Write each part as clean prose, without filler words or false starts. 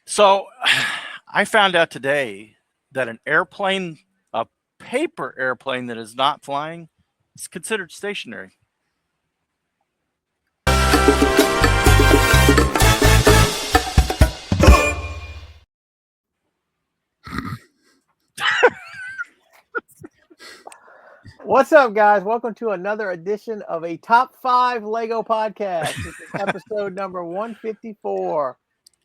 So I found out today that an airplane, a paper airplane that is not flying, is considered stationary. What's up, guys? Welcome to another edition of a Top 5 Lego podcast. This is episode number 154.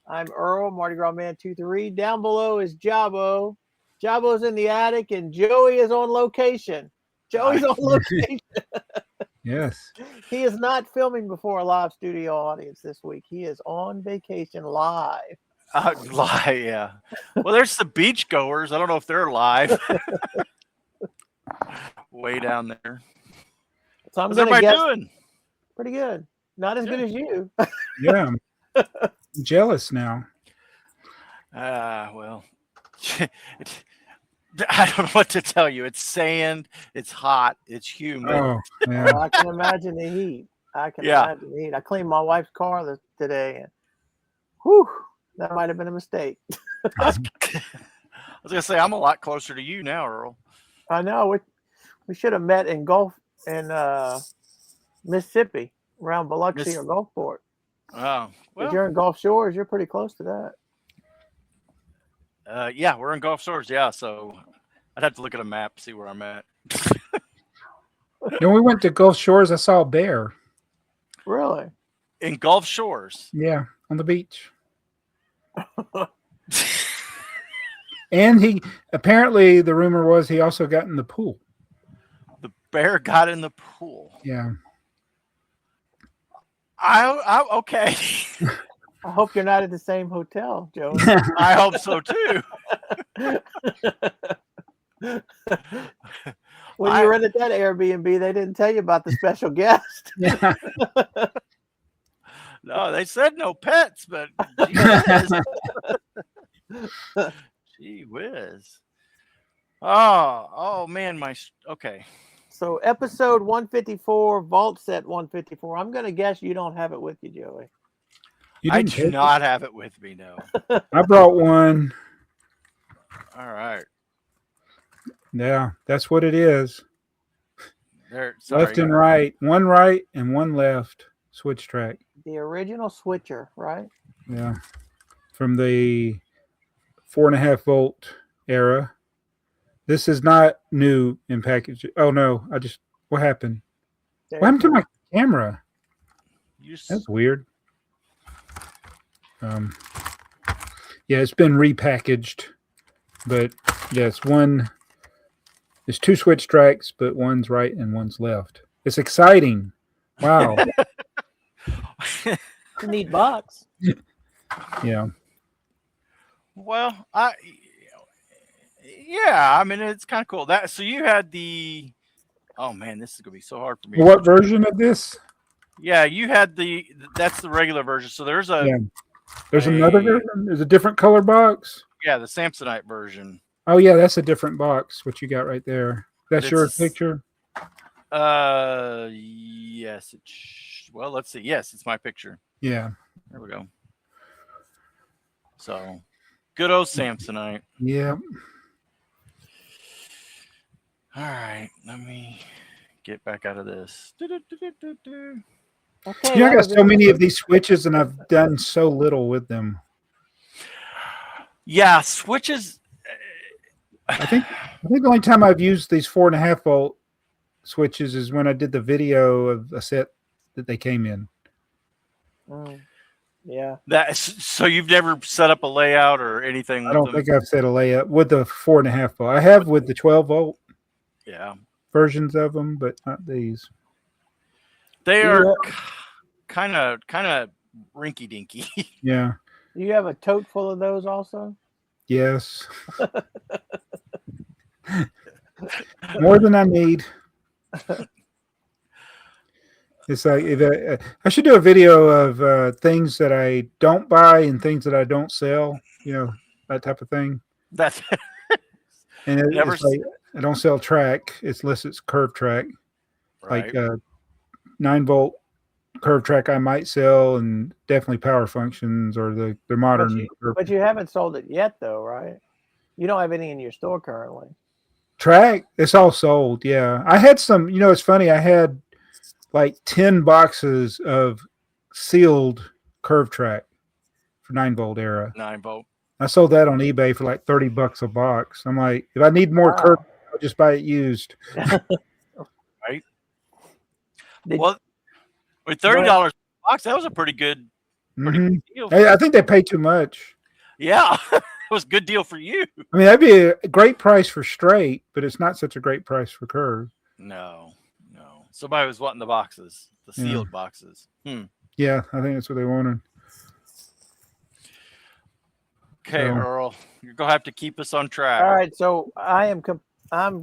I'm Earl, Mardi Gras Man 23. Down below is Jabo. Jabo's in the attic, and Joey is on location. Joey's on location. Yes. He is not filming before a live studio audience this week. He is on vacation live. Live, yeah. Well, there's the beach goers. I don't know if they're live. Way down there. So I'm How's going to everybody guess doing? pretty good. Not as good as you. Yeah. I'm jealous now. Well, I don't know what to tell you. It's sand. It's hot. It's humid. Oh, yeah. I can imagine the heat. Imagine the heat. I cleaned my wife's car today, and whew, that might have been a mistake. I was gonna say I'm a lot closer to you now, Earl. I know. We should have met in Mississippi, around Biloxi or Gulfport. Oh, well, if you're in Gulf Shores, you're pretty close to that. Yeah, we're in Gulf Shores. Yeah, so I'd have to look at a map, see where I'm at. When we went to Gulf Shores, I saw a bear. Really? In Gulf Shores? Yeah, on the beach. And he apparently, the rumor was he also got in the pool. The bear got in the pool. Yeah. Okay. I hope you're not at the same hotel, Joe. I hope so too. When you rented that Airbnb, they didn't tell you about the special guest. Yeah. No, they said no pets, but gee whiz. Oh man, okay. So episode 154, vault set 154. I'm going to guess you don't have it with you, Joey. I do not have it with me, no. I brought one. All right. Yeah, that's what it is. Left and right. One right and one left. Switch track. The original switcher, right? Yeah. From the 4.5 volt era. This is not new in package. Oh no, what happened? What happened to my camera? That's weird. Yeah, it's been repackaged. But yeah, there's two switch tracks, but one's right and one's left. It's exciting. Wow. It's a neat box. Yeah. Well, I mean, it's kind of cool. So you had the, oh man, this is gonna be so hard for me. What version of this? Yeah, you had that's the regular version. So there's another version. There's a different color box. Yeah, the Samsonite version. Oh yeah, that's a different box. What you got right there? That's your picture. Yes. Well, let's see. Yes, it's my picture. Yeah. There we go. So, good old Samsonite. Yeah. All right, let me get back out of this. Okay, I got so many of these switches, and I've done so little with them. Yeah, switches. I think the only time I've used these 4.5 volt switches is when I did the video of a set that they came in. Yeah. So you've never set up a layout or anything? I don't think I've set a layout with the 4.5 volt. I have with the 12 volt. Yeah. Versions of them, but not these. They are kind of rinky dinky. Yeah. You have a tote full of those also? Yes. More than I need. It's like I should do a video of things that I don't buy and things that I don't sell. That type of thing. That's and it's like, I don't sell track. Unless it's curved track, right. like 9 volt curve track I might sell, and definitely power functions or the modern But you haven't sold it yet, though, right? You don't have any in your store currently. track. It's all sold. Yeah, I had some. It's funny. I had like 10 boxes of sealed curve track for 9-volt era. 9-volt. I sold that on eBay for like $30 a box. I'm like, if I need more curve, I'll just buy it used. Right. Well, with $30 a box, that was a pretty good deal. Hey, I think they pay too much. Yeah, it was a good deal for you. I mean, that'd be a great price for straight, but it's not such a great price for curve. No. Somebody was wanting the boxes, the sealed boxes. Yeah, I think that's what they wanted. Okay, so, Earl, you're gonna have to keep us on track. All right, so I'm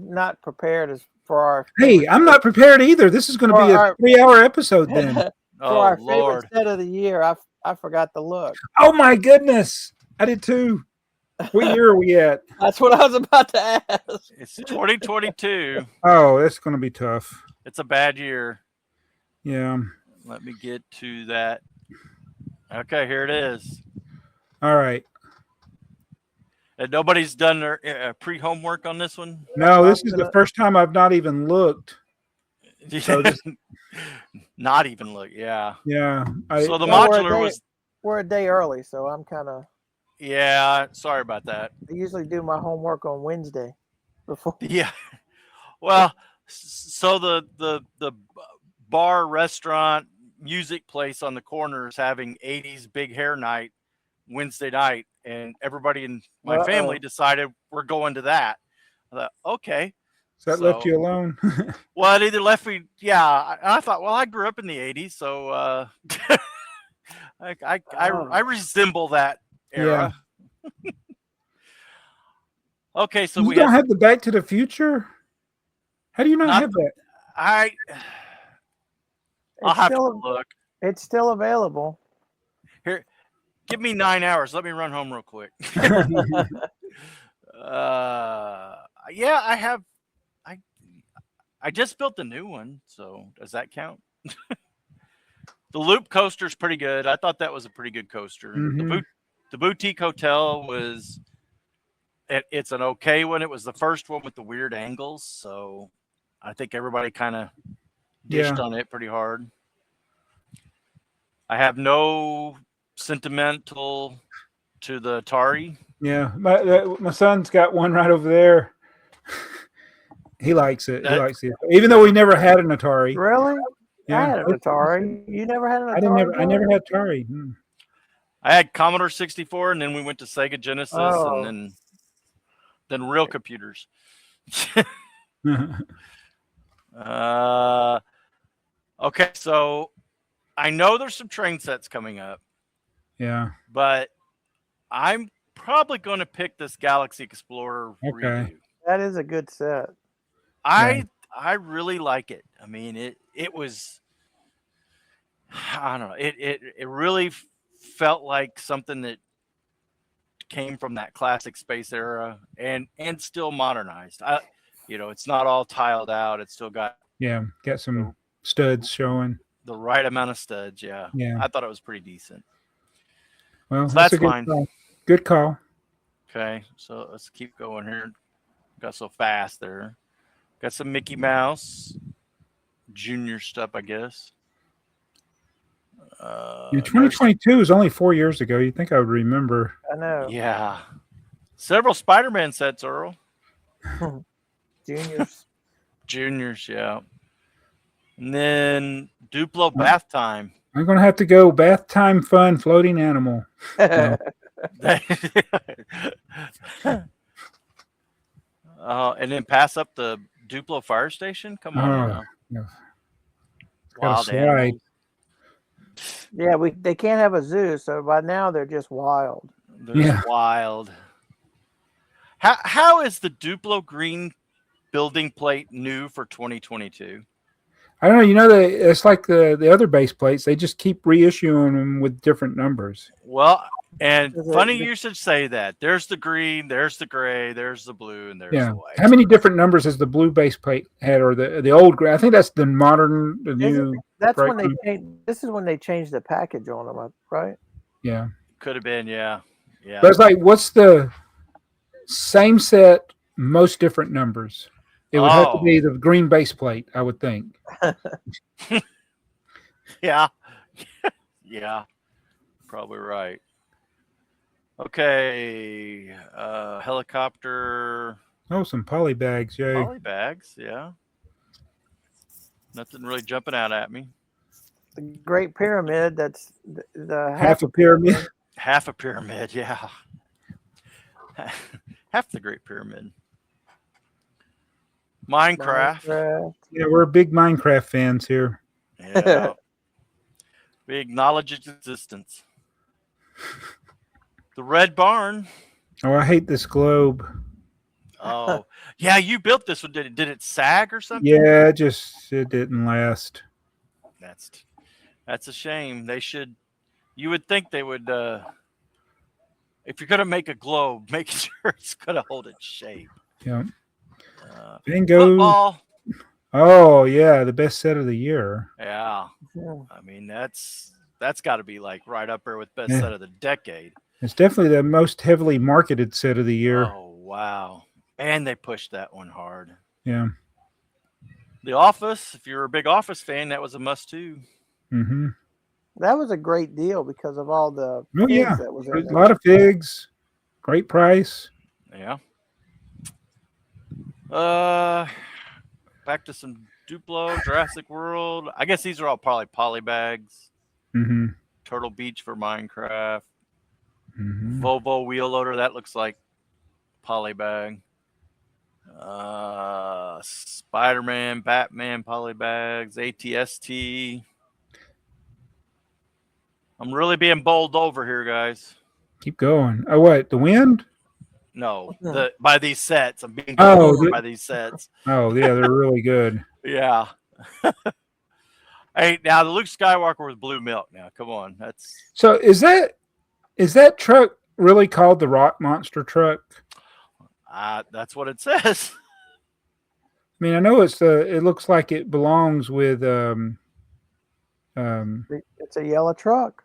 not prepared for our. Hey, I'm not prepared either. This is going to be a 3-hour episode then. For our favorite set of the year, I forgot to look. Oh my goodness, I did too. What year are we at? That's what I was about to ask. It's 2022. Oh, that's going to be tough. It's a bad year. Yeah. Let me get to that. Okay, here it is. All right. And nobody's done their pre-homework on this one? No, this is the first time I've not even looked. So not even look, yeah. Yeah. So the modular we're a day early, so I'm kind of. Yeah, sorry about that. I usually do my homework on Wednesday before. Yeah. Well, so the bar, restaurant, music place on the corner is having 80s big hair night Wednesday night, and everybody in my family decided we're going to that. I thought, okay. So that left you alone? Well, it either left me, yeah. And I thought, well, I grew up in the 80s, so I resemble that era. Yeah. Okay, so we don't have the Back to the Future? How do you not have that? I'll have to look. It's still available. Here, give me 9 hours. Let me run home real quick. Yeah, I have. I just built the new one, so does that count? The Loop coaster is pretty good. I thought that was a pretty good coaster. Mm-hmm. The Boutique Hotel was. It's an okay one. It was the first one with the weird angles, so I think everybody kind of dished on it pretty hard. I have no sentimental to the Atari. Yeah, my son's got one right over there. He likes it. He likes it, even though we never had an Atari. Really? Yeah. I had an Atari. You never had an Atari? I never had Atari. I had Commodore 64, and then we went to Sega Genesis, and then real computers. Okay, so I know there's some train sets coming up. Yeah. But I'm probably going to pick this Galaxy Explorer redo. That is a good set. I really like it. I mean, it was, I don't know, it really felt like something that came from that classic space era and still modernized. It's not all tiled out. It's still got some studs showing. The right amount of studs, yeah. I thought it was pretty decent. Well, so that's fine. Good call. Okay, so let's keep going here. Got so fast there. Got some Mickey Mouse Junior stuff, I guess. 2022 is only 4 years ago. You'd think I would remember. I know. Yeah. Several Spider-Man sets, Earl. Juniors, yeah. And then Duplo Bath Time. I'm going to have to go Bath Time Fun Floating Animal. No. And then pass up the Duplo Fire Station? Come on. No. Wild animals. Yeah, they can't have a zoo, so by now they're just wild. They're just wild. How is the Duplo green building plate new for 2022? I don't know. It's like the other base plates. They just keep reissuing them with different numbers. Well, And Is it- funny you should say that. There's the green, there's the gray, there's the blue, and there's Yeah. the white. How many different numbers has the blue base plate had, or the old gray? I think that's the modern, the new. That's bright when they blue. changed. This is when they changed the package on them, right? Yeah. Could have been, yeah. Yeah. But it's like, what's the same set, most different numbers? It would have to Oh. be the green base plate, I would think. Yeah. Yeah. Probably right. Okay. Helicopter. Oh, some poly bags, yay. Poly bags, yeah. Nothing really jumping out at me. The Great Pyramid. That's the Half a pyramid. Half a pyramid, yeah. Half the Great Pyramid. Minecraft. Yeah, we're big Minecraft fans here. Yeah. We acknowledge its existence. The Red Barn. Oh, I hate this globe. Oh, yeah, you built this one. Did it sag or something? Yeah, it didn't last. That's a shame. They should. You would think they would. If you're gonna make a globe, make sure it's gonna hold its shape. Yeah. Bingo. Football. Oh yeah, the best set of the year. Yeah. I mean that's got to be like right up there with best set of the decade. It's definitely the most heavily marketed set of the year. Oh wow. And they pushed that one hard. Yeah. The Office, if you're a big Office fan, that was a must too. Mm-hmm. That was a great deal because of all the yeah, that was in a there. lot of figs, great price. Yeah. Back to some Duplo, Jurassic World. I guess these are all probably poly bags. Mm-hmm. Turtle Beach for Minecraft. Mm-hmm. Volvo wheel loader, that looks like poly bag. Spider-Man, Batman poly bags, ATST. I'm really being bowled over here, guys. Keep going. Oh, what? The wind? No, by these sets. I'm being bowled over by these sets. Oh, yeah, they're really good. Yeah. Hey, now the Luke Skywalker with blue milk. Now, come on, that's. So is that truck really called the Rock Monster truck? That's what it says. I mean, I know it looks like it belongs with It's a yellow truck.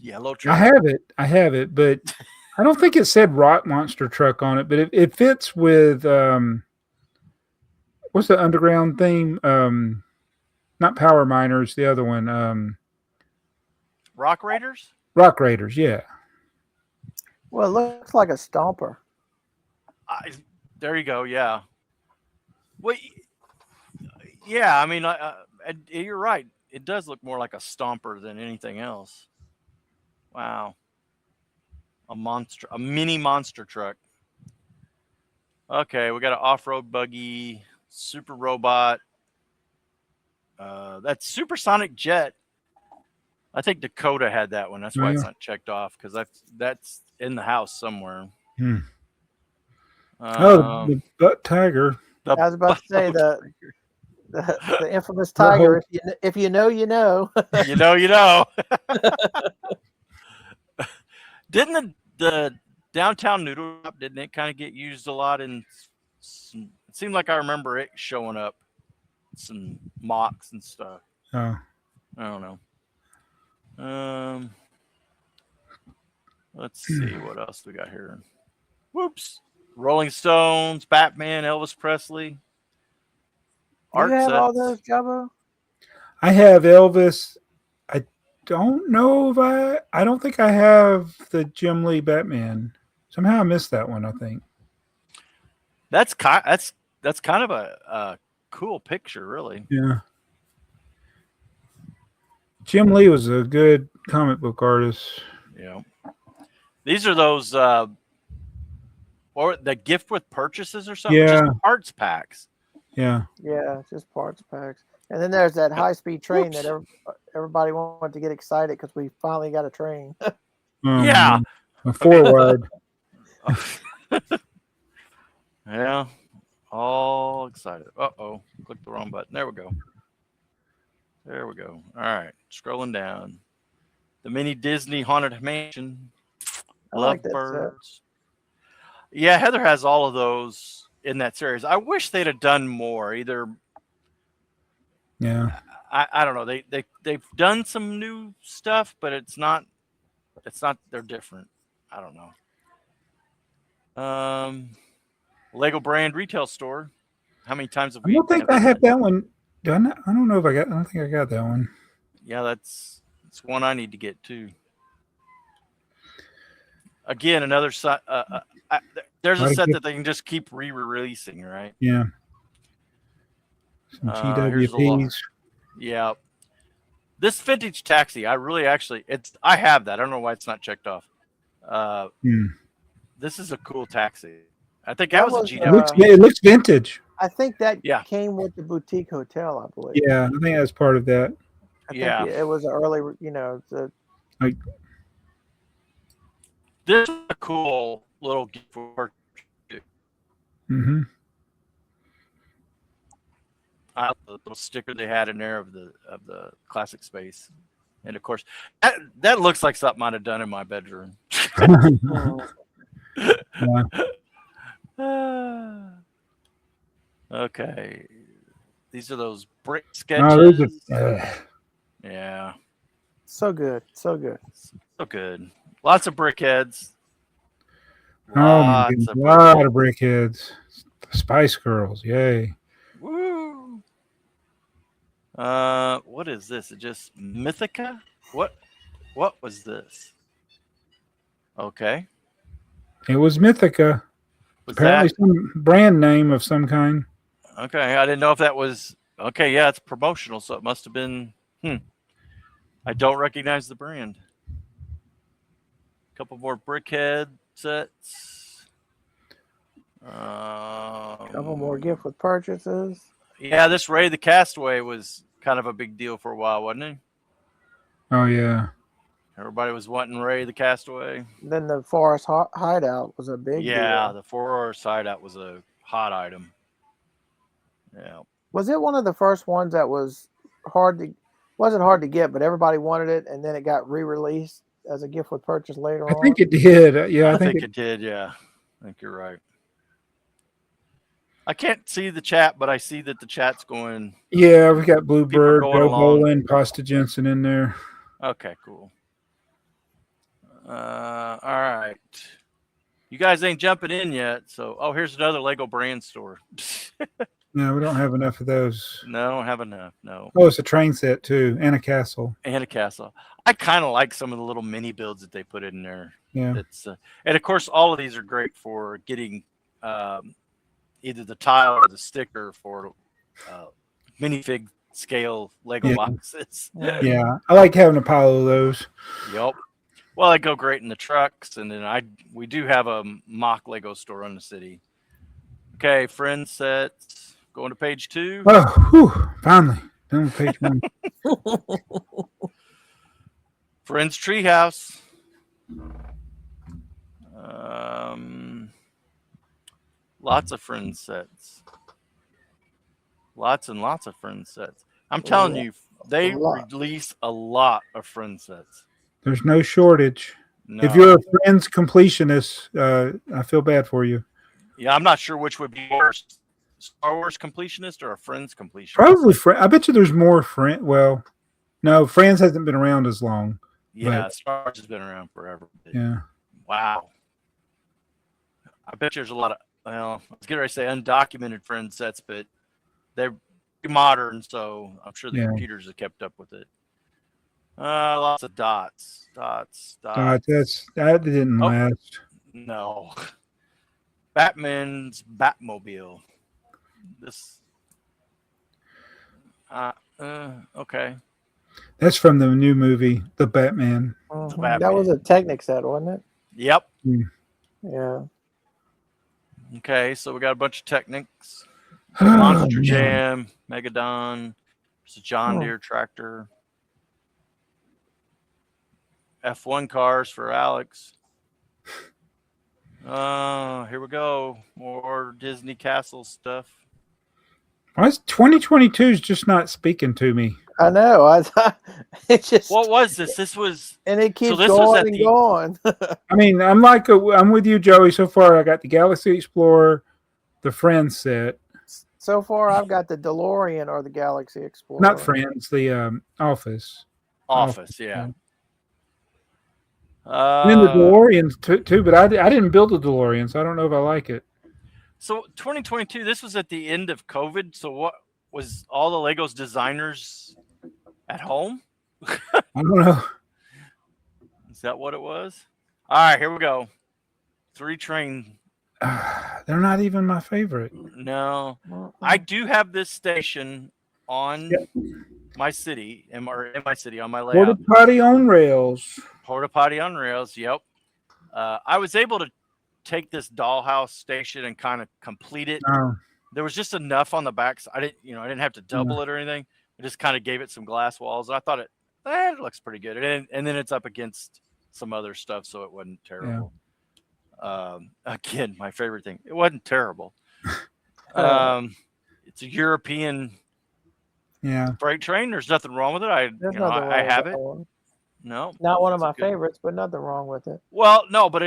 Yellow truck. I have it, but I don't think it said Rock Monster truck on it, but it fits with what's the underground theme? Not Power Miners, the other one. Rock Raiders? Rock Raiders, yeah. Well, it looks like a stomper. There you go, yeah. Well, yeah, I mean, you're right. It does look more like a stomper than anything else. Wow. A mini monster truck. Okay, we got an off-road buggy, super robot. That's supersonic jet. I think Dakota had that one. That's why it's not checked off because that's in the house somewhere. The butt tiger. I was about to say the infamous tiger. If you know, you know. You know. Didn't the downtown noodle shop, didn't it kind of get used a lot in some, it seemed like I remember it showing up some mocks and stuff. Oh. I don't know. Let's see what else we got here. Whoops. Rolling Stones, Batman, Elvis Presley. Do you have all those, Jabba? I have Elvis. I don't know if I don't think I have the Jim Lee Batman. Somehow I missed that one, I think. That's kind of a cool picture, really. Yeah. Jim Lee was a good comic book artist. Yeah. These are those or the gift with purchases or something. Yeah. Just parts packs. Yeah. Yeah, just parts packs. And then there's that high-speed train that everybody wanted to get excited because we finally got a train. Yeah. A forward. Yeah. All excited. Uh-oh. Clicked the wrong button. There we go. All right. Scrolling down. The mini Disney Haunted Mansion. I like that set. Lovebirds. Yeah, Heather has all of those in that series. I wish they'd have done more. Either Yeah. I don't know. They've done some new stuff, but it's not. They're different. I don't know. Lego brand retail store. How many times have I we? don't think I have that one. Do I not? I don't know if I got. I don't think I got that one. Yeah, that's one I need to get too. Again, another set. There's a set that they can just keep re-releasing, right? Yeah. Some Here's the look. GWPs. Yeah. This vintage taxi, I have that. I don't know why it's not checked off. This is a cool taxi. I think that was a GWP. It looks vintage. I think that came with the boutique hotel, I believe. Yeah, I think that's part of that. I think it was an early, This is a cool little gift for Mm-hmm. I love the little sticker they had in there of the classic space, and of course that looks like something I'd have done in my bedroom. Okay, these are those brick sketches. Yeah, so good. Lots of brickheads. A lot of brickheads. Spice Girls, yay! Woo! What is this? It just Mythica? What was this? Okay. It was Mythica. Apparently some brand name of some kind. Okay, I didn't know if that was okay. Yeah, it's promotional, so it must have been. I don't recognize the brand. A couple more brickhead sets. Couple more gift with purchases. Yeah, this Ray the Castaway was kind of a big deal for a while, wasn't he? Oh yeah. Everybody was wanting Ray the Castaway. Then the Forest Hideout was a big deal. Yeah, the Forest Hideout was a hot item. Yeah. Was it one of the first ones that wasn't hard to get, but everybody wanted it, and then it got re-released as a gift with purchase later on? I think it did. Yeah, I think it did. Yeah, I think you're right. I can't see the chat, but I see that the chat's going. Yeah, we got Bluebird, Joe Bolin, Pasta Jensen in there. Okay, cool. All right. You guys ain't jumping in yet, so here's another Lego brand store. No, we don't have enough of those. No, don't have enough. No. Oh, it's a train set too, and a castle. And a castle. I kind of like some of the little mini builds that they put in there. Yeah. It's and of course all of these are great for getting either the tile or the sticker for minifig scale Lego boxes. Yeah, I like having a pile of those. Yep. Well, they go great in the trucks, and then we do have a mock Lego store in the city. Okay, friend sets. Going to page 2. Oh, whew, finally. Done with page 1. Friends Treehouse. Lots of friend sets. Lots and lots of friend sets. I'm telling you, they release a lot of friend sets. There's no shortage. No. If you're a Friends completionist, I feel bad for you. Yeah, I'm not sure which would be worse. Star Wars completionist or a Friends completionist? Probably I bet you there's more Friends. Well, no, Friends hasn't been around as long. Yeah, Star Wars has been around forever. Yeah. Wow. I bet there's a lot of, I was getting ready to say undocumented Friends sets, but they're modern, so I'm sure the computers have kept up with it. Lots of dots. That didn't last. No. Batman's Batmobile. This. Okay. That's from the new movie, The Batman. The Batman. That was a Technic set, wasn't it? Yep. Yeah. Okay, so we got a bunch of Technics. Monster Jam, Megadon. There's a John Deere tractor. F1 cars for Alex. Here we go. More Disney Castle stuff. Why is 2022 is just not speaking to me? I know. It's just What was this? This was and it keeps this was going at and the going. I mean, I'm with you, Joey. So far, I got the Galaxy Explorer, the Friends set, So far, I've got the DeLorean or the Galaxy Explorer. not Friends, the Office. Office, yeah. And the DeLoreans too, but I didn't build a DeLorean, so I don't know if I like it. So 2022, this was at the end of COVID. So what was all the Legos designers at home? I don't know. Is that what it was? All right, here we go. 3 train. They're not even my favorite. No, I do have this station on my city, in my city on my layout. Porta potty on rails. Porta potty on rails. Yep. I was able to take this dollhouse station and kind of complete it. There was just enough on the back. So I didn't have to double it or anything. I just kind of gave it some glass walls. I thought it looks pretty good. And then it's up against some other stuff, so it wasn't terrible. Again, my favorite thing. It wasn't terrible. It's a European freight train. There's nothing wrong with it. I have it. No, not one of my favorites, but nothing wrong with it. Well, no, but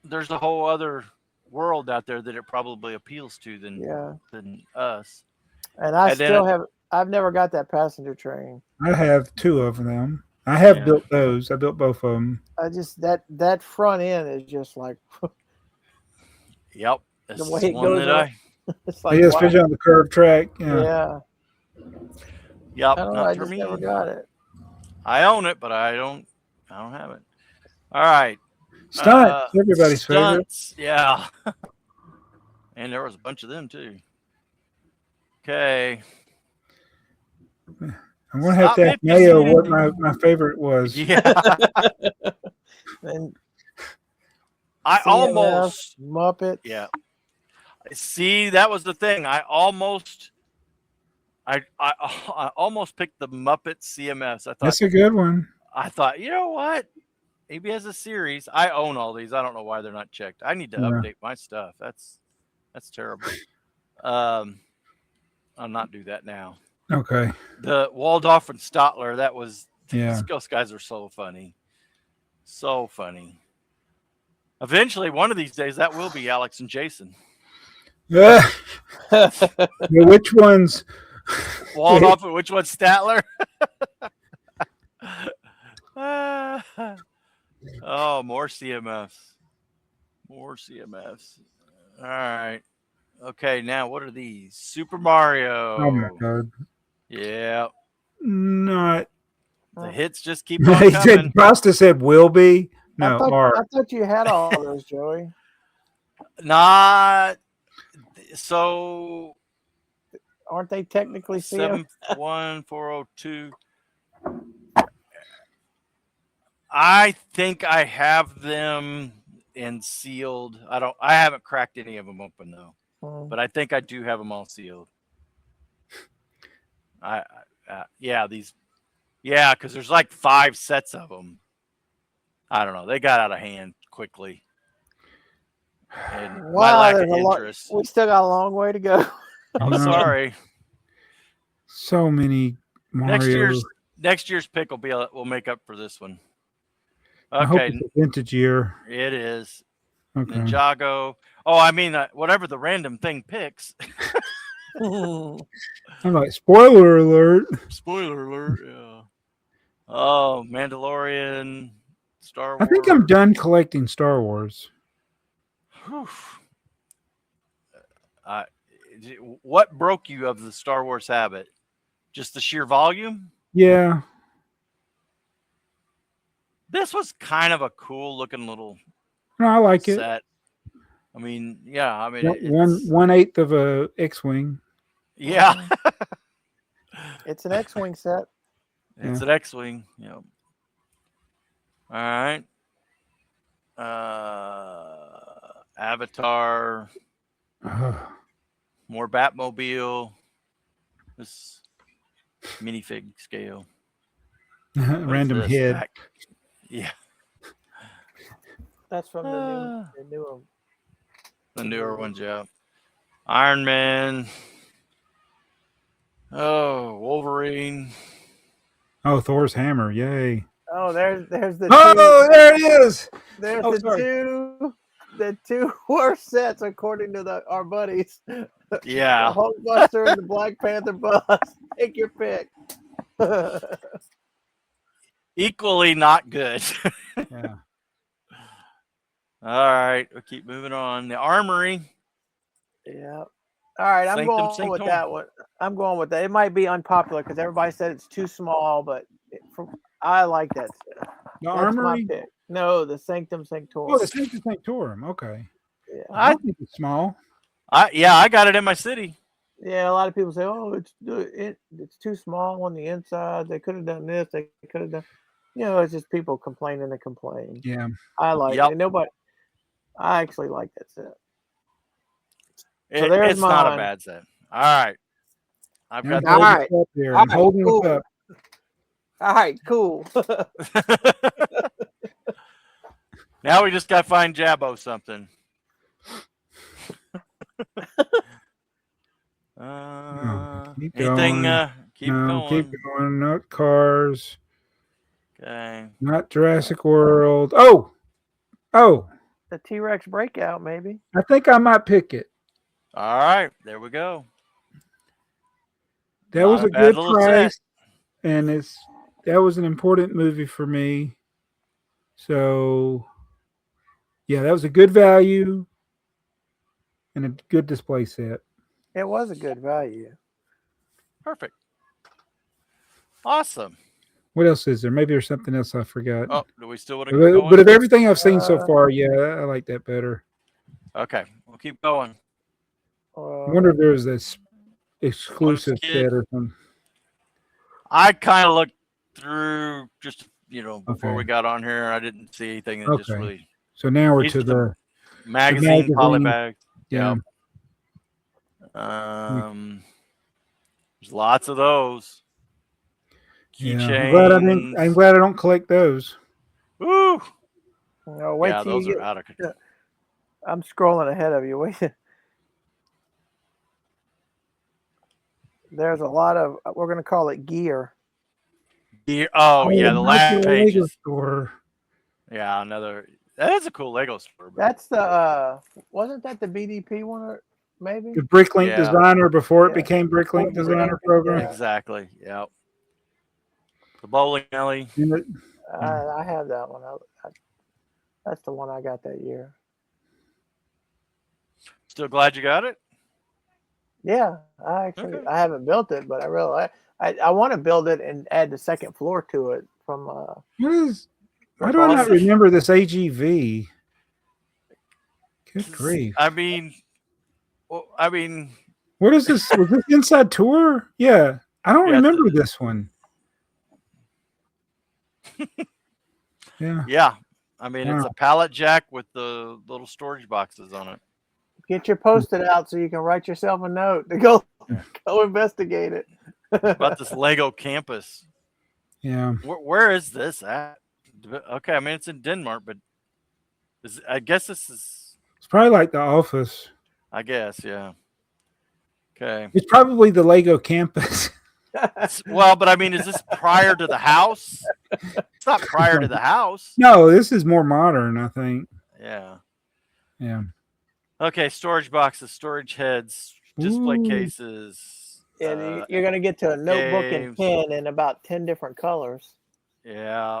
there's a whole other world out there that it probably appeals to than us. And I've never got that passenger train. I have 2 of them. I have built those. I built both of them. I just that front end is just like. Yep, the way it goes. It's like especially on the curved track. Yeah. Yep. I just never got it. I own it, but I don't have it. All right. Stunts, everybody's favorite. Yeah. And there was a bunch of them too. Okay. I'm going to have to ask Mayo what my favorite was. Yeah. And I almost Muppets. Yeah. See, that was the thing. I almost picked the Muppet CMS. I thought that's a good one. I thought, you know what? Maybe as a series. I own all these. I don't know why they're not checked. I need to update my stuff. That's terrible. I'll not do that now. Okay. The Waldorf and Stotler, that was those guys are so funny. So funny. Eventually, one of these days, that will be Alex and Jason. Yeah. Which one's Waldorf and which one's Statler? Oh, more CMFs. More CMFs. All right. Okay, now what are these? Super Mario. Oh my god. Yeah. Not. The hits just keep on coming. Pasta said will be. No, I thought you had all those, Joey. Not. So. Aren't they technically 71402? I think I have them and sealed. I haven't cracked any of them open though. But I think I do have them all sealed. Because there's like 5 sets of them. I don't know. They got out of hand quickly. And my lack of interest. We still got a long way to go. I'm sorry. So many Mario. Next year's pick will make up for this one. Okay. I hope Okay. it's a vintage year. It is. Okay. Ninjago. Oh, I mean, whatever the random thing picks. I'm like, spoiler alert. Spoiler alert, yeah. Oh, Mandalorian, Star Wars. I think I'm done collecting Star Wars. What broke you of the Star Wars habit? Just the sheer volume? Yeah. This was kind of a cool looking little No, I like set. I mean, yeah. I mean, 1/8 of a X-wing. Yeah. It's an X-wing set. It's an X-wing. Yep. All right. Avatar. More Batmobile. This minifig scale. Random head. Yeah. That's from the newer. The newer ones, yeah. Iron Man. Oh, Wolverine. Oh, Thor's hammer! Yay! Oh, there's the Oh, there it is. there's Oh, the sorry. two worst sets according to our buddies. Yeah. The Hulkbuster and the Black Panther bust. Take your pick. Equally not good. Yeah. All right. We'll keep moving on. The Armory. Yeah. All right, I'm Sanctum going with Sanctorum. that one. I'm going with that. It might be unpopular because everybody said it's too small, but I like that set. The That's my Armory. pick. No, the Sanctum Sanctorum. Oh, the Sanctum Sanctorum. Okay. Yeah. I don't think it's small. I got it in my city. Yeah, a lot of people say, "Oh, it's too small on the inside. They could have done this. They could have done." It's just people complaining to complain. Yeah. I like Yep. it. Nobody. I actually like that set. It, there's it's not a mine. bad set. All right. I've got All right. Up here. All I'm right, holding cool. it up. All right, cool. Now we just got to find Jabbo something. Keep Anything? going. Keep No, going. keep going. Not cars. Okay. Not Jurassic World. Oh, The T-Rex breakout, maybe. I think I might pick it. All right. There we go. That Not was a a bad good little price, and that was an important movie for me. So, yeah, that was a good value and a good display set. It was a good value. Perfect. Awesome. What else is there? Maybe there's something else I forgot. Oh, do we still want to keep going? But of everything I've seen so far, yeah, I like that better. Okay. We'll keep going. I wonder if there was this exclusive Skid. set or something. I kind of looked through just, before we Okay. got on here. I didn't see anything that just Okay. really. So now we're These to are the the magazine magazine. polybag. yeah. There's lots of those. Yeah. Keychains. I'm glad I don't collect those. Woo! Wait Yeah, till those you are get. out of control. I'm scrolling ahead of you. Wait. There's a lot of. We're going to call it gear. Oh, yeah, the last Lego pages. store. Yeah, another. That is a cool Lego store. But That's the. Wasn't that the BDP one or maybe? The Bricklink Yeah. designer before it Yeah. became Bricklink designer program. Yeah. exactly. Yep. The bowling alley. I have that one. That's the one I got that year. Still glad you got it. Yeah, I haven't built it, but I want to build it and add the second floor to it from. Why do I not remember this AGV? Good grief! I mean, What is this? Was this Inside Tour? Yeah, I don't Yeah, remember this one. Yeah. yeah. I mean, it's Wow. a pallet jack with the little storage boxes on it. Get your Post-it out so you can write yourself a note to go investigate it. About this Lego campus. Yeah. Where is this at? Okay, I mean it's in Denmark, but I guess this is. It's probably like the office. I guess, yeah. Okay. It's probably the Lego campus. Well, but I mean, is this prior to the house? It's not prior to the house. No, this is more modern, I think. Yeah. Yeah. Okay, storage boxes, storage heads, display Ooh. cases. Yeah, you're going to get to a notebook and games. pen in about 10 different colors. Yeah.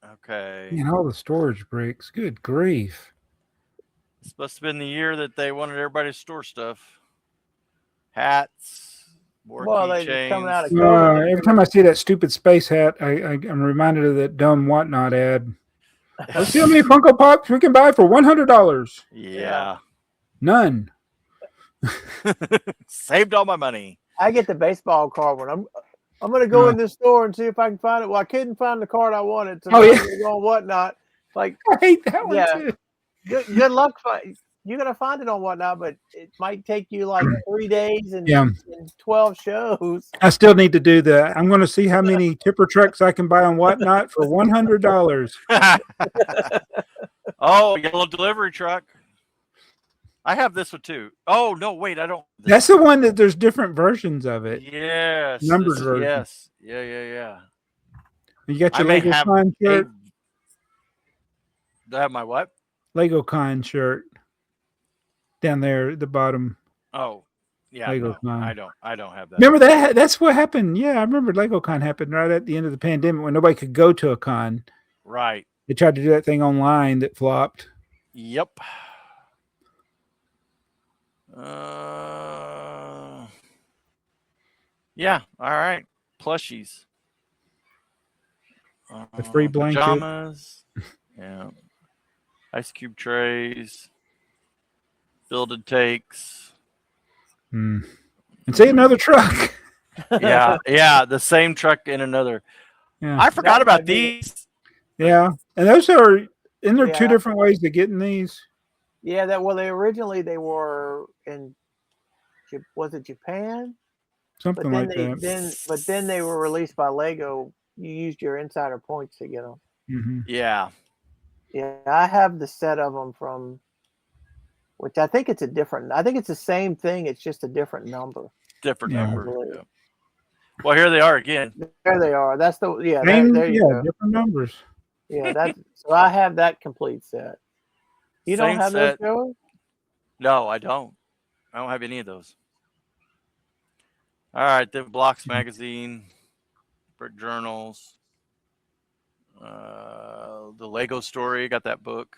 Okay. Man, all the storage bricks. Good grief. It's supposed to have been the year that they wanted everybody to store stuff. Hats, more Well, they're coming out of keychains. Every time I see that stupid space hat, I'm reminded of that dumb Whatnot ad. Let's see how many Funko Pops we can buy for $100. Yeah. None. Saved all my money. I get the baseball card one. I'm going to go in this store and see if I can find it. Well, I couldn't find the card I wanted. So Oh, yeah. I'm going Whatnot. Like, I hate that one Yeah. too. good luck. You're going to find it on Whatnot, but it might take you like 3 days and, Yeah. and 12 shows. I still need to do that. I'm going to see how many tipper trucks I can buy on Whatnot for $100. Oh, yellow delivery truck. I have this one too. Oh no, wait, I don't. That's the one that there's different versions of it. Yes, Numbered this is- version. yes, yeah. You got I your may Lego have Con shirt. Do I have my what? Lego Con shirt down there at the bottom. Oh, yeah. Lego No, Con. I don't have that. Remember that? That's what happened. Yeah, I remember Lego Con happened right at the end of the pandemic when nobody could go to a con. Right. They tried to do that thing online that flopped. Yep. Yeah. All right. Plushies. The free blanket. Pajamas. Yeah. Ice cube trays. Builded takes. And see another truck. Yeah. The same truck in another. Yeah. I forgot about these. Yeah. And those are, isn't there two Yeah. different ways to getting these? Yeah, they were in, was it Japan? Something like that. Then they were released by Lego. You used your insider points to get them. Mm-hmm. Yeah. Yeah, I have the set of them from, which I think it's the same thing. It's just a different number. Different Yeah. number. Yeah. Well, here they are again. There they are. That's the Same, there you go. different numbers. Yeah, that's so I have that complete set. You Same don't have set. those, Joey? No, I don't. I don't have any of those. All right, then Blocks magazine, Brick journals, the Lego story. Got that book.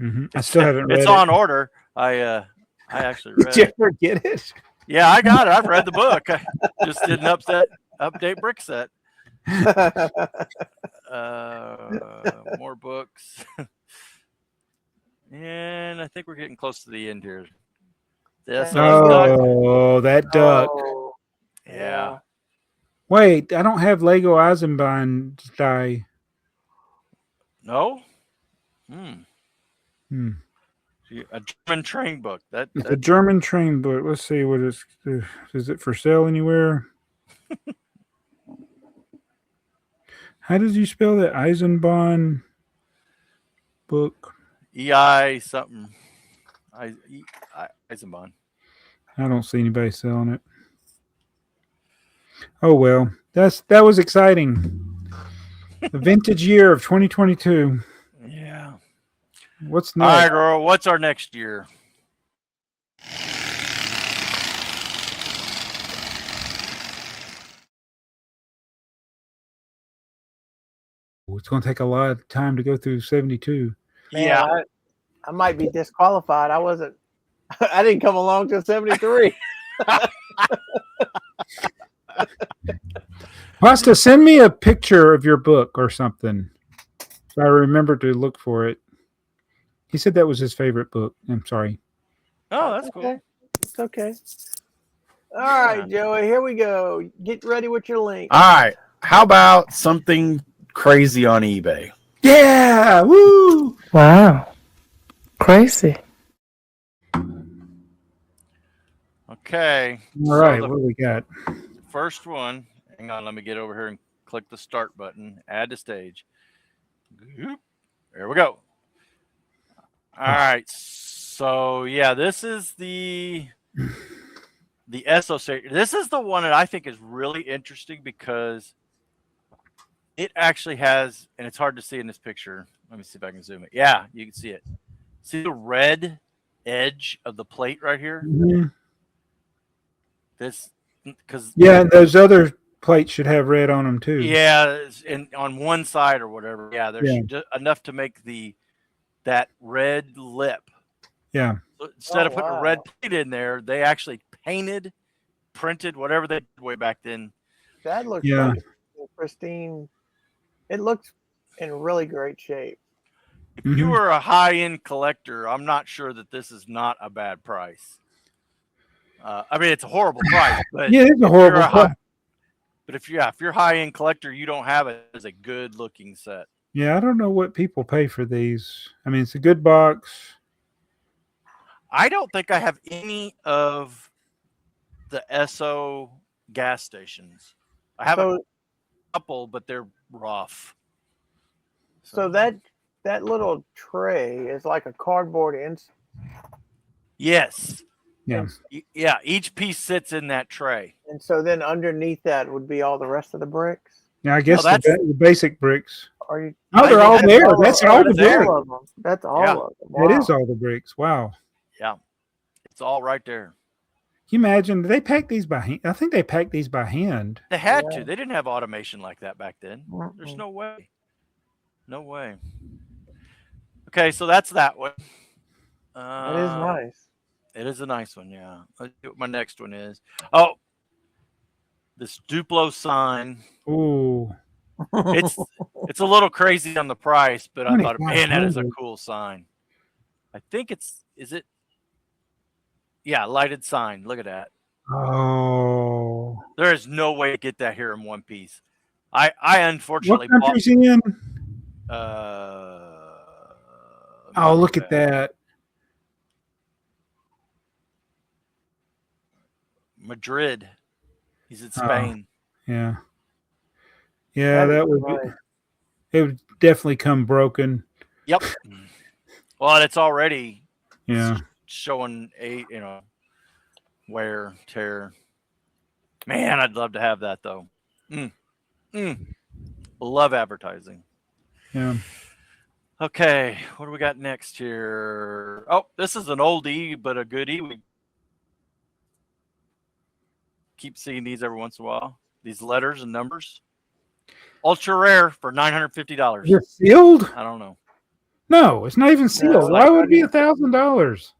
Mm-hmm. I still haven't read it. It's on order. I actually read Did you it. ever get it? Yeah, I got it. I've read the book. I just didn't update brick set. More books. And I think we're getting close to the end here. This duck. Oh, that duck. Oh, Yeah. Wait, I don't have Lego Eisenbahn die. No? Hmm. A German train book. It's a German train book. Let's see what is it for sale anywhere? How did you spell that Eisenbahn book? EI something. Eisenbahn. I don't see anybody selling it. Oh well, that was exciting. The vintage year of 2022. Yeah. What's All right, next? Earl. What's our next year? It's going to take a lot of time to go through 72. man, Yeah. I might be disqualified. I wasn't. I didn't come along till 73. Pasta, send me a picture of your book or something, so I remember to look for it. He said that was his favorite book. I'm sorry. Oh, that's cool. Okay. It's okay. All right, Joey. Here we go. Get ready with your link. All right. How about something crazy on eBay? Yeah! Woo! Wow. Crazy. Okay. All right, So what do we got? the first one. Hang on. Let me get over here and click the start button. Add to stage. Oop. There we go. All right. So yeah, this is the SO series. This is the one that I think is really interesting because it actually has, and it's hard to see in this picture. Let me see if I can zoom it. Yeah, you can see it. See the red edge of the plate right here? Mhm. This, because Yeah, and those other plates should have red on them too. yeah, and on one side or whatever. Yeah, there's Yeah. just enough to make that red lip. Yeah. So instead of putting a red wow. plate in there, they actually printed whatever they did way back then. That looks Yeah. like a pristine. It looks in really great shape. If Mhm. you were a high-end collector, I'm not sure that this is not a bad price. I mean, it's a horrible price, but Yeah, it's a if you're horrible a price. but if you're high-end collector, you don't have it as a good-looking set. Yeah, I don't know what people pay for these. I mean, it's a good box. I don't think I have any of the SO gas stations. I have a So, couple, but they're rough. so that little tray is like a cardboard Yes. Yeah. Yeah. Each piece sits in that tray. And so then underneath that would be all the rest of the bricks. Yeah, I guess that's- the basic bricks. Are you? Oh, they're I all think there. all That's of- all the that's there. bricks. all of them. That's all Yeah. of them. That is Wow. all the bricks. Wow. Yeah. It's all right there. Can you imagine? They pack these by hand. I think they pack these by hand. They had Yeah. to. They didn't have automation like that back then. There's Mm-mm. no way. No way. Okay, so that's that one. That is nice. It is a nice one, yeah. Let's see what my next one is. Oh, this Duplo sign. Ooh. It's a little crazy on the price, but I thought, man, that is a 2500. cool sign. I think is it? Yeah, lighted sign. Look at that. Oh. There is no way to get that here in one piece. I What unfortunately country's he in? Oh, look at that. Madrid. He's in Oh. Spain. Yeah. Yeah, that is would nice. be, it would definitely come broken. Yep. Well, it's already Yeah. showing wear, tear. Man, I'd love to have that though. Love advertising. Yeah. Okay, what do we got next here? Oh, this is an oldie, but a goodie. We keep seeing these every once in a while. These letters and numbers. Ultra rare for $950. Is it sealed? I don't know. No, it's not even sealed. Why would it be $1,000?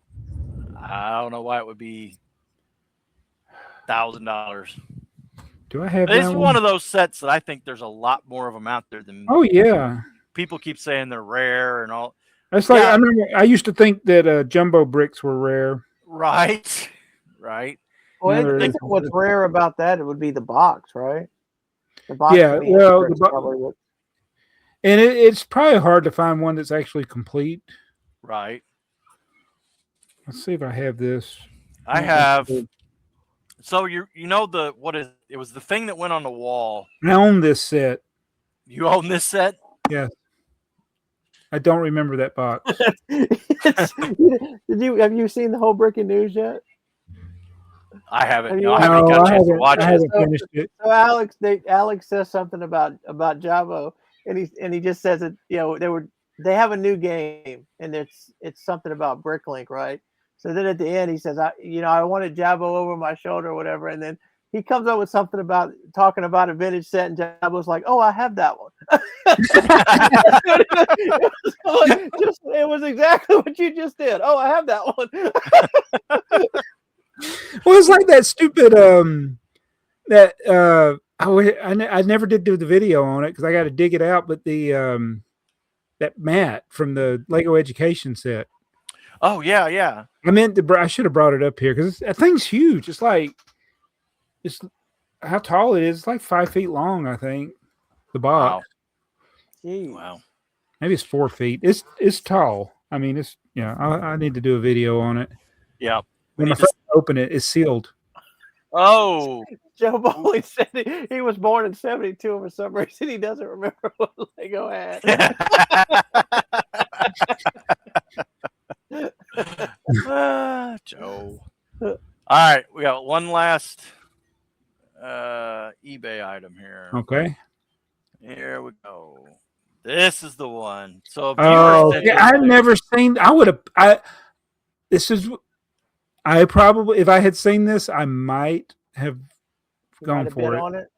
I don't know why it would be $1,000. Do I have This that is one of those sets that I think there's a lot more of them out there than Oh yeah. people keep saying they're rare and all. It's like Yeah. I remember I used to think that jumbo bricks were rare. Right. Right. Well, Never I think is. what's rare about that it would be the box, right? The box. Yeah, to me well, is probably what- And it's probably hard to find one that's actually complete. Right. Let's see if I have this. I have. So it was the thing that went on the wall. I own this set. You own this set? Yes. I don't remember that box. Have you seen the whole Breaking News yet? I haven't. Have No, you- I haven't No, got a I chance to watch I it. haven't finished it. So Alex says something about Jabo, and he just says that they have a new game, and it's something about Bricklink, right? So then at the end he says, I wanted Jabo over my shoulder or whatever, and then he comes up with something about talking about a vintage set, and Jabo's like, "Oh, I have that one." It was exactly what you just did. Oh, I have that one. Well, it's like that stupid I never did do the video on it because I got to dig it out. But the that mat from the Lego Education set. Oh yeah. I should have brought it up here because that thing's huge. It's how tall it is. It's like 5 feet long, I think. The box. Jeez. Wow. Maybe it's 4 feet. It's tall. I mean, I need to do a video on it. Yeah. When I first open it, it's sealed. Oh. Joe Bowling said he was born in '72, and for some reason he doesn't remember what Lego had. Joe. All right, we got one last eBay item here. Okay. Here we go. This is the one. So Oh, viewers, yeah, I've never seen. I probably, if I had seen this, I might have gone Might have for bid it. on it.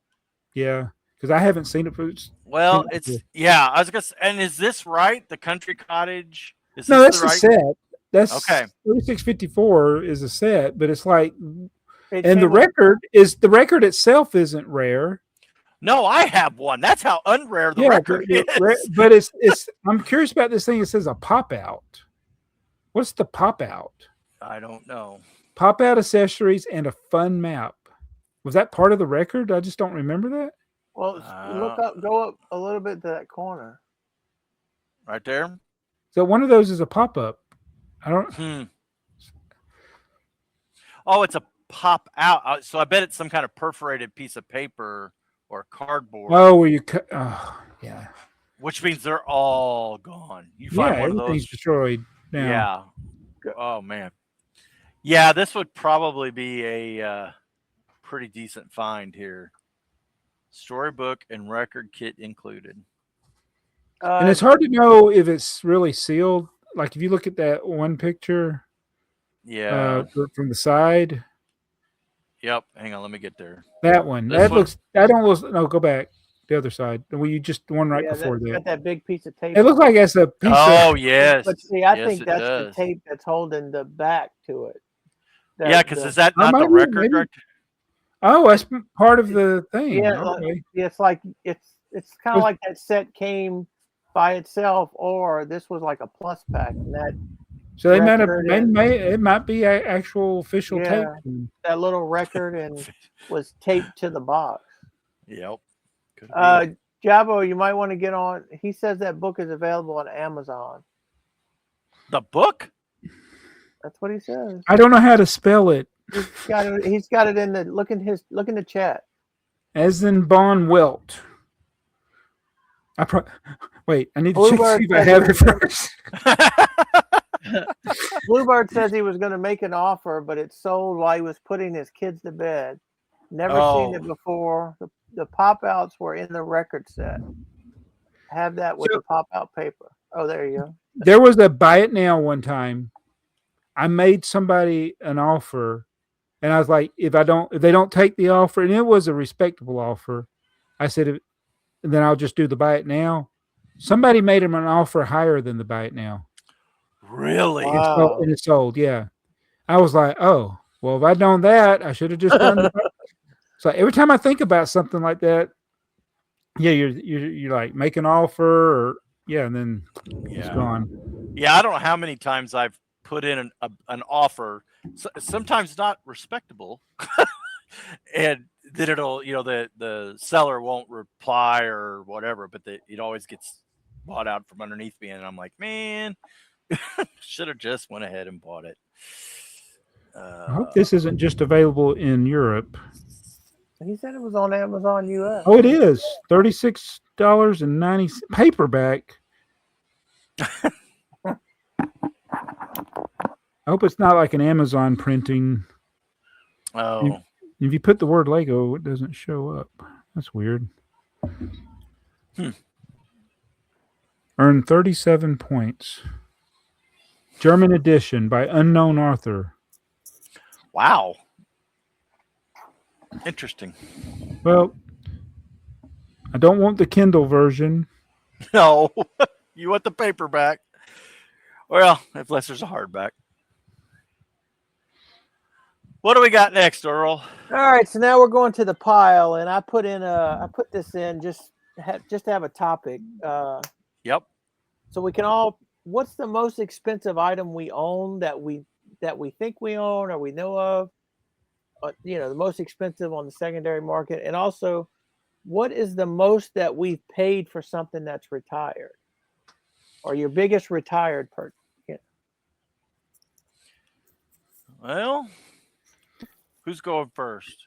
Yeah, because I haven't seen it. Well, I was gonna say, and is this right? The country cottage? Is No, this that's the a right? set. That's Okay. 3654 is a set, but it's like, It and the came with- record itself isn't rare. No, I have one. That's how unrare the Yeah, record is. but it's. I'm curious about this thing. It says a pop out. What's the pop out? I don't know. Pop out accessories and a fun map. Was that part of the record? I just don't remember that. Well, go up a little bit to that corner. Right there. So one of those is a pop up. I don't. Oh, it's a pop out. So I bet it's some kind of perforated piece of paper or cardboard. Oh, where you cut? Oh, yeah. Which means they're all gone. You find Yeah, one of everything's those. destroyed now. Yeah. Oh man. Yeah, this would probably be a pretty decent find here. Storybook and record kit included. And it's hard to know if it's really sealed. Like if you look at that one picture Yeah. from the side, Yep. Hang on, let me get there. that one. This That one? looks. That almost. No, go back. The other side. Well, you just the one right yeah, before that's got that. that big piece of tape. It looks on like it's a piece Oh of. yes. But see, I Yes, think it that's does. the tape that's holding the back to it. Yeah, because is that Oh, not the maybe, record maybe. director? Oh, that's part of the thing. Yeah, Okay. it's like it's kind of Was- like that set came by itself, or this was like a plus pack, and that So they might have. record They and may. It might be a actual official tape. yeah, that little record and was taped to the box. Yep. Could be. Jabo, you might want to get on. He says that book is available on Amazon. The book? That's what he says. I don't know how to spell it. He's got it in the look in the chat. As in Bon Welt. Wait. I need to check to see if I have it first. Bluebird says he was going to make an offer, but it sold while he was putting his kids to bed. Never seen it before. The pop outs were in the record set. Have that with the pop out paper. Oh, there you go. There was a buy it now one time. I made somebody an offer, and I was like, if they don't take the offer, and it was a respectable offer, I said, then I'll just do the buy it now. Somebody made him an offer higher than the buy it now. Really? Wow. And it sold, yeah. I was like, oh, well, if I'd known that, I should have just done the So every time I think about something like that, yeah, you're like make an offer, or and then it's gone. Yeah, I don't know how many times I've put in an offer, sometimes not respectable, and then it'll, the seller won't reply or whatever, but it always gets bought out from underneath me, and I'm like, man, should have just went ahead and bought it. I hope this isn't just available in Europe. He said it was on Amazon US. Oh, it is $36.90 paperback. I hope it's not like an Amazon printing. Oh, If you put the word Lego, it doesn't show up. That's weird. Earned 37 points. German edition by unknown author. wow. Interesting. Well, I don't want the Kindle version. No, you want the paperback. Well, unless there's a hardback. What do we got next, Earl? All right, so now we're going to the pile, and I put this in just to have a topic. Yep. So we can what's the most expensive item we own that we think we own or we know of? The most expensive on the secondary market, and also, what is the most that we've paid for something that's retired, or your biggest retired purchase? Well, who's going first?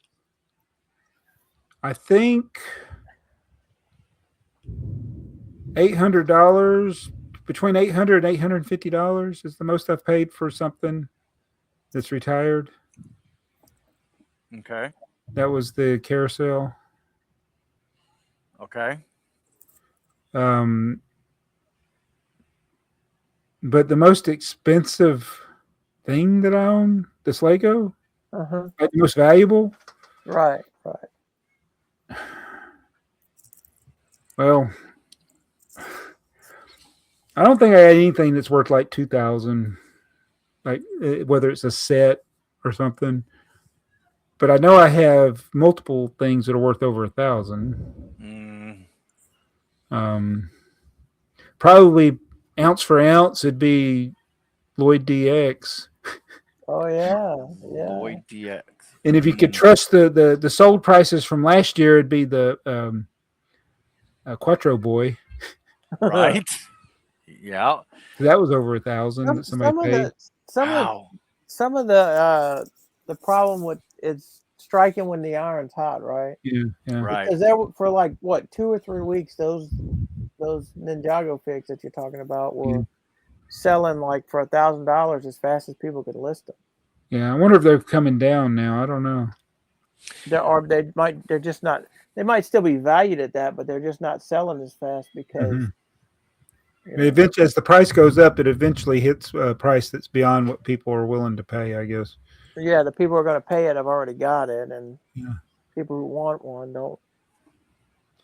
I think $800, between $800 and $850 is the most I've paid for something that's retired. Okay. That was the carousel. Okay. But the most expensive thing that I own, this Lego, the most valuable. Right. Well, I don't think I had anything that's worth like $2,000, like whether it's a set or something. But I know I have multiple things that are worth over $1,000. Probably ounce for ounce, it'd be Lloyd DX. Oh yeah. Lloyd DX. And if you could trust the sold prices from last year, it'd be the Quattro Boy. Right. Yeah. That was over $1,000 that somebody paid. Some of the problem with it's striking when the iron's hot, right? Yeah. Right. Because there for like 2 or 3 weeks, those Ninjago figs that you're talking about were selling like for $1,000 as fast as people could list them. Yeah, I wonder if they're coming down now. I don't know. They're just not. They might still be valued at that, but they're just not selling as fast because. Mhm. You know, Eventually, as the price goes up, it eventually hits a price that's beyond what people are willing to pay, I guess. yeah, the people who are going to pay it have already got it, and Yeah. people who want one don't.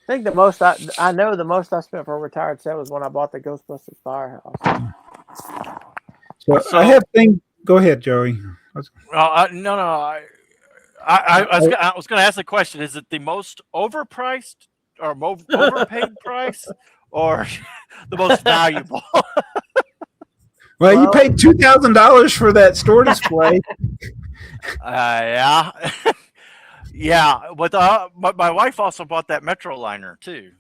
I think the most I know the most I spent for a retired set was when I bought the Ghostbusters Firehouse. So I have things. Go ahead, Joey. No. I was going to ask the question: is it the most overpriced or overpaid price, or the most valuable? Well, you paid $2,000 for that store display. Yeah, yeah. But my wife also bought that Metroliner too.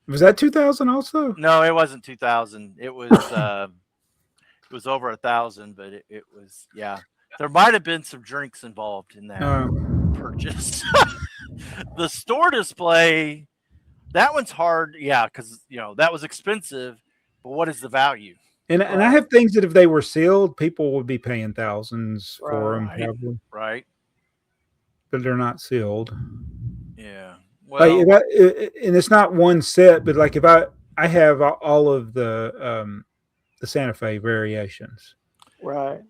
Was that 2,000 also? No, it wasn't 2,000. It was it was over 1,000, but it was There might have been some drinks involved in that purchase. The store display, that one's hard, because that was expensive. But what is the value? And I have things that if they were sealed, people would be paying thousands for them, probably. Right. But they're not sealed. Yeah. Well, and it's not one set, but like if I have all of the Santa Fe variations. Right.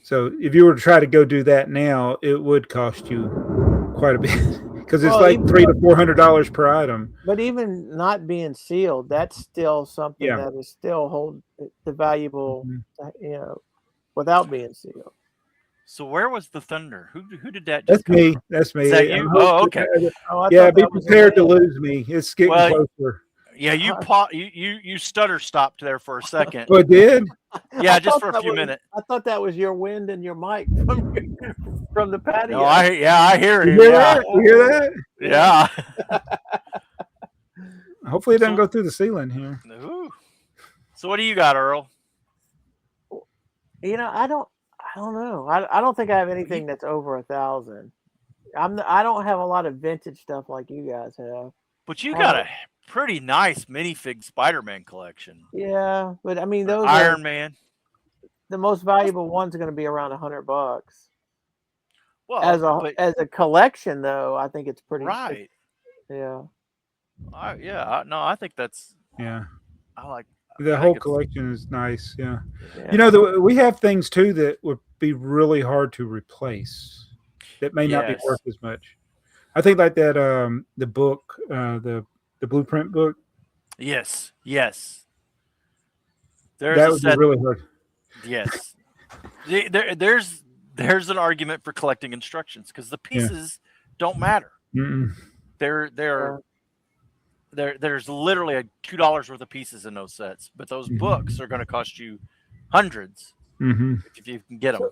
So if you were to try to go do that now, it would cost you quite a bit because it's like $300 to $400 per item. But even not being sealed, that's still something that is still hold the valuable, without being sealed. So where was the thunder? Who did that? That's me. That's me. Is that you? Oh, okay. Be prepared to lose me. It's getting closer. Yeah, you stutter stopped there for a second. Oh, it did? Yeah, just for a few minutes. I thought that was your wind and your mic from the patio. No, I hear it. You hear that? You hear that? Yeah. Hopefully it doesn't go through the ceiling here. Ooh. So what do you got, Earl? I don't know. I don't think I have anything that's over 1,000. I don't have a lot of vintage stuff like you guys have. But you got a pretty nice minifig Spider-Man collection. Yeah, but I mean those Iron Man. The most valuable ones are going to be around $100. Well, as a collection, though, I think it's pretty right. No, I think that's. Yeah. I like the whole collection is nice. Yeah. We have things too that would be really hard to replace. That may not be worth as much. I think like that the book, the blueprint book. Yes. That would be really hard. Yes. There's an argument for collecting instructions because the pieces don't matter. Mm-mm. There's literally $2 worth of pieces in those sets, but those books are going to cost you hundreds if you can get them.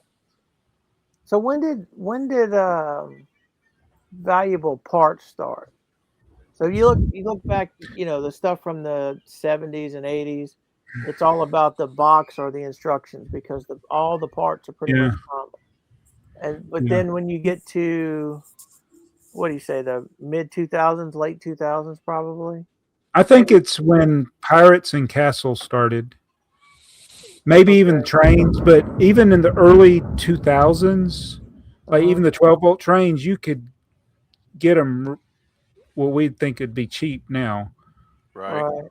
So when did valuable parts start? So you look back, the stuff from the 70s and 80s. It's all about the box or the instructions because all the parts are pretty much common. But then when you get to what do you say, the mid 2000s, late 2000s, probably? I think it's when Pirates and Castles started. Maybe even trains, but even in the early 2000s, like even the 12-volt trains, you could get them what we'd think would be cheap now. Right.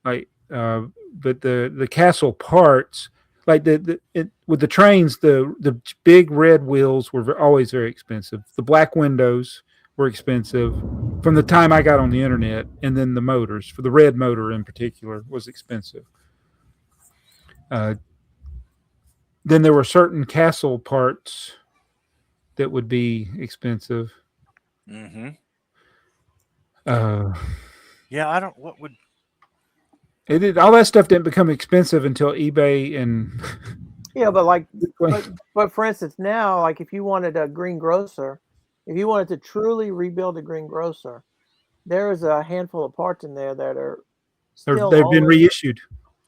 Like, but the Castle parts, like with the trains, the big red wheels were always very expensive. The black windows were expensive from the time I got on the internet, and then the motors, for the red motor in particular, was expensive. Then there were certain Castle parts that would be expensive. Mm-hmm. What would it did? All that stuff didn't become expensive until eBay and. Yeah, but for instance, now, like if you wanted a green grocer, if you wanted to truly rebuild a green grocer, there is a handful of parts in there that are they've been reissued.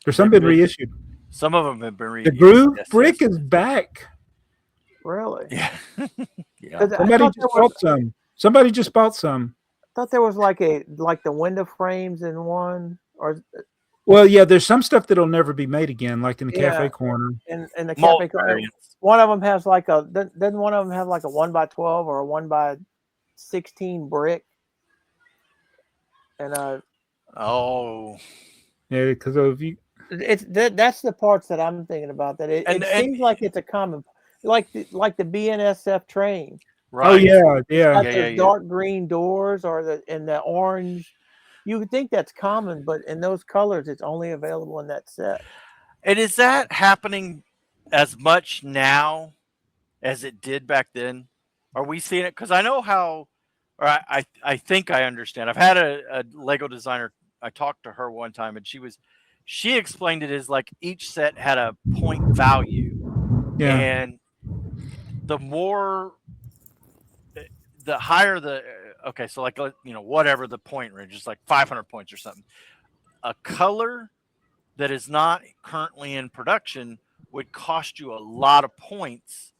There's some been reissued. Some of them have been reissued. The groove brick is back. Really? Yeah. Somebody just bought some. I thought there was like the window frames in one, or Well, yeah, there's some stuff that'll never be made again, like in the Yeah. cafe corner. And the Mold cafe corner, variants. one of them has like a doesn't one of them have like a 1x12 or a 1x16 brick? And Oh, Yeah, because of you. that's the parts that I'm thinking about. That it And- seems like it's a common, like the BNSF train. right. Oh yeah, yeah. Got Yeah, those yeah. dark green doors or the orange. You would think that's common, but in those colors, it's only available in that set. And is that happening as much now as it did back then? Are we seeing it? Because I know how, or I think I understand. I've had a Lego designer. I talked to her one time, and she explained it as like each set had a point value, Yeah. and the more, the higher the. Okay, so like whatever the point range is, like 500 points or something. A color that is not currently in production would cost you a lot of points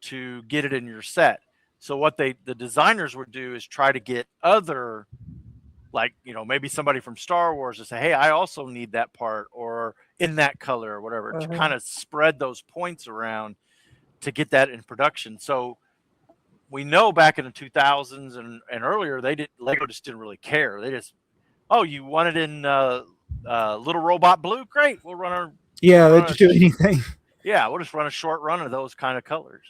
to get it in your set. So what the designers would do is try to get other, like, maybe somebody from Star Wars to say, hey, I also need that part or in that color or whatever, to kind of spread those points around to get that in production. So we know back in the 2000s and earlier, Lego just didn't really care. They just, oh, you want it in Little Robot Blue? Great. We'll run our. Yeah, we'll they run just do anything. Yeah, we'll just run a short run of those kind of colors.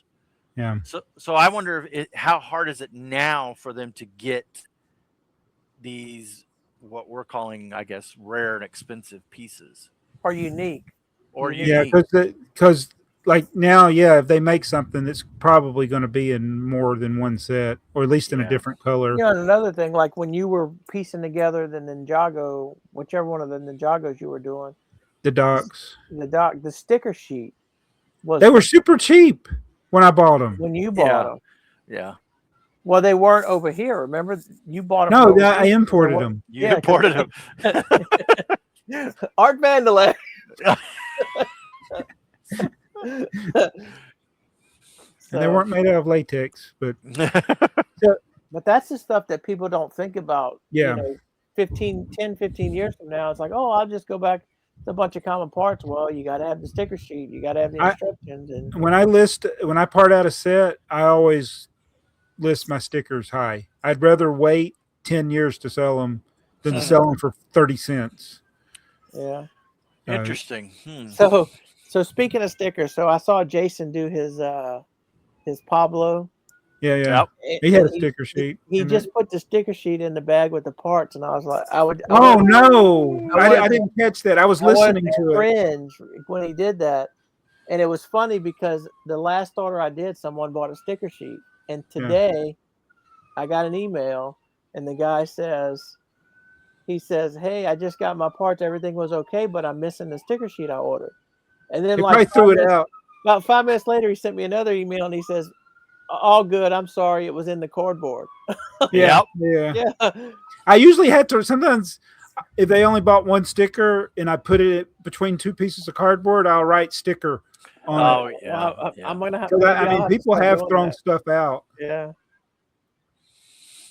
Yeah. So I wonder how hard is it now for them to get these, what we're calling, I guess, rare and expensive pieces Or unique. or Yeah, unique. because like now, yeah, if they make something that's probably going to be in more than one set, or at least in a Yeah. different color. You know, and another thing, like when you were piecing together the Ninjago, whichever one of the Ninjagos you were doing, The docks, the sticker sheet was they were super cheap when I bought them. when you bought them. Yeah. Well, they weren't over here. Remember, you bought them. No, over I here. imported them. You Yeah, imported them. Art Vandelay. And they weren't made out of latex, but But that's the stuff that people don't think about. Yeah. 10, 15 years from now, it's like, oh, I'll just go back to a bunch of common parts. Well, you got to have the sticker sheet. You got to have the instructions. And when I part out a set, I always list my stickers high. I'd rather wait 10 years to sell them than to sell them for 30 cents. yeah. Interesting. So speaking of stickers, so I saw Jason do his Pablo. Yeah. Yep. He had a sticker sheet. He just put the sticker sheet in the bag with the parts, and I was like, Oh wanted- no! I I didn't catch that. I was I wanted listening to it. cringe when he did that, and it was funny because the last order I did, someone bought a sticker sheet, and today I got an email, and the guy says, "Hey, I just got my parts. Everything was okay, but I'm missing the sticker sheet I ordered." And then They like probably threw it out. about 5 minutes later, he sent me another email, and he says, "All good. I'm sorry. It was in the cardboard." Yeah. Yeah. I usually had to sometimes if they only bought one sticker and I put it between two pieces of cardboard, I'll write sticker on it. Well, I'm gonna have. 'Cause I mean, people start have doing thrown that. stuff out. Yeah.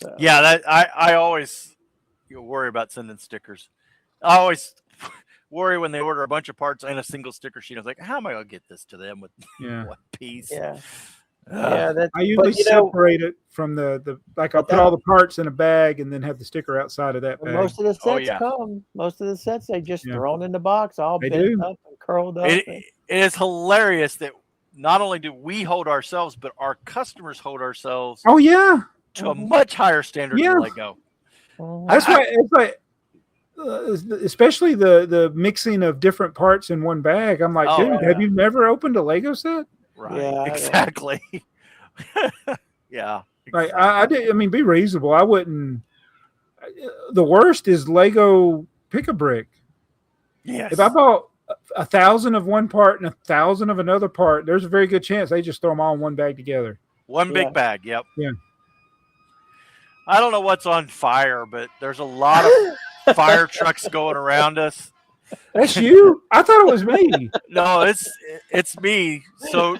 So, Yeah, that I always worry about sending stickers. I always worry when they order a bunch of parts and a single sticker sheet. I was like, how am I gonna get this to them with Yeah. one piece? Yeah. Yeah. That's, I usually but, separate it from the like I'll put all the parts in a bag and then have the sticker outside of that bag. most of the sets Oh, yeah. most of the sets they just thrown in the box, all They bent do. up and curled up. It is hilarious that not only do we hold ourselves, but our customers hold ourselves Oh yeah. to a much higher standard Yeah. than Lego. That's why it's like especially the mixing of different parts in one bag. I'm like, Oh, dude, have you never opened a Lego set? Right. Yeah, Exactly. Yeah. Like I mean, be reasonable. I wouldn't. The worst is Lego Pick-a-Brick. Yes. If I bought 1,000 of one part and 1,000 of another part, there's a very good chance they just throw them all in one bag together. One big bag. Yep. Yeah. I don't know what's on fire, but there's a lot of fire trucks going around us. That's you? I thought it was me. No, it's me. So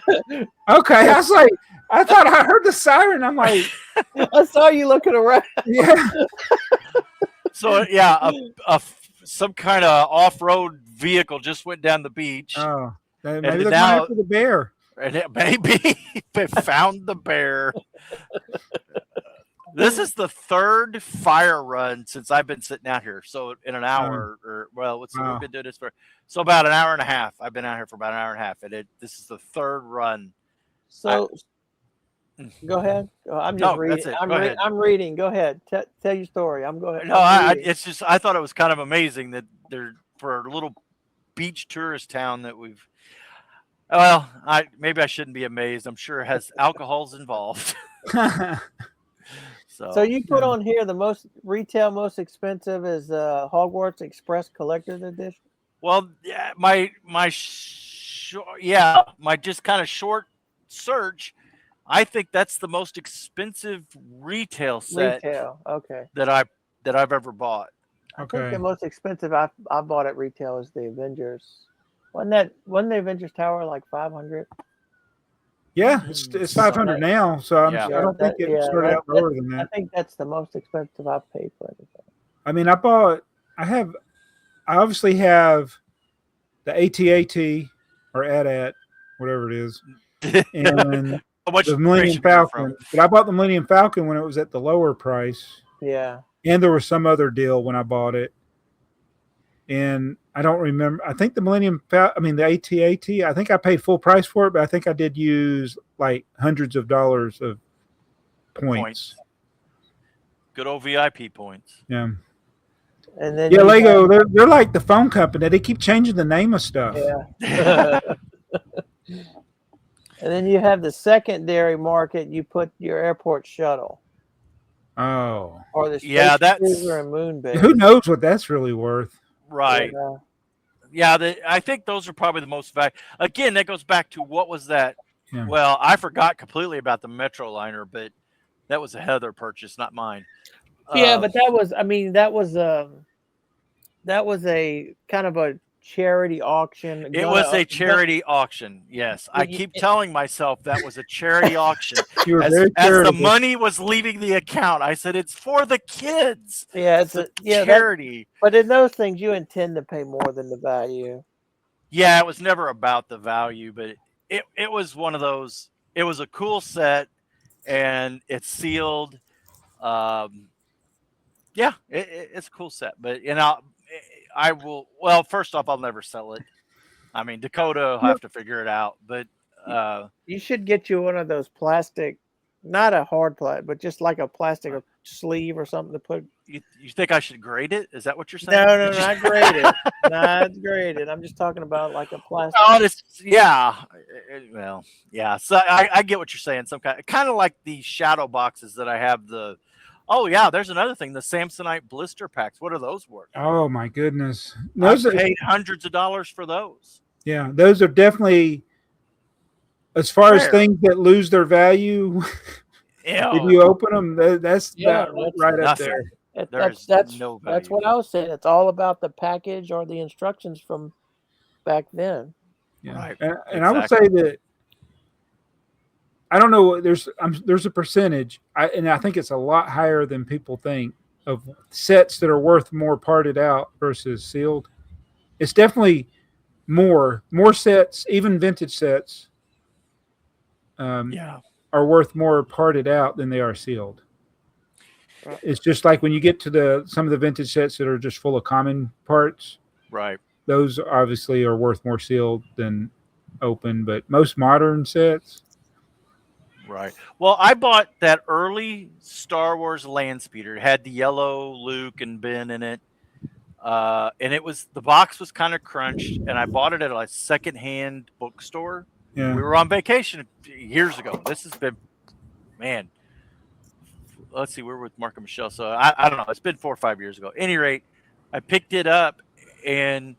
Okay, I was like, I thought I heard the siren. I'm like, I saw you looking around. yeah. So yeah, a some kind of off-road vehicle just went down the beach. Oh, maybe And they're going now- after the bear. And it maybe they found the bear. This is the third fire run since I've been sitting out here. So in an hour, Wow. we've been doing this for about an hour and a half. I've been out here for about an hour and a half, and this is the third run. So, go ahead. I'm just reading. That's it. Go ahead. I'm reading. Go ahead. Tell your story. I'm going. No, I thought it was kind of amazing that they're for a little beach tourist town that we've. Well, maybe I shouldn't be amazed. I'm sure it has alcohols involved. So you put on here the most expensive is Hogwarts Express Collector's Edition. Well, yeah, my just kind of short search. I think that's the most expensive retail set Okay. that I've ever bought. I think the most expensive I bought at retail is the Avengers. Wasn't the Avengers Tower like 500? Yeah, it's 500 now, so I don't think it started out lower than that. I think that's the most expensive I've paid for anything. I mean, I obviously have the AT-AT or AT-AT, whatever it is, and the Millennium Falcon. But I bought the Millennium Falcon when it was at the lower price. Yeah. And there was some other deal when I bought it. And I don't remember. I think the the AT-AT, I think I paid full price for it, but I think I did use like hundreds of dollars of points. Good old VIP points. Yeah. And then Lego, they're like the phone company. They keep changing the name of stuff. Yeah. And then you have the secondary market. You put your airport shuttle. Oh. Or the space cruiser and moon base. Who knows what that's really worth? Right. Yeah, I think those are probably the most valuable. Again, that goes back to what was that? Yeah. Well, I forgot completely about the Metroliner, but that was a Heather purchase, not mine. Yeah, but that was a kind of a charity auction. It was a charity auction. Yes, I keep telling myself that was a charity auction. You were as the money was leaving the account, I said it's for the kids. Yeah, it's a charity. But in those things, you intend to pay more than the value. Yeah, it was never about the value, but it was one of those. It was a cool set, and it's sealed. Yeah, it's a cool set, but I will. Well, first off, I'll never sell it. I mean, Dakota will have to figure it out. But you should get you one of those plastic, not a hard plastic, but just like a plastic sleeve or something to put. You think I should grade it? Is that what you're saying? No, not graded. Not graded. I'm just talking about like a plastic. Oh, yeah. Well, yeah. So I get what you're saying. Some kind of like the shadow boxes that I have. Oh yeah, there's another thing. The Samsonite blister packs. What are those worth? Oh my goodness, I paid hundreds of dollars for those. Yeah, those are definitely, as far as things that lose their value. Yeah. If you open them, that's right up there. That's what I was saying. It's all about the package or the instructions from back then. Yeah. Right. And I would say that I don't know. There's a percentage, and I think it's a lot higher than people think, of sets that are worth more parted out versus sealed. It's definitely more sets, even vintage sets. Are worth more parted out than they are sealed. It's just like when you get to some of the vintage sets that are just full of common parts. Right. Those obviously are worth more sealed than open, but most modern sets. Right. Well, I bought that early Star Wars land speeder. It had the yellow Luke and Ben in it. And the box was kind of crunched, and I bought it at a secondhand bookstore. Yeah. We were on vacation years ago. This has been, man, let's see, we're with Mark and Michelle. So I don't know. It's been 4 or 5 years ago. At any rate, I picked it up, and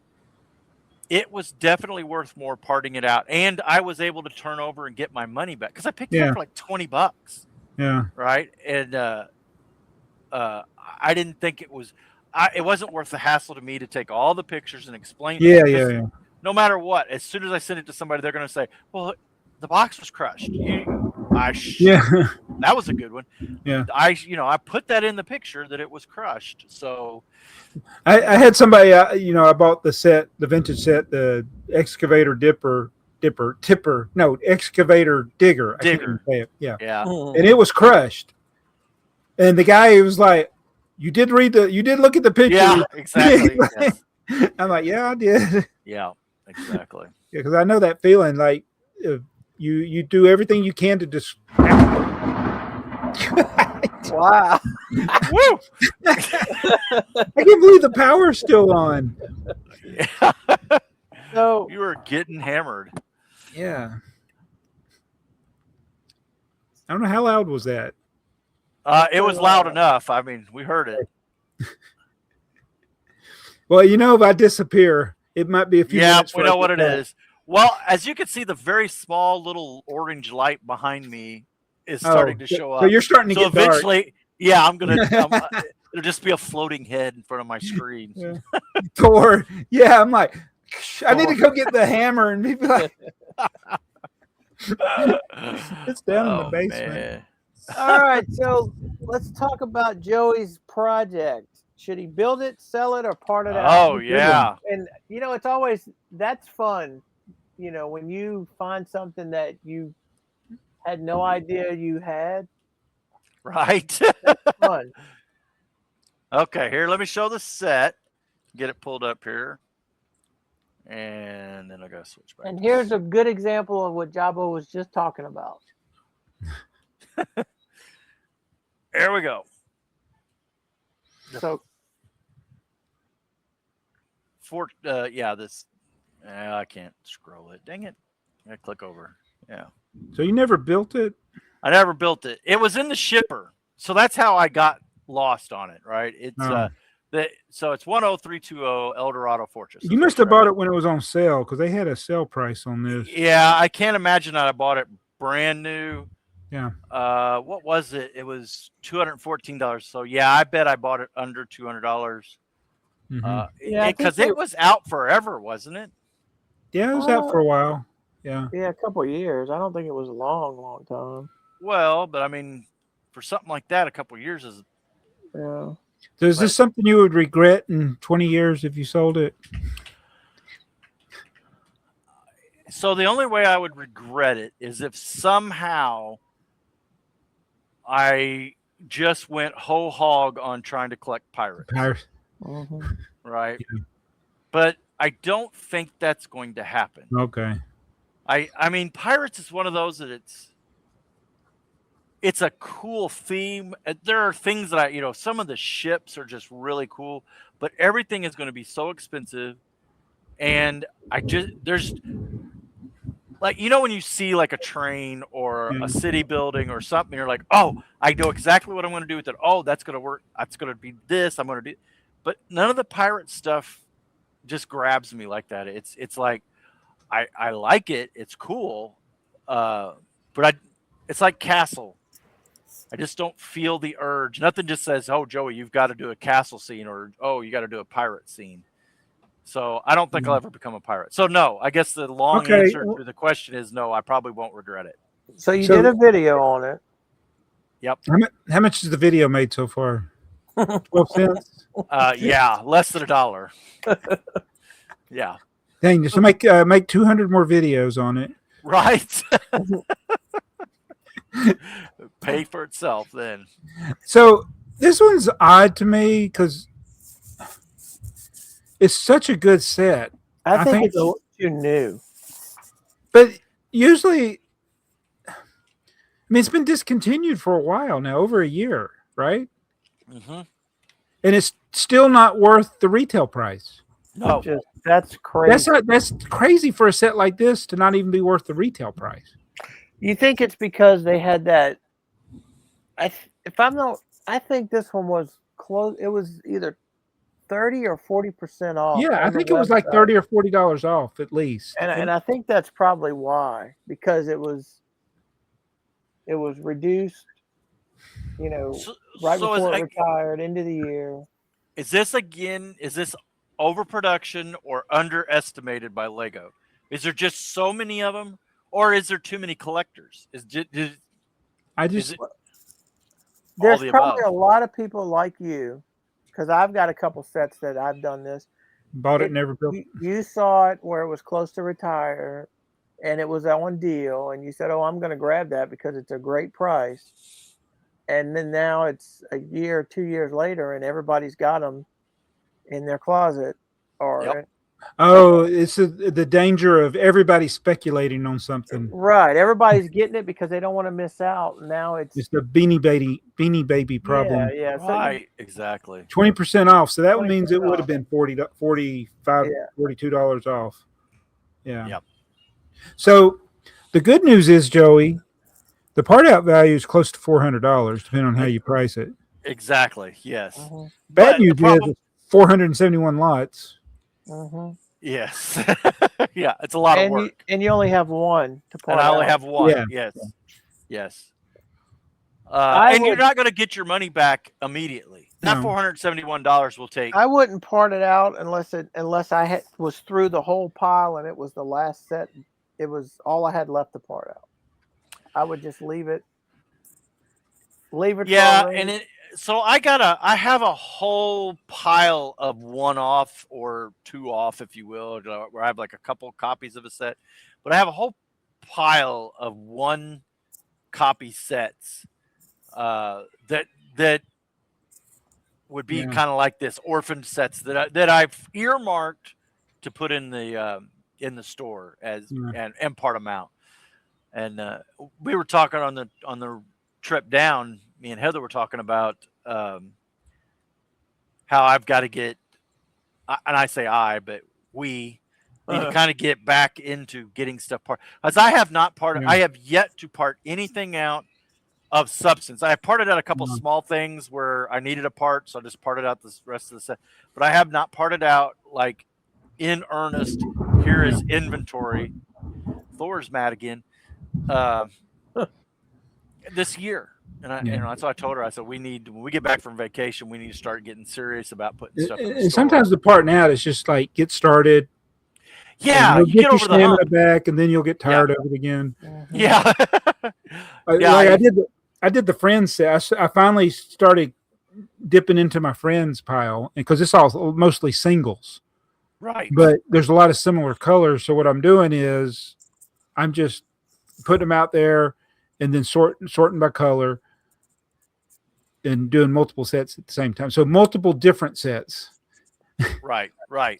it was definitely worth more parting it out. And I was able to turn over and get my money back because I picked it up for like $20. Yeah. Right. And I didn't think it wasn't worth the hassle to me to take all the pictures and explain. Yeah. No matter what, as soon as I send it to somebody, they're going to say, well, the box was crushed. that was a good one. Yeah. I put that in the picture that it was crushed. So I had somebody, I bought the set, the vintage set, the excavator excavator digger. I can't even say it. Yeah. yeah. And it was crushed. And the guy was like, you did look at the picture. Yeah, exactly. Yes. I'm like, yeah, I did. Yeah, exactly. Yeah, because I know that feeling. Like you do everything you can to just. Wow. Woo! I can't believe the power's still on. So You were getting hammered. Yeah. I don't know how loud was that. It was loud enough. I mean, we heard it. Well, if I disappear, it might be a few Yeah, minutes. we know what it is. Well, as you can see, the very small little orange light behind me is starting to show up. So you're starting to So get dark. eventually, yeah, it'll just be a floating head in front of my screen. Yeah. Thor. Yeah, I'm like, I need to go get the hammer and be like, it's down in the basement. Man. all right, so let's talk about Joey's project. Should he build it, sell it, or part it out? Oh yeah. And it's always that's fun. When you find something that you had no idea you had. Right. Fun. Okay, here, let me show the set. Get it pulled up here. And then I gotta switch back. And here's a good example of what Jabo was just talking about. There we go. So this I can't scroll it. Dang it. I click over. Yeah. So you never built it? I never built it. It was in the shipper. So that's how I got lost on it, right? It's so it's 10320 Eldorado Fortress. You must have bought it when it was on sale because they had a sale price on this. Yeah, I can't imagine that I bought it brand new. Yeah. What was it? It was $214. So yeah, I bet I bought it under $200. Because it was out forever, wasn't it? Yeah, it was out for a while. Yeah. Yeah, a couple of years. I don't think it was a long time. Well, but I mean, for something like that, a couple of years is. Yeah. So is this something you would regret in 20 years if you sold it? So the only way I would regret it is if somehow I just went whole hog on trying to collect pirates. Mm-hmm. Right. Yeah. But I don't think that's going to happen. Okay. I mean, pirates is one of those that it's a cool theme. There are things that some of the ships are just really cool, but everything is going to be so expensive. And there's like, when you see like a train or a city building or something, you're like, oh, I know exactly what I'm going to do with it. Oh, that's going to work. That's going to be this. I'm going to do. But none of the pirate stuff just grabs me like that. It's like, I like it. It's cool. But it's like Castle. I just don't feel the urge. Nothing just says, oh, Joey, you've got to do a castle scene, or, oh, you got to do a pirate scene. So I don't think I'll ever become a pirate. So no, I guess the long answer to the question is no, I probably won't regret it. So you did a video on it. Yep. How much has the video made so far? 12 cents? Yeah, less than $1. Yeah. Dang, just make 200 more videos on it. Right. Pay for itself then. So this one's odd to me because it's such a good set. I think it's too new. But usually, I mean, it's been discontinued for a while now, over a year, right? Mm-hmm. And it's still not worth the retail price. No, that's crazy. That's crazy for a set like this to not even be worth the retail price. You think it's because they had that? I think this one was close. It was either 30 or 40% off. Yeah, I think it was like $30 or $40 off at least. And I think that's probably why, because it was reduced. Right before it retired, into the year. Is this overproduction or underestimated by Lego? Is there just so many of them, or is there too many collectors? There's the probably above. a lot of people like you, because I've got a couple sets that I've done this. Bought it, never built. You saw it where it was close to retire, and it was on deal, and you said, "Oh, I'm going to grab that because it's a great price." And then now it's a year, 2 years later, and everybody's got them in their closet. Or Yep. Oh, it's the danger of everybody speculating on something. right, everybody's getting it because they don't want to miss out. Now It's the beanie baby problem. Yeah. So Right. Exactly. 20% off. So that 20% means it would have off. been $45, Yeah. $42 off. Yeah. Yep. So the good news is, Joey, the part out value is close to $400, depending on how you price it. Exactly. Yes. Mhm, Bad But the news problem- is 471 lots. mhm. Yes. Yeah. It's a lot of work. And you only have one to part And I only out. have one. Yeah. Yes. Yes. I And you're would- not going to get your money back immediately. That No. $471 will take. I wouldn't part it out unless I was through the whole pile and it was the last set. It was all I had left to part out. I would just leave it. Leave it. Yeah, for a and rainy- I have a whole pile of one off or two off, if you will, where I have like a couple copies of a set, but I have a whole pile of one copy sets that would be Yeah. kind of like this orphan sets that I've earmarked to put in the store as Yeah. and part them out. And we were talking on the trip down. Me and Heather were talking about how I've got to get, and I say but we need to kind of get back into getting stuff part. As I have not parted, Yeah. I have yet to part anything out of substance. I have parted out a couple Yeah. small things where I needed a part, so I just parted out the rest of the set. But I have not parted out like in earnest. Here is inventory. Thor's mad again. This year. And that's what I told her. I said, when we get back from vacation, we need to start getting serious about putting stuff in the store. And sometimes the parting out is just like get started. Yeah, you'll you get get your over the stamina hump. back, and then you'll get tired of it again. Mhm. Yeah. Yeah, I did the Friends set. I finally started dipping into my Friends pile, because it's all mostly singles. Right. But there's a lot of similar colors. So what I'm doing is I'm just putting them out there and then sorting by color and doing multiple sets at the same time. So multiple different sets. Right.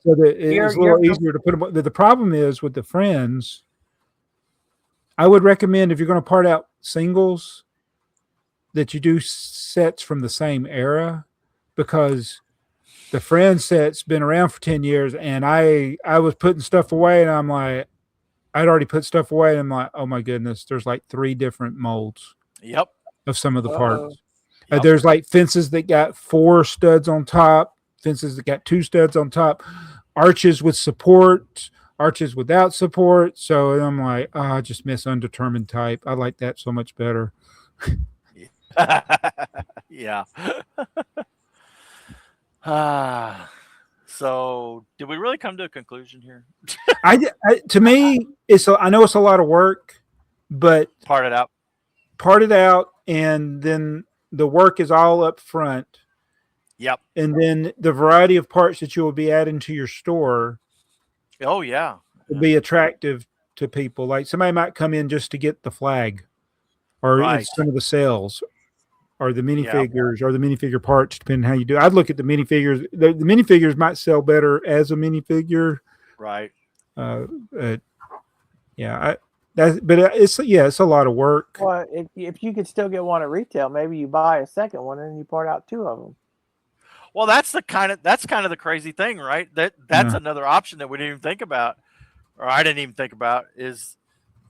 So that it's You're- a little you're- easier to put them. The problem is with the Friends, I would recommend, if you're going to part out singles, that you do sets from the same era, because the Friends set's been around for 10 years, and I was putting stuff away, and I'm like, I'd already put stuff away, and I'm like, oh my goodness, there's like 3 different molds Yep. of some of the parts. Yep. There's like fences that got 4 studs on top, fences that got 2 studs on top, arches with support, arches without support. So I'm like, I just miss undetermined type. I like that so much better. Yeah. So did we really come to a conclusion here? To me, I know it's a lot of work, but Part it out. part it out, and then the work is all up front. Yep. And then the variety of parts that you will be adding to your store Oh yeah. will be attractive to people. Like somebody might come in just to get the flag, or Right. some of the cells, or the minifigures, or the minifigure parts, depending on how you do. I'd look at the minifigures. The minifigures might sell better as a minifigure. Right. But it's a lot of work. Well, if you could still get one at retail, maybe you buy a second one and you part out 2 of them. Well, that's kind of the crazy thing, right? That's Yeah. another option that we didn't even think about, or I didn't even think about, is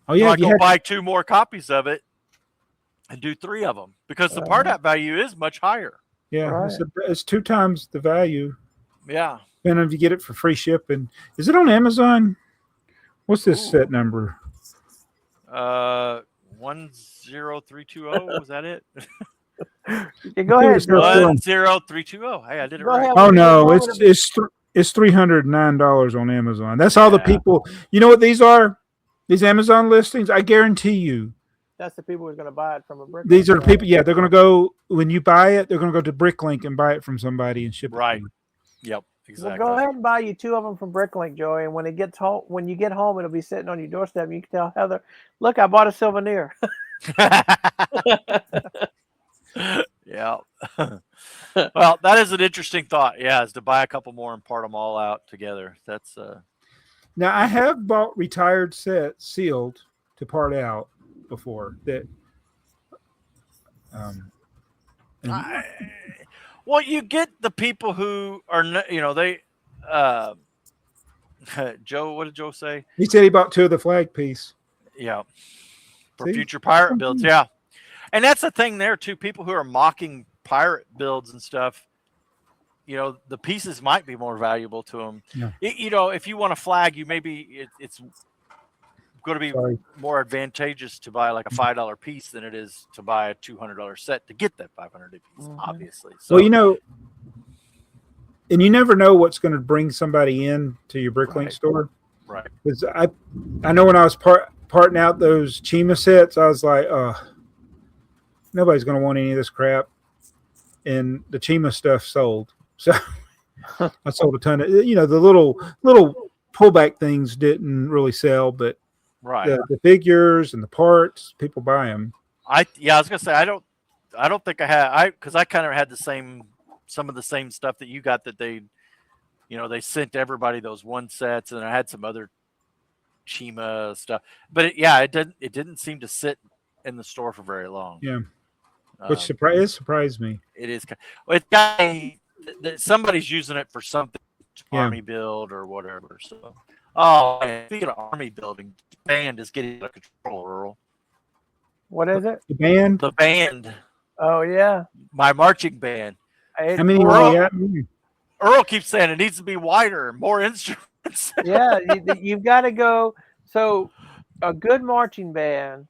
Oh yeah, I if you go had- buy 2 more copies of it and do 3 of them, because the part out value is much higher. yeah, Right. it's 2 times the value. Yeah. And if you get it for free shipping, is it on Amazon? What's this Ooh. set number? 10320, was that it? Yeah, go ahead. It's not Joe. sure. 10320. Hey, I did it Go right. ahead. Oh no, What's the it's $309 on Amazon. That's all the Yeah. people. You know what these are? These Amazon listings. I guarantee you, That's the people who's going to buy it from a brick. These are the people. Yeah, they're going to go when you buy it. They're going to go to Bricklink and buy it from somebody and ship it. Right. To you. Yep. Exactly. Well, go ahead and buy you 2 of them from Bricklink, Joey. And when it gets home, when you get home, it'll be sitting on your doorstep. And you can tell Heather, "Look, I bought a souvenir." Yeah. Well, that is an interesting thought. Yeah, is to buy a couple more and part them all out together. That's Now I have bought retired sets sealed to part out before that. And- well, you get the people who are, they. Joe, what did Joe say? he said he bought 2 of the flag piece. Yeah, for See? future pirate builds. Yeah, and that's the thing there too. People who are mocking pirate builds and stuff, the pieces might be more valuable to them. Yeah. If you want a flag, it's going to be more advantageous to buy like a $5 piece than it is to buy a $200 set to get that 500 piece. Obviously, so, well, and you never know what's going to bring somebody in to your Bricklink store. Right. Because I know when I was parting out those Chima sets, I was like, nobody's going to want any of this crap. And the Chima stuff sold. So I sold a ton of, the little pullback things didn't really sell, but right. The figures and the parts, people buy them. I was going to say, I don't think I had, because I kind of had some of the same stuff that you got that they sent everybody those 1 sets, and I had some other Chima stuff, but it didn't seem to sit in the store for very long. Yeah. Which surprised me. It is. It's got somebody's using it for something, army build or whatever. So, speaking of army building, the band is getting out of control, Earl. What is it? The band? The band. Oh yeah. My marching band. I mean, Earl keeps saying it needs to be wider, more instruments. Yeah, you've got to go. So, a good marching band,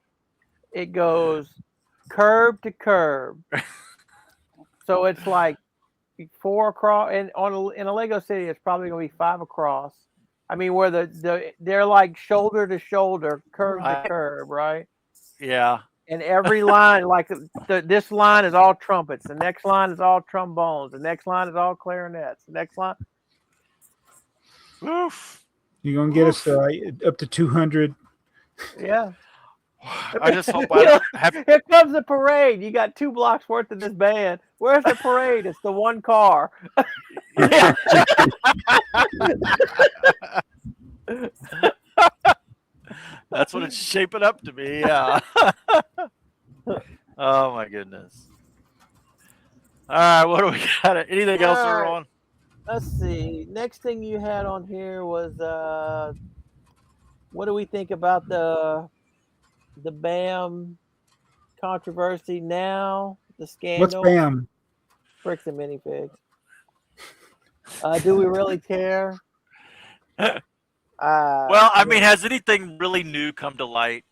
it goes curb to curb. So it's like 4 across, and in a Lego city, it's probably going to be 5 across. I mean, where they're like shoulder to shoulder, curb to curb, right? Yeah. And every line, like this line is all trumpets. The next line is all trombones. The next line is all clarinets. The next line. Oof. You're going to get us up to 200. Yeah. I just hope I don't have. Here comes the parade. You got 2 blocks worth of this band. Where's the parade? It's the 1 car. That's what it's shaping up to be. Yeah. Oh my goodness. All right, what do we got? Anything else we're on? Let's see. Next thing you had on here was what do we think about the BAM controversy now? The scandal. What's BAM? Bricks and minifigs. Do we really care? Well, I mean, has anything really new come to light?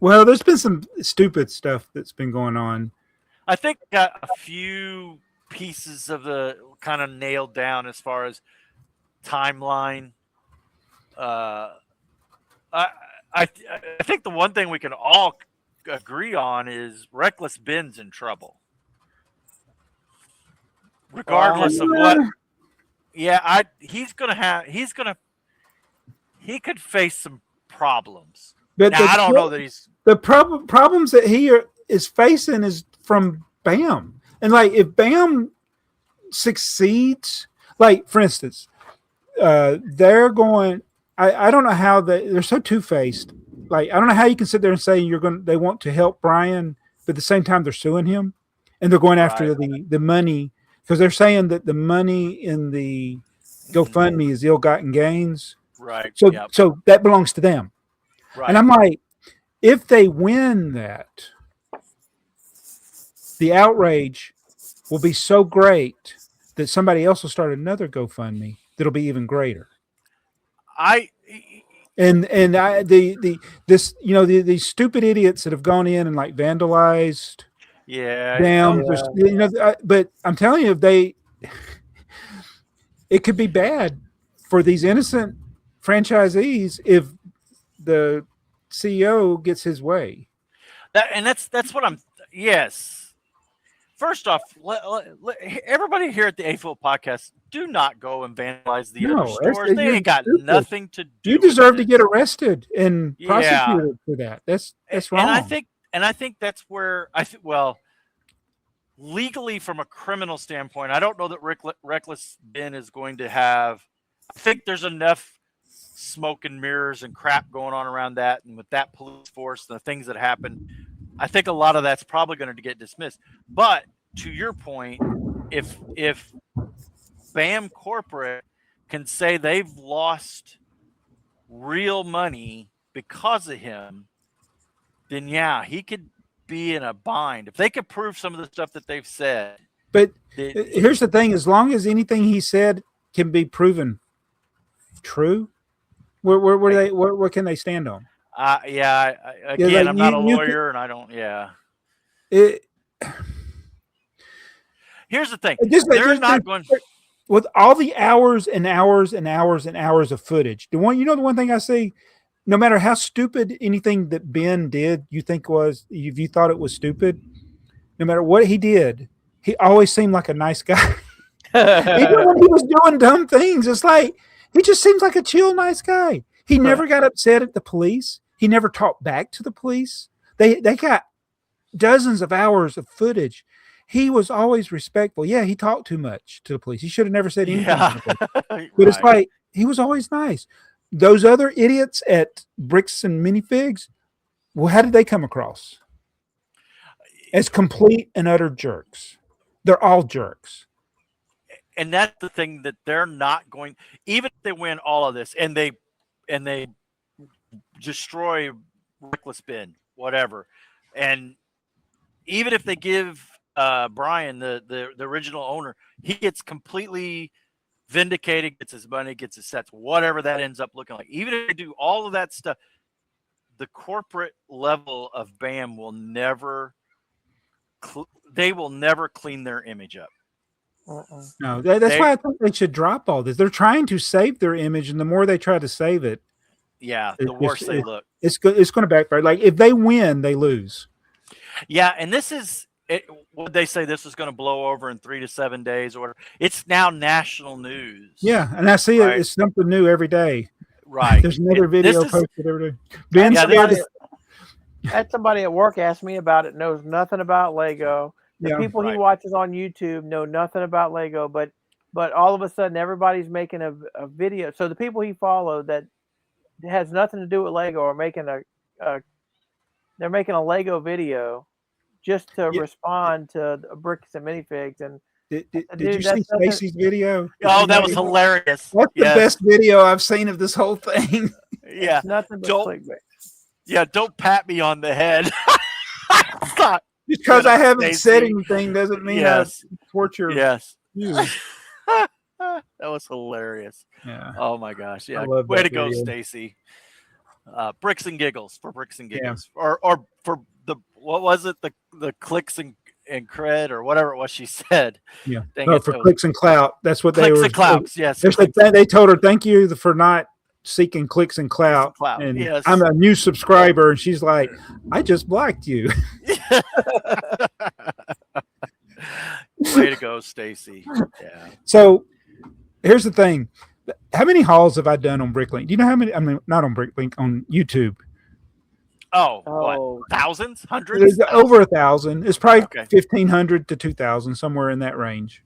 Well, there's been some stupid stuff that's been going on. I think got a few pieces of the kind of nailed down as far as timeline. I think the one thing we can all agree on is Reckless Ben's in trouble. Regardless of what. Yeah, he could face some problems. But now, I don't know that he's the problems that he is facing is from BAM, and like if BAM succeeds, like for instance, they're going. I don't know how they're so two-faced. Like I don't know how you can sit there and say they want to help Brian, but at the same time they're suing him, and they're going after the money. Because they're saying that the money in the GoFundMe is ill-gotten gains. Right. So that belongs to them. Right. And I'm like, if they win that, the outrage will be so great that somebody else will start another GoFundMe that'll be even greater. These stupid idiots that have gone in and like vandalized. Yeah. But I'm telling you, it could be bad for these innocent franchisees if the CEO gets his way. That's what I'm. Yes. First off, everybody here at the AFoOL podcast, do not go and vandalize the other stores. They ain't got nothing to do. You deserve to with get arrested and prosecuted for that. That's wrong. And I think that's where well, legally from a criminal standpoint, I don't know that Reckless Ben is going to have. I think there's enough smoke and mirrors and crap going on around that, and with that police force and the things that happen, I think a lot of that's probably going to get dismissed. But to your point, if BAM Corporate can say they've lost real money because of him, then yeah, he could be in a bind. If they could prove some of the stuff that they've said. But here's the thing: as long as anything he said can be proven true, where can they stand on? Again, I'm not a lawyer, and I don't. Yeah. Here's the thing: they're not going with all the hours and hours and hours and hours of footage. The one thing I see, no matter how stupid anything that Ben did, you thought it was stupid. No matter what he did, he always seemed like a nice guy. Even when he was doing dumb things, it's like he just seems like a chill, nice guy. He never got upset at the police. He never talked back to the police. They got dozens of hours of footage. He was always respectful. Yeah, he talked too much to the police. He should have never said anything. Yeah. But it's like he was always nice. Those other idiots at Bricks and Minifigs, well, how did they come across? As complete and utter jerks. They're all jerks. And that's the thing that they're not going, even if they win all of this and they destroy Reckless Ben, whatever. And even if they give Brian, the original owner, he gets completely vindicated, gets his money, gets his sets, whatever that ends up looking like. Even if they do all of that stuff, the corporate level of BAM will never clean their image up. No, that's why I think they should drop all this. They're trying to save their image, and the more they try to save it, the worse they look. It's going to backfire. Like if they win, they lose. Yeah, and this is what they say. This is going to blow over in 3 to 7 days, or it's now national news. Yeah, and I see it. It's something new every day. Right. There's another video posted every day. Ben, had somebody at work asked me about it. Knows nothing about Lego. The people he watches on YouTube know nothing about Lego, but all of a sudden everybody's making a video. So the people he followed that has nothing to do with Lego are making they're making a Lego video just to respond to Bricks and Minifigs. And did you see Stacy's video? Oh, that was hilarious. That's the best video I've seen of this whole thing. Yeah. It's nothing but clickbait. Yeah, don't pat me on the head. Because I haven't said anything doesn't mean I torture you. That was hilarious. Yeah. Oh my gosh. Yeah. Way to go, Stacy. Bricks and Giggles for Bricks and Giggles. Yeah. Or for the what was it? The clicks and cred or whatever it was she said. Yeah. For clicks and clout. That's what they were. Clicks and clouts, yes. They told her thank you for not seeking clicks and clout. And yes. I'm a new subscriber, and she's like, I just blocked you. Way to go, Stacy. Yeah. So here's the thing. How many hauls have I done on Bricklink? Do you know how many? I mean, not on Bricklink, on YouTube. What? Thousands? Hundreds? There's over 1,000. It's probably 1,500 to 2,000, somewhere in that range.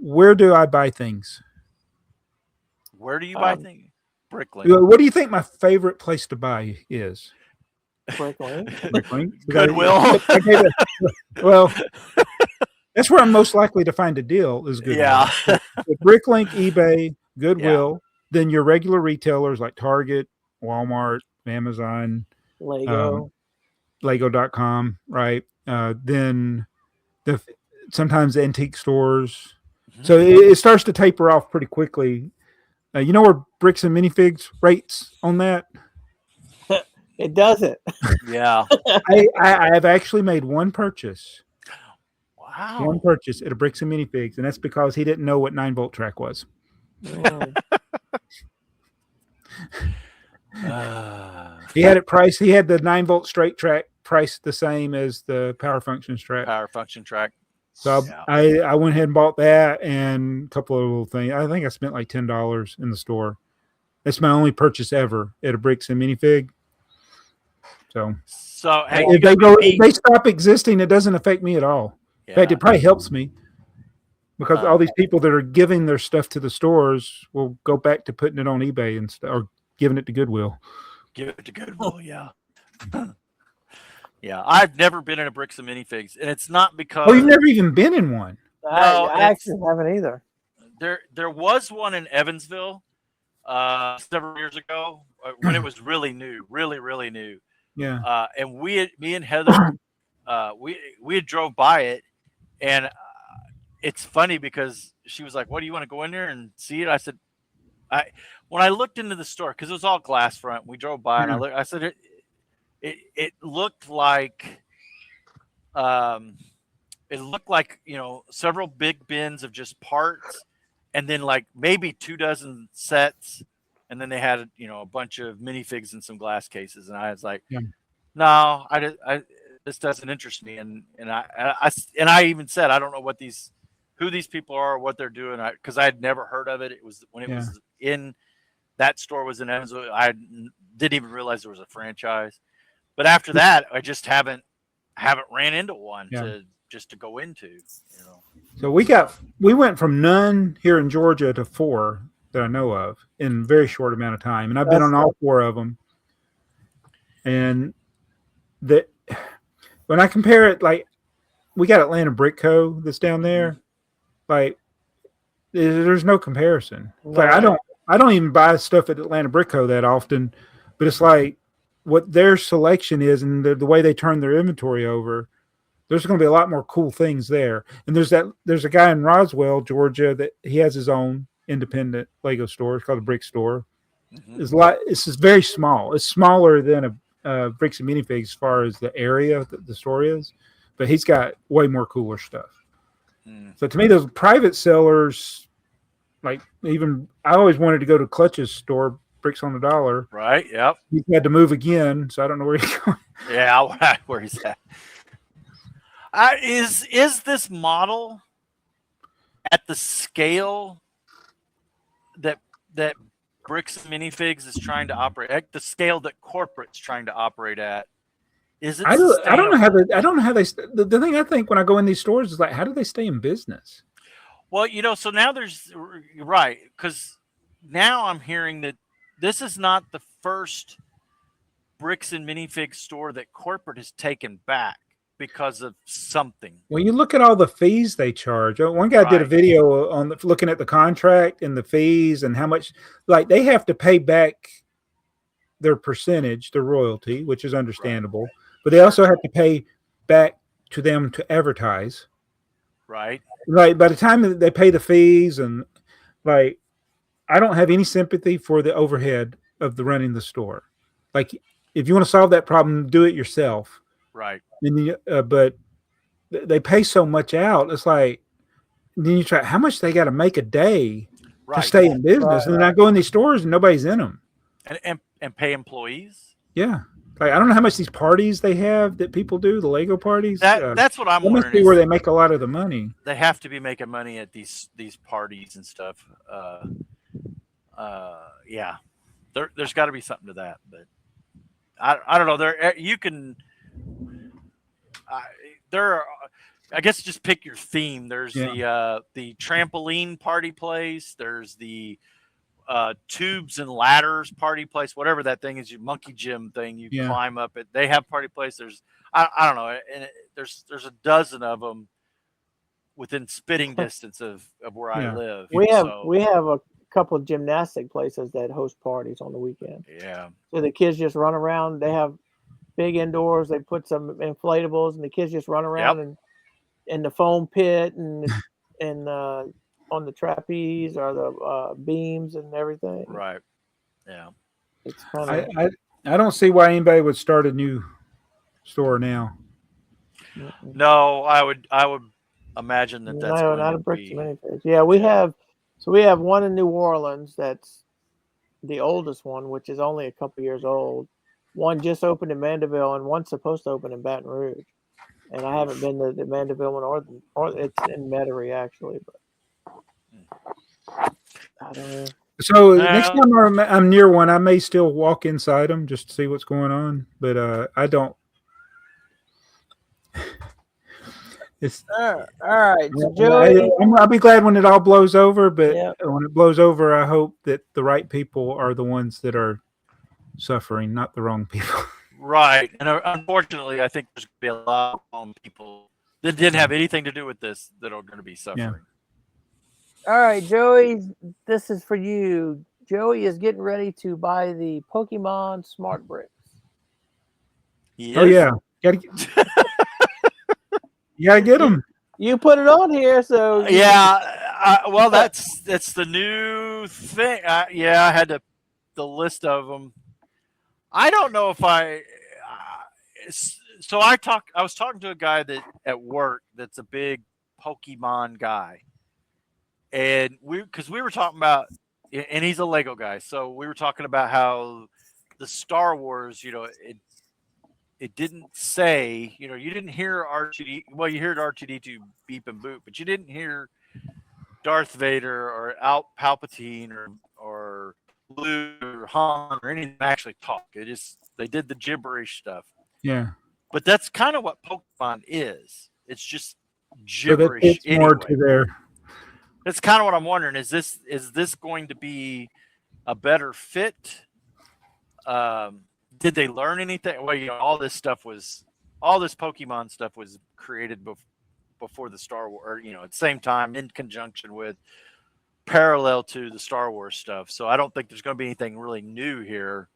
Where do I buy things? Where do you buy things? Bricklink. What do you think my favorite place to buy is? Bricklink. Goodwill. Well, that's where I'm most likely to find a deal is Goodwill. Yeah. Bricklink, eBay, Goodwill, then your regular retailers like Target, Walmart, Amazon, Lego.com, right? Then sometimes the antique stores. Mm-hmm. So it starts to taper off pretty quickly. You know where Bricks and Minifigs rates on that? It doesn't. Yeah. I have actually made one purchase. Wow. One purchase at a Bricks and Minifigs, and that's because he didn't know what 9-volt track was. He had it priced. He had the 9-volt straight track priced the same as the power function track. Power function track. So Yeah. I went ahead and bought that and a couple of little things. I think I spent like $10 in the store. That's my only purchase ever at a Bricks and Minifig. So hey, if they stop existing, it doesn't affect me at all. In fact, it probably helps me because all these people that are giving their stuff to the stores will go back to putting it on eBay and or giving it to Goodwill. Give it to Goodwill, yeah. Yeah, I've never been in a Bricks and Minifigs, and it's not because. Oh, you've never even been in one. I actually haven't either. There was one in Evansville several years ago when it was really new, really new. Yeah. And me and Heather, we had drove by it, and it's funny because she was like, "What do you want to go in there and see it?" I said, when I looked into the store, because it was all glass front, we drove by and I said it looked like several big bins of just parts, and then like maybe 24 sets, and then they had a bunch of minifigs in some glass cases, and I was like, no, this doesn't interest me, and I even said I don't know who these people are or what they're doing, because I had never heard of it. It was when it was in that store was in Evansville. I didn't even realize there was a franchise. But after that, I just haven't ran into one to go into. So we went from none here in Georgia to 4 that I know of in a very short amount of time, and I've been on all 4 of them. And when I compare it, like we got Atlanta Brick Co. that's down there, like there's no comparison. Like I don't even buy stuff at Atlanta Brick Co. that often, but it's like what their selection is and the way they turn their inventory over. There's going to be a lot more cool things there. And there's a guy in Roswell, Georgia, that he has his own independent Lego store. It's called a Brick Store. It's just very small. It's smaller than a Bricks and Minifigs as far as the area that the store is, but he's got way more cooler stuff. So to me, those private sellers, like even I always wanted to go to Clutch's store, Bricks on the Dollar. Right. Yep. He had to move again, so I don't know where he's going. Yeah, where he's at. Is this model at the scale that Bricks and Minifigs is trying to operate at, the scale that corporate's trying to operate at? Is it? I don't know how they. The thing I think when I go in these stores is like, how do they stay in business? Well, so now right, because now I'm hearing that this is not the first Bricks and Minifigs store that corporate has taken back because of something. When you look at all the fees they charge, one guy did a video on looking at the contract and the fees and how much, like they have to pay back their percentage, their royalty, which is understandable, but they also have to pay back to them to advertise. Right. Like by the time that they pay the fees, and like I don't have any sympathy for the overhead of the running the store. Like if you want to solve that problem, do it yourself. Right. But they pay so much out. It's like then you try how much they got to make a day to stay in business, and then I go in these stores and nobody's in them. And pay employees. Yeah, like I don't know how much these parties they have that people do, the Lego parties. That's what I'm wondering. Must be where they make a lot of the money. They have to be making money at these parties and stuff. Yeah, there's got to be something to that, but I don't know. I guess just pick your theme. There's the trampoline party place. There's the tubes and ladders party place, whatever that thing is, your monkey gym thing you climb up it. They have party place. There's I don't know, and there's a dozen of them within spitting distance of where I live. We have a couple of gymnastic places that host parties on the weekend. Yeah. So the kids just run around. They have big indoors. They put some inflatables, and the kids just run around and in the foam pit and on the trapeze or the beams and everything. Right. Yeah. It's kind of. I don't see why anybody would start a new store now. No, I would imagine that's not a Bricks and Minifigs. Yeah, we have one in New Orleans that's the oldest one, which is only a couple years old. One just opened in Mandeville, and one's supposed to open in Baton Rouge. And I haven't been to the Mandeville one or it's in Metairie actually, but I don't know. So next time I'm near one, I may still walk inside them just to see what's going on, but I don't. It's All right. So Joey, I'll be glad when it all blows over, but yeah. when it blows over, I hope that the right people are the ones that are suffering, not the wrong people. Right. And unfortunately, I think there's going to be a lot of people that didn't have anything to do with this that are going to be suffering. All right, Joey, this is for you. Joey is getting ready to buy the Pokemon Smart Bricks. Oh yeah, you gotta get them. You put it on here, so yeah. Well, that's the new thing. I had the list of them. I don't know if I. So I was talking to a guy that at work that's a big Pokemon guy, and we were talking about, and he's a Lego guy, so we were talking about how the Star Wars, it didn't say, you didn't hear R2D. Well, you heard R2D2 beep and boop, but you didn't hear Darth Vader or Palpatine or Luke or Han or anything actually talk. They did the gibberish stuff. Yeah, but that's kind of what Pokemon is. It's just gibberish. So it's anyway. more to there. That's kind of what I'm wondering. Is this going to be a better fit? Did they learn anything? Well, all this Pokemon stuff was created before the Star Wars, or, at the same time, in conjunction with, parallel to the Star Wars stuff. So I don't think there's going to be anything really new here.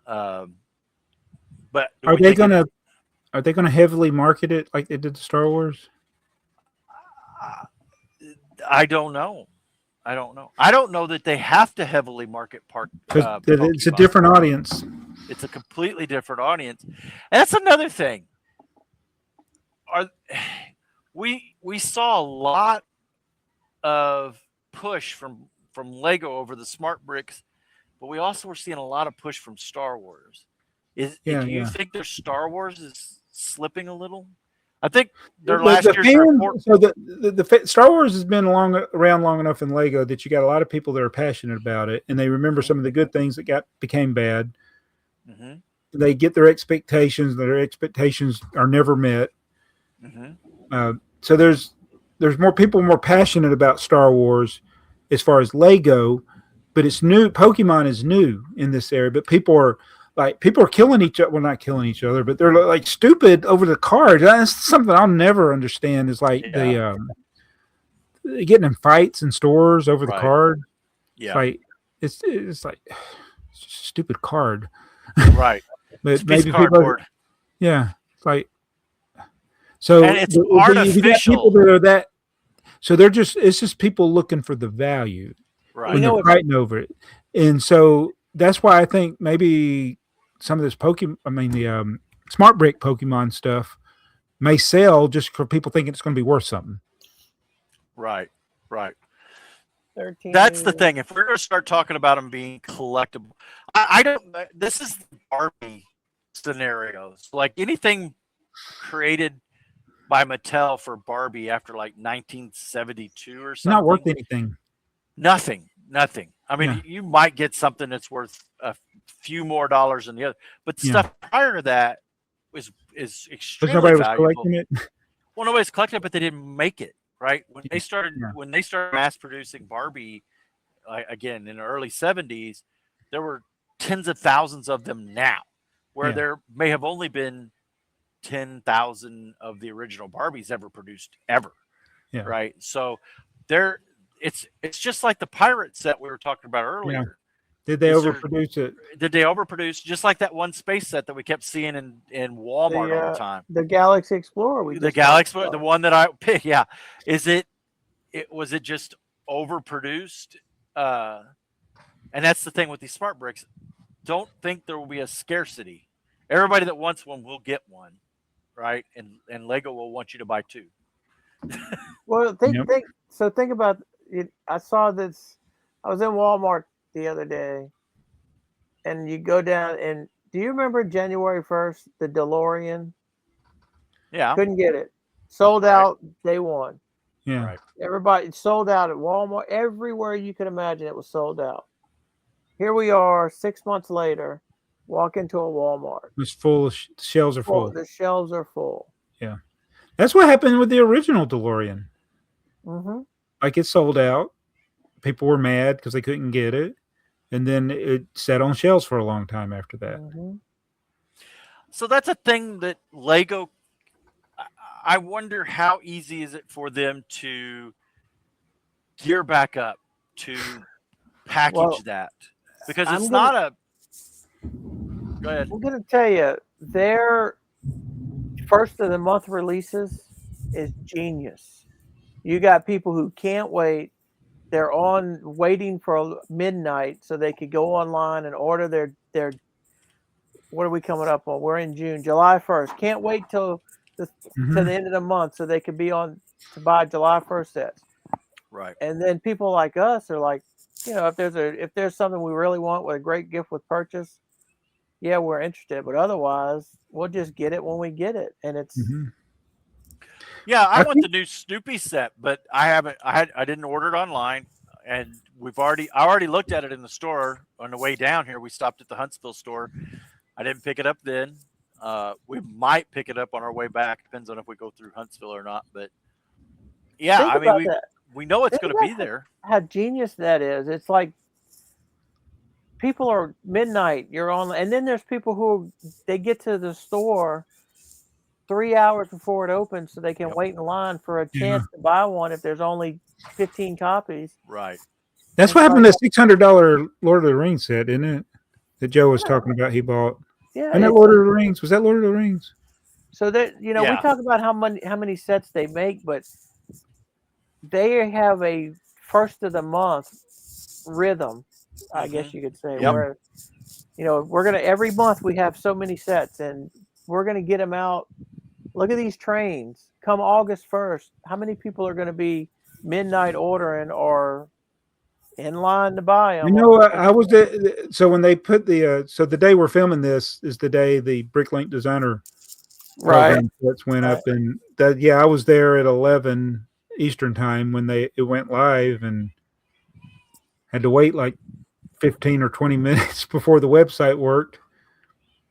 But are they going to heavily market it like they did the Star Wars? I don't know. I don't know that they have to heavily market because it's a different audience. It's a completely different audience. And that's another thing. We saw a lot of push from Lego over the smart bricks, but we also were seeing a lot of push from Star Wars. Do you think their Star Wars is slipping a little? I think their last year's report. So the Star Wars has been around long enough in Lego that you got a lot of people that are passionate about it, and they remember some of the good things that became bad. Mm-hmm. They get their expectations. Their expectations are never met. Mm-hmm. So there's more people more passionate about Star Wars as far as Lego, but it's new. Pokemon is new in this area, but people are killing each other. Well, not killing each other, but they're like stupid over the card. That's something I'll never understand. Is like getting in fights in stores over the card. Yeah, it's like it's just a stupid card. Right. But maybe cardboard. Yeah, it's like so. And it's artificial. People that are that. So it's just people looking for the value. Right. When they're fighting over it, and so that's why I think maybe some of this the smart brick Pokemon stuff may sell just for people thinking it's going to be worth something. Right. 13. That's the thing. If we're going to start talking about them being collectible, I don't. This is the Barbie scenarios. Like anything created by Mattel for Barbie after like 1972 or something. Not worth anything. Nothing. I mean, you might get something that's worth a few more dollars than the other, but stuff prior to that is extremely nobody valuable. was collecting it. Well, nobody's collecting it, but they didn't make it right when they started mass producing Barbie. Again, in the early 70s, there were tens of thousands of them now, where there may have only been 10,000 of the original Barbies ever produced ever. Yeah. Right. So it's just like the pirate set we were talking about earlier. Yeah. Did they overproduce it? Did they overproduce? Just like that one space set that we kept seeing in Walmart all the time. The Galaxy Explorer. The one that I picked. Yeah. Was it just overproduced? And that's the thing with these smart bricks. Don't think there will be a scarcity. Everybody that wants one will get one, right? And Lego will want you to buy two. Well, think about it. I saw this. I was in Walmart the other day, and you go down and Do you remember January 1st, the DeLorean? Yeah. Couldn't get it. Sold Right. out day one. Yeah. Right. Everybody sold out at Walmart. Everywhere you could imagine, it was sold out. Here we are 6 months later, walk into a Walmart. It's full. Shelves are full. The shelves are full. Yeah. That's what happened with the original DeLorean. Mm-hmm. Like, it sold out. People were mad because they couldn't get it. And then it sat on shelves for a long time after that. Mm-hmm. So that's a thing that Lego. I wonder how easy is it for them to gear back up to package that, because it's not a. Go ahead. I'm gonna tell you, their first of the month releases is genius. You got people who can't wait. They're waiting for midnight so they could go online and order their. What are we coming up on? We're in June, July 1st. Can't wait till to the end of the month so they could be on to buy July 1st sets. Right. And then people like us are like, if there's something we really want with a great gift with purchase, yeah, we're interested. But otherwise, we'll just get it when we get it. And it's Yeah, I want the new Snoopy set, but I haven't. I didn't order it online, and I already looked at it in the store on the way down here. We stopped at the Huntsville store. I didn't pick it up then. We might pick it up on our way back. Depends on if we go through Huntsville or not. But yeah, I mean, we know it's going to be there. How genius that is! It's like people are midnight. You're on, and then there's people who they get to the store 3 hours before it opens, so they can wait in line for a chance to buy one if there's only 15 copies. Right. That's what happened to the $600 Lord of the Rings set, isn't it? That Joe was talking about. He bought. Yeah. And that Lord of the Rings, was that Lord of the Rings? So that we talk about how many sets they make, but they have a first of the month rhythm, I guess you could say. Where we're gonna every month we have so many sets, and we're gonna get them out. Look at these trains. Come August 1st, how many people are going to be midnight ordering or in line to buy them? I was there. So when they put the day we're filming this is the day the Bricklink designer program went up, and I was there at 11 Eastern time when it went live, and had to wait like 15 or 20 minutes before the website worked.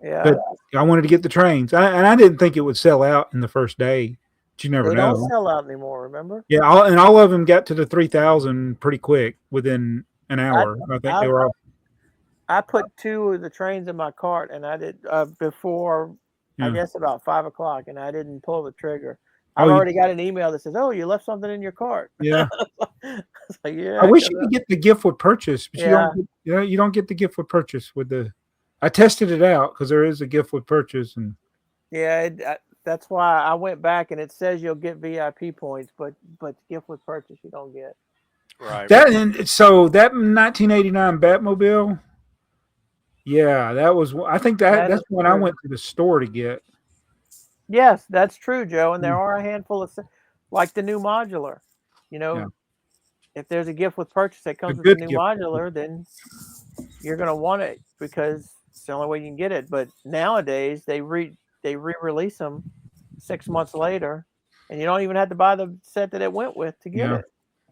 Yeah, but I wanted to get the trains, and I didn't think it would sell out in the first day. But you never know. They don't sell out anymore. Remember? Yeah, all of them got to the 3,000 pretty quick within an hour. I think they were all. I put 2 of the trains in my cart, and I did before I guess about 5 o'clock, and I didn't pull the trigger. I've already got an email that says, "Oh, you left something in your cart." Yeah. Like, yeah. I wish you could get the gift with purchase, but you don't get the gift with purchase with the. I tested it out because there is a gift with purchase, and that's why I went back, and it says you'll get VIP points, but gift with purchase you don't get. Right. So that 1989 Batmobile, that was. I think that's when I went to the store to get. Yes, that's true, Joe. And there are a handful of, like the new modular. If there's a gift with purchase that comes with the new modular, then you're going to want it because it's the only way you can get it. But nowadays they re-release them 6 months later, and you don't even have to buy the set that it went with to get it.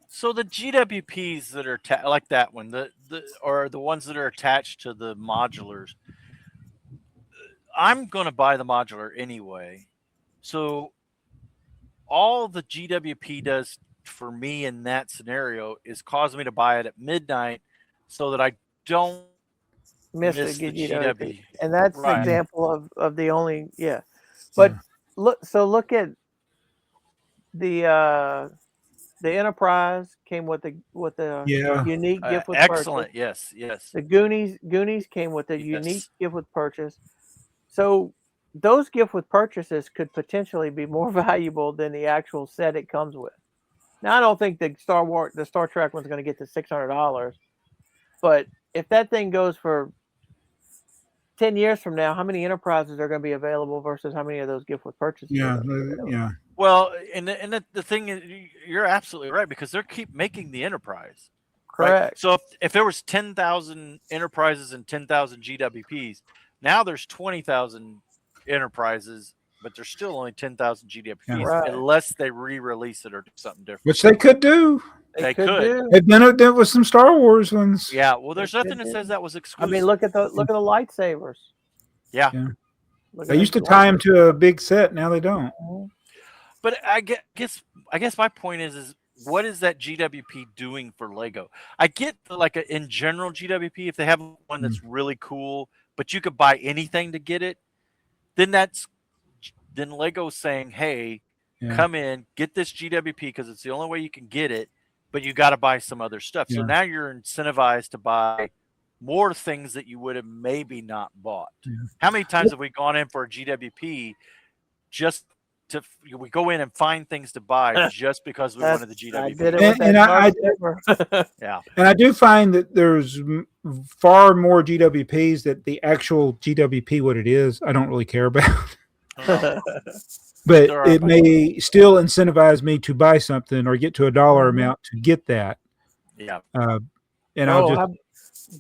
So the GWPs that are like that one, or the ones that are attached to the modulars, I'm going to buy the modular anyway. So all the GWP does for me in that scenario is cause me to buy it at midnight so that I don't miss the GW. And that's an example of the only, But look at the Enterprise came with the unique gift with excellent purchase. Yes. The Goonies came with a unique gift with purchase. So those gift with purchases could potentially be more valuable than the actual set it comes with. Now I don't think the Star Trek one's going to get to $600, but if that thing goes for 10 years from now, how many Enterprises are going to be available versus how many of those gift with purchases? Yeah. Well, and the thing is, you're absolutely right, because they keep making the Enterprise. Correct. Right? So if there was 10,000 Enterprises and 10,000 GWPs, Now there's 20,000 enterprises, but there's still only 10,000 GWPs Yeah. Right. unless they re-release it or do something different. Which they could do. They could could. do. They've done it with some Star Wars ones. Yeah, well, there's They nothing could that do. says that was I exclusive. mean, look at the lightsabers. Yeah. Look They at used to the tie them to a big set. Now they don't. lightsabers. But I guess my point is what is that GWP doing for Lego? I get in general GWP, if they have one that's really cool, but you could buy anything to get it, then Lego's saying, hey, come in, get this GWP because it's the only way you can get it, but you got to buy some other stuff. So now you're incentivized to buy more things that you would have maybe not bought. Yeah. How many times have we gone in for a GWP we go in and find things to buy just because we wanted the GWP? I did it with that yeah. And I do find that there's far more GWPs that the actual GWP, what it is, I don't really care about. But it may still incentivize me to buy something or get to a dollar amount to get that. Yeah. And I'll just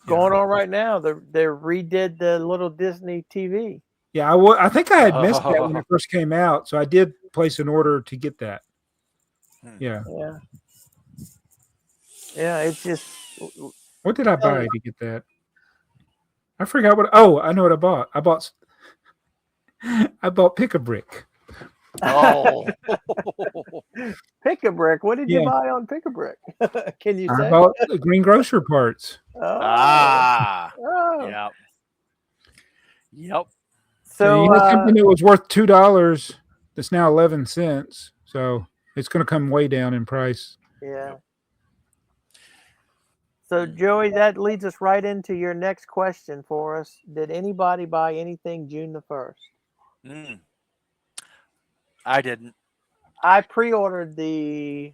going on right now. They redid the little Disney TV. Yeah, I think I had missed that when it first came out, so I did place an order to get that. Yeah. It's just. What did I buy to get that? I forgot what. Oh, I know what I bought. I bought Pick-a-Brick. Oh, Pick-a-Brick. What did you buy on Pick-a-Brick? Can you say? I bought the Green Grocer parts. Yeah. Yep. So you had something that was worth $2 that's now 11 cents. So it's going to come way down in price. Yeah. So Joey, that leads us right into your next question for us. Did anybody buy anything June the 1st? I didn't. I pre-ordered the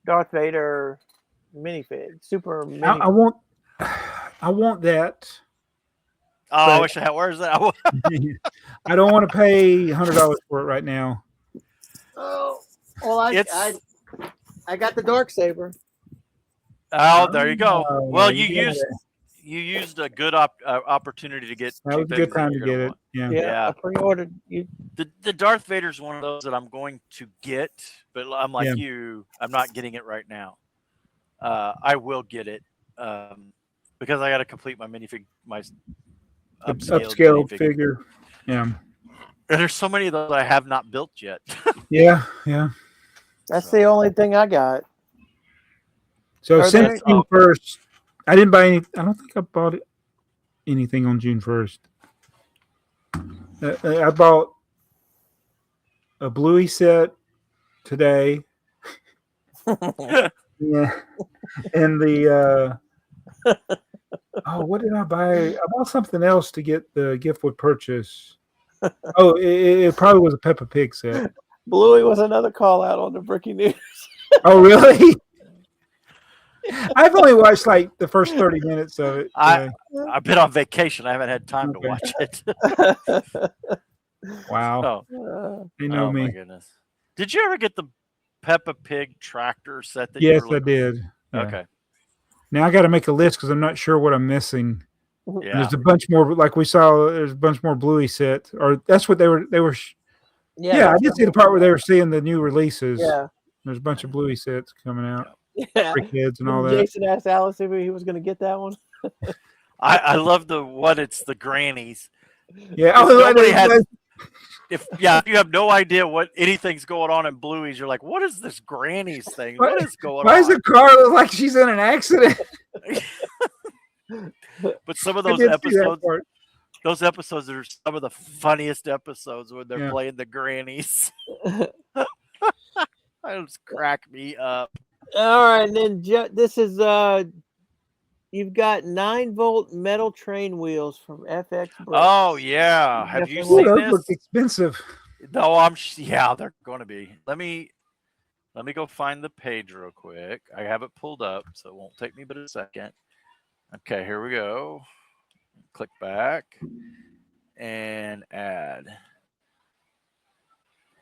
Darth Vader minifig, super minifig. I want that. Oh, I wish I had. Where's that? I don't want to pay $100 for it right now. Oh, well, I got the Darksaber. Oh, there you go. Well, you used used a good opportunity to get. That was a good time to get it. Yeah. I pre-ordered. The Darth Vader's one of those that I'm going to get, but I'm like you. I'm not getting it right now. I will get it because I got to complete my minifig, my upscale figure. Yeah. And there's so many of those I have not built yet. Yeah. That's the only thing I got. So since June 1st, I didn't buy any. I don't think I bought anything on June 1st. I bought a Bluey set today. Yeah, and the what did I buy? I bought something else to get the gift with purchase. Oh, it probably was a Peppa Pig set. Bluey was another call out on the Bricky News. Oh, really? I've only watched like the first 30 minutes of it. I've been on vacation. I haven't had time to watch it. Wow. You know me. My goodness. Did you ever get the Peppa Pig tractor set? Yes, I did. Yeah. Okay. Now I got to make a list because I'm not sure what I'm missing. Yeah. There's a bunch more, like we saw. There's a bunch more Bluey sets, or that's what they were. Yeah, I did see the part where they were seeing the new releases. Yeah. There's a bunch of Bluey sets coming out. Yeah. Brickheads and all that. Jason asked Alice if he was going to get that one. I love the one. It's the grannies. Yeah. If you have no idea what anything's going on in Bluey's, you're like, what is this grannies thing? What is going on? Why does the car look like she's in an accident? But some of those episodes are some of the funniest episodes when they're playing the grannies. That just crack me up. All right, and then this is you've got 9-volt metal train wheels from FX Bricks. Oh yeah, have you seen those this? look expensive. No, they're going to be. Let me go find the page real quick. I have it pulled up, so it won't take me but a second. Okay, here we go. Click back and add.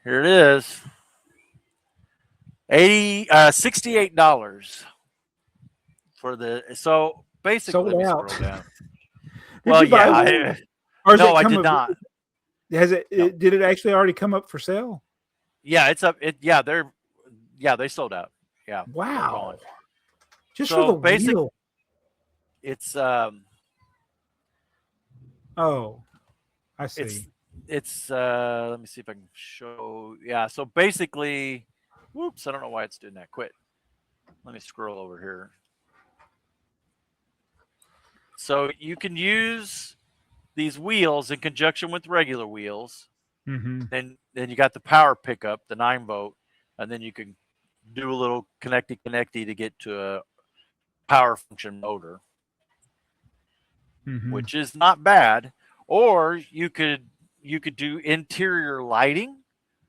Here it is. $68 for the. So basically, Sold out. scroll down. Did you buy one? Or is No, it I come did up- not. Has it, No. Did it actually already come up for sale? Yeah, it's up. They sold out. Yeah, they're Wow. gone. Just So for the basic- wheel. It's Oh, I see. it's let me see if I can show. Yeah, so basically, whoops, I don't know why it's doing that. Quit. Let me scroll over here. So you can use these wheels in conjunction with regular wheels. Mm-hmm. Then you got the power pickup, the 9-volt, and then you can do a little connecty to get to a power function motor, Mm-hmm. which is not bad. Or you could do interior lighting,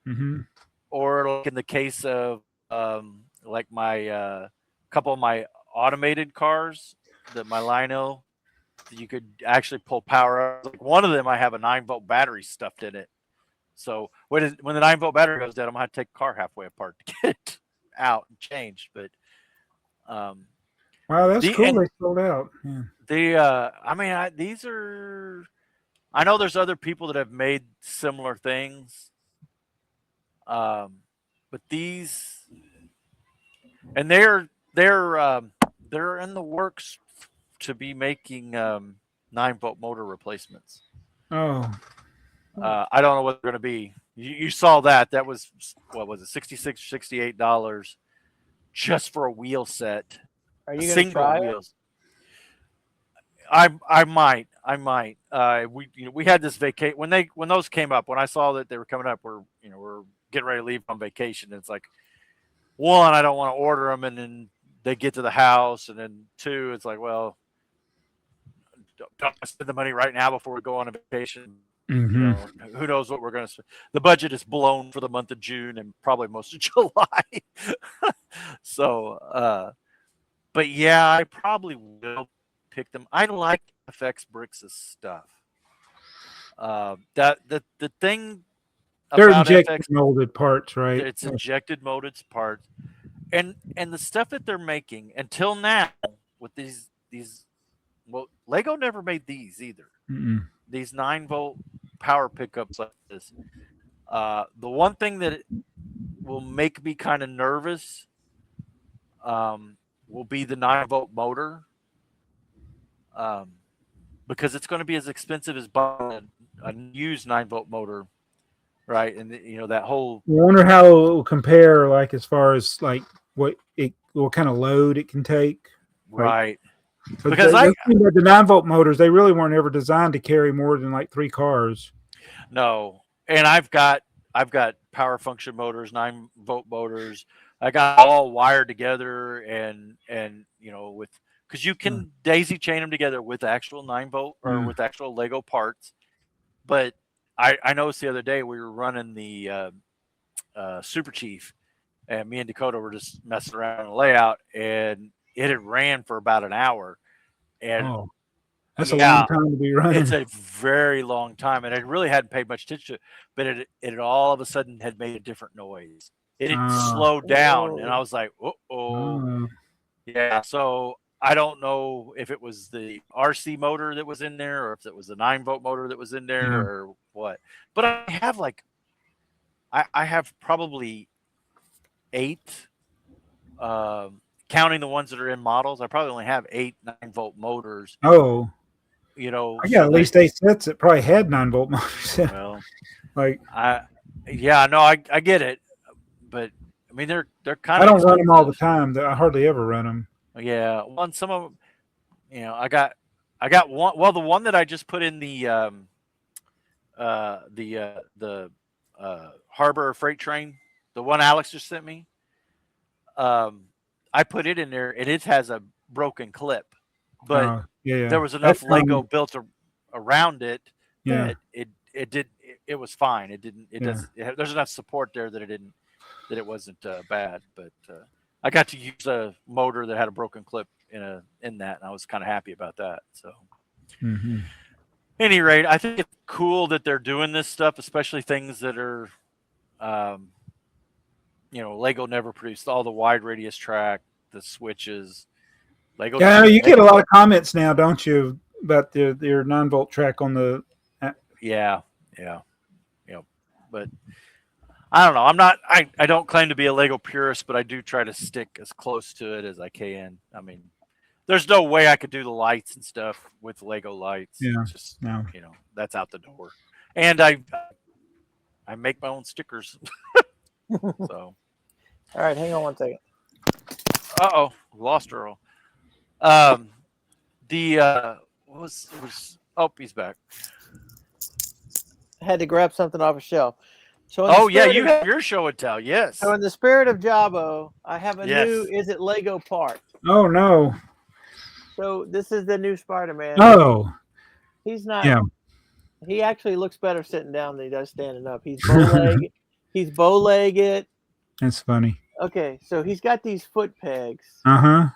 Mm-hmm. or like in the case of like my couple of my automated cars, my Lino, you could actually pull power out. Like one of them, I have a 9-volt battery stuffed in it. So when the 9-volt battery goes dead, I'm gonna have to take the car halfway apart to get it out and changed. But Wow, that's cool. and They sold out. Yeah. these are. I know there's other people that have made similar things, but these, and they're in the works to be making 9-volt motor replacements. Oh, I don't know what they're going to be. You saw that was, what was it, $66, $68 just for a wheel set. Are you going to try it? wheels. I might. We had this vacation when those came up. When I saw that they were coming up, we're getting ready to leave on vacation. And it's like, one, I don't want to order them, and then they get to the house, and then two, it's like, well, don't spend the money right now before we go on a vacation. mm-hmm. Who knows what we're going to spend. The budget is blown for the month of June and probably most of July. So, but yeah, I probably will pick them. I like FX Bricks' stuff. That the thing They're about injected FX, molded parts, right? it's injected molded parts, and the stuff that they're making until now with these. Well, Lego never made these either. Mm-mm. These 9-volt power pickups like this. The one thing that will make me kind of nervous will be the 9-volt motor, because it's going to be as expensive as buying a used 9-volt motor, right? And that whole. I wonder how it will compare, like as far as like what kind of load it can take, Right. Because the 9-volt motors, they really weren't ever designed to carry more than like 3 cars. No, and I've got power function motors, 9-volt motors. I got all wired together, and with, because you can daisy chain them together with actual 9-volt or with actual Lego parts. But I noticed the other day we were running the Super Chief, and me and Dakota were just messing around on the layout, and it had ran for about an hour. And that's a long time to be running. It's a very long time, and I really hadn't paid much attention to it, but it all of a sudden had made a different noise. It had slowed down, and I was like, yeah. So I don't know if it was the RC motor that was in there, or if it was the 9-volt motor that was in there, or what. But I have I have probably 8. Counting the ones that are in models, I probably only have 8 9-volt motors. Oh, I got at least 8 sets that probably had 9-volt motors. Well, I get it, but I mean they're kind of. I don't run them all the time. I hardly ever run them. Yeah, some of them, I got one. Well, the one that I just put in the Harbor Freight Train, the one Alex just sent me. I put it in there, and it has a broken clip, but there was enough Lego built around it that it was fine. It didn't. There's enough support there that it wasn't bad. But I got to use a motor that had a broken clip in that, and I was kind of happy about that. So, any rate, I think it's cool that they're doing this stuff, especially things that are. Lego never produced all the wide radius track, the switches. Lego. Yeah, you get a lot of comments now, don't you, about their 9-volt track on the Yeah. But I don't know. I'm not. I don't claim to be a Lego purist, but I do try to stick as close to it as I can. I mean, there's no way I could do the lights and stuff with Lego lights. Yeah. It's just No. that's out the door. And I make my own stickers. So. All right, hang on one second. Lost Earl. What was he's back. I had to grab something off a shelf. So You have your show and tell. Yes. So in the spirit of Jabo, I have a Yes. new Is It Lego part. Oh no. So this is the new Spider-Man. Oh. He's not. Yeah. He actually looks better sitting down than he does standing up. He's bow-legged. He's bow-legged. That's funny. Okay, so he's got these foot pegs. Uh-huh.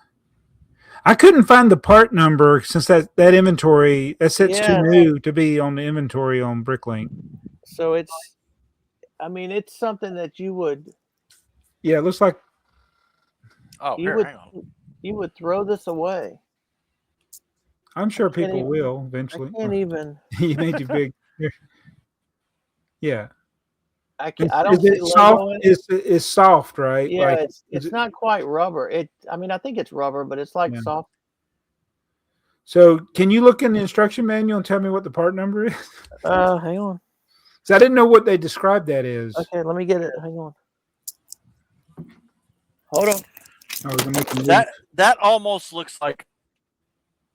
I couldn't find the part number since that inventory that set's too new to be on the inventory on Bricklink. So it's something that you would. Yeah, it looks like. Oh, hang on. You would throw this away. I'm sure people will eventually. I can't even. You made you big. Yeah. I don't see it soft. It's soft, right? Yeah, like, it's not quite rubber. I think it's rubber, but it's like soft. So, can you look in the instruction manual and tell me what the part number is? Hang on. So I didn't know what they described that as. Okay, let me get it. Hang on. Hold on. That almost looks like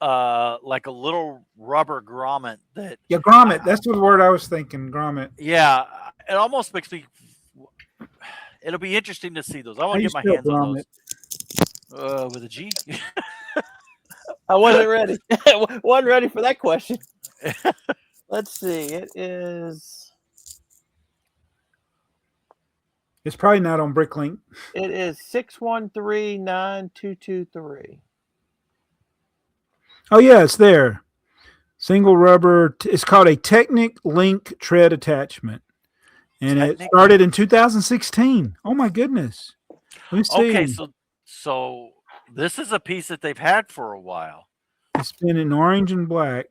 a little rubber grommet that. Yeah, grommet. That's the word I was thinking. Grommet. Yeah, it almost makes me. It'll be interesting to see those. I want to get my hands on those. With a G. I wasn't ready. Wasn't ready for that question. Let's see. It is. It's probably not on Bricklink. It is 6139223. Oh yeah, it's there. Single rubber. It's called a Technic Link tread attachment, and it started in 2016. Oh my goodness. Let me see. Okay, so this is a piece that they've had for a while. It's been in orange and black.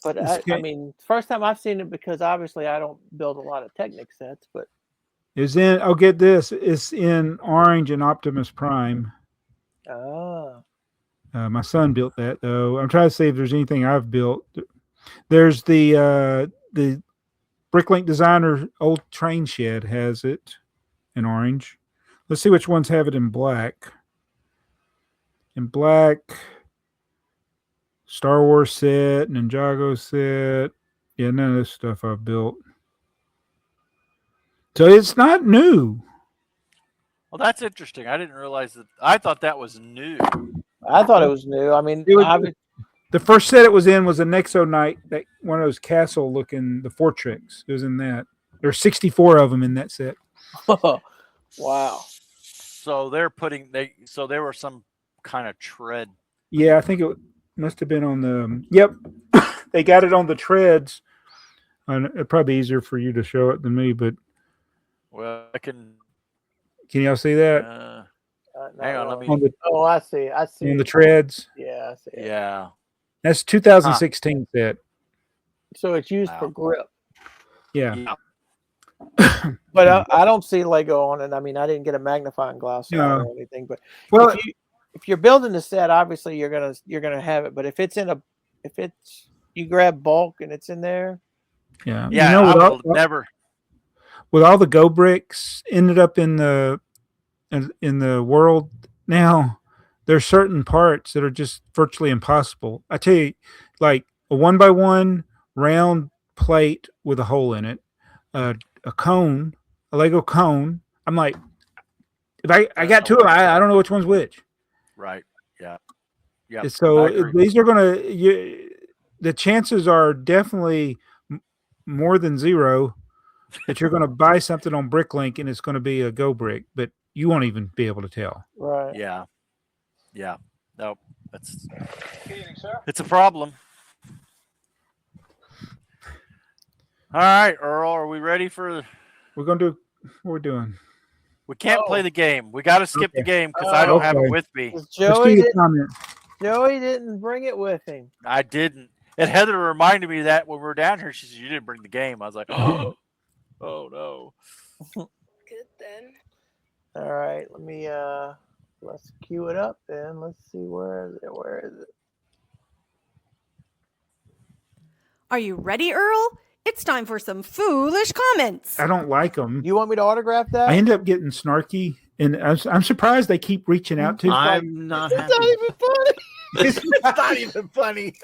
But I mean, first time I've seen it because obviously I don't build a lot of Technic sets, but. Is in. Oh, get this. It's in orange and Optimus Prime. Ah. My son built that though. I'm trying to see if there's anything I've built. There's the Bricklink designer old train shed has it in orange. Let's see which ones have it in black. In black, Star Wars set, Ninjago set. Yeah, none of this stuff I've built. So it's not new. Well, that's interesting. I didn't realize that. I thought that was new. I thought it was new. I mean, the first set it was in was a Nexo Knight, that one of those castle looking, the Fortrix. It was in that. There's 64 of them in that set. Wow. So they're so there were some kind of tread. Yeah, I think it must have been on the. Yep, they got it on the treads. It'd probably be easier for you to show it than me, but. Well, I can. Can y'all see that? Hang on, let me. I see. On the treads. Yeah, I see. Yeah. That's 2016 set. So it's used for grip. Yeah. But I don't see Lego on it. I mean, I didn't get a magnifying glass or anything. But if you're building the set, obviously you're gonna have it. But if you grab bulk and it's in there. Yeah. Yeah. I will never. With all the Go bricks ended up in the world now, there's certain parts that are just virtually impossible. I tell you, like a 1x1 round plate with a hole in it, a cone, a Lego cone. I'm like, if I got two of them, I don't know which one's which. Right. Yeah. Yeah. So these are the chances are definitely more than zero that you're going to buy something on Bricklink and it's going to be a Go brick, but you won't even be able to tell. Right. Yeah. Yeah. Nope. It's a problem. All right, Earl, are we ready for? We're going to do what we're doing. We can't play the game. We got to skip the game because I don't have it with me. Joey didn't bring it with him. I didn't. And Heather reminded me of that when we were down here. She said, "You didn't bring the game." I was like, "Oh, oh no." Good then. All right, let me let's cue it up then. Let's see where is it? Where is it? Are you ready, Earl? It's time for some foolish comments. I don't like them. You want me to autograph that? I end up getting snarky, and I'm surprised they keep reaching out to. I'm not It's happy. not even funny. It's not even funny.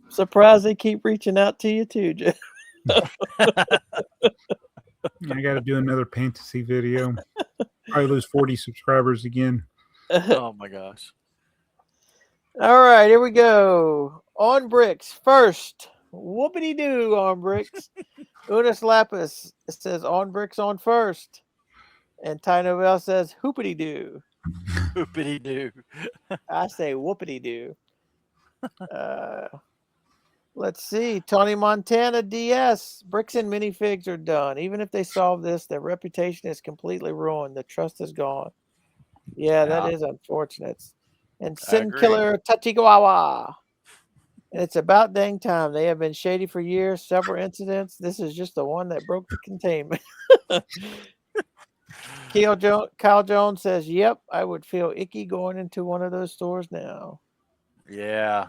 Surprised they keep reaching out to you too, Jeff. I got to do another fantasy video. Probably lose 40 subscribers again. Oh my gosh. All right, here we go. On bricks first. Whoopity doo on bricks. Unis Lapis says on bricks on first. And Ty Novell says hoopity doo. Hoopity doo. I say whoopity doo. Let's see. Tony Montana DS. Bricks and minifigs are done. Even if they solve this, their reputation is completely ruined. The trust is gone. Yeah, that Yeah. is unfortunate. And I Sin agree. Killer Tachikawa. And it's about dang time. They have been shady for years, several incidents. This is just the one that broke the containment. Kyle Jones says, yep, I would feel icky going into one of those stores now. Yeah.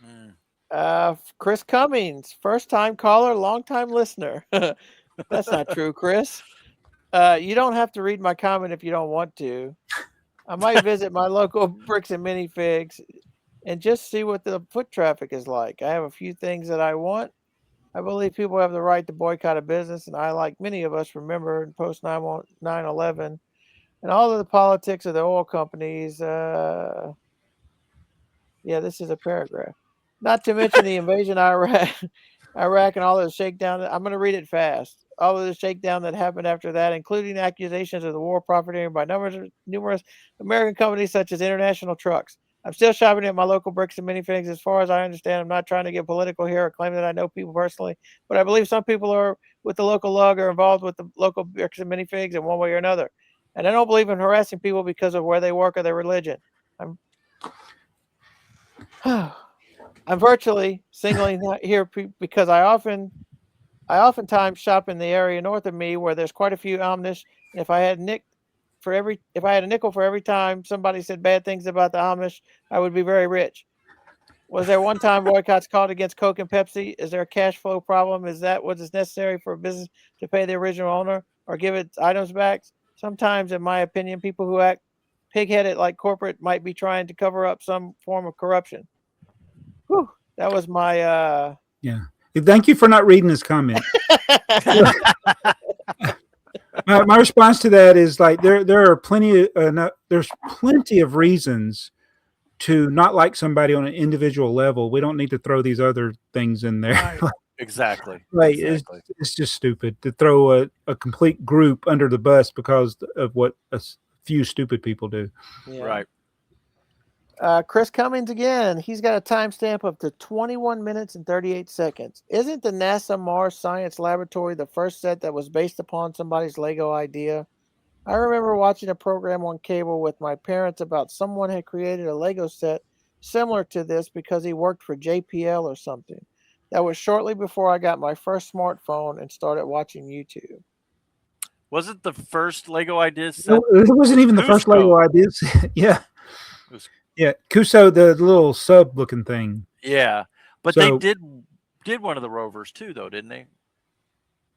Mm. Chris Cummings, first time caller, long time listener. That's not true, Chris. You don't have to read my comment if you don't want to. I might visit my local Bricks and Minifigs and just see what the foot traffic is like. I have a few things that I want. I believe people have the right to boycott a business, and I, like many of us, remember in post 9/11 and all of the politics of the oil companies. Yeah, this is a paragraph. Not to mention the invasion of Iraq and all of the shakedown. I'm going to read it fast. All of the shakedown that happened after that, including accusations of the war profiteering by numerous American companies such as International Trucks. I'm still shopping at my local Bricks and Minifigs. As far as I understand, I'm not trying to get political here or claim that I know people personally, but I believe some people are with the local lug are involved with the local Bricks and Minifigs in one way or another. And I don't believe in harassing people because of where they work or their religion. I'm virtually singling here because I oftentimes shop in the area north of me where there's quite a few Amish. And if I had a nickel for every time somebody said bad things about the Amish, I would be very rich. Was there one time boycotts called against Coke and Pepsi? Is there a cash flow problem? Is that what is necessary for a business to pay the original owner or give its items back? Sometimes, in my opinion, people who act pig-headed like corporate might be trying to cover up some form of corruption. Whew, that was my Yeah. Thank you for not reading this comment. my response to that is like there are there's plenty of reasons to not like somebody on an individual level. We don't need to throw these other things in there. Exactly. Like Exactly. it's just stupid to throw a complete group under the bus because of what a few stupid people do. yeah. Right. Chris Cummings again. He's got a timestamp of 21 minutes and 38 seconds. Isn't the NASA Mars Science Laboratory the first set that was based upon somebody's Lego idea? I remember watching a program on cable with my parents about someone had created a Lego set similar to this because he worked for JPL or something. That was shortly before I got my first smartphone and started watching YouTube. Was it the first Lego idea set? It wasn't even the first Cusco. Lego ideas. Yeah. It was- Yeah. Kuso, the little sub looking thing. Yeah. But So- they did one of the rovers too, though, didn't they?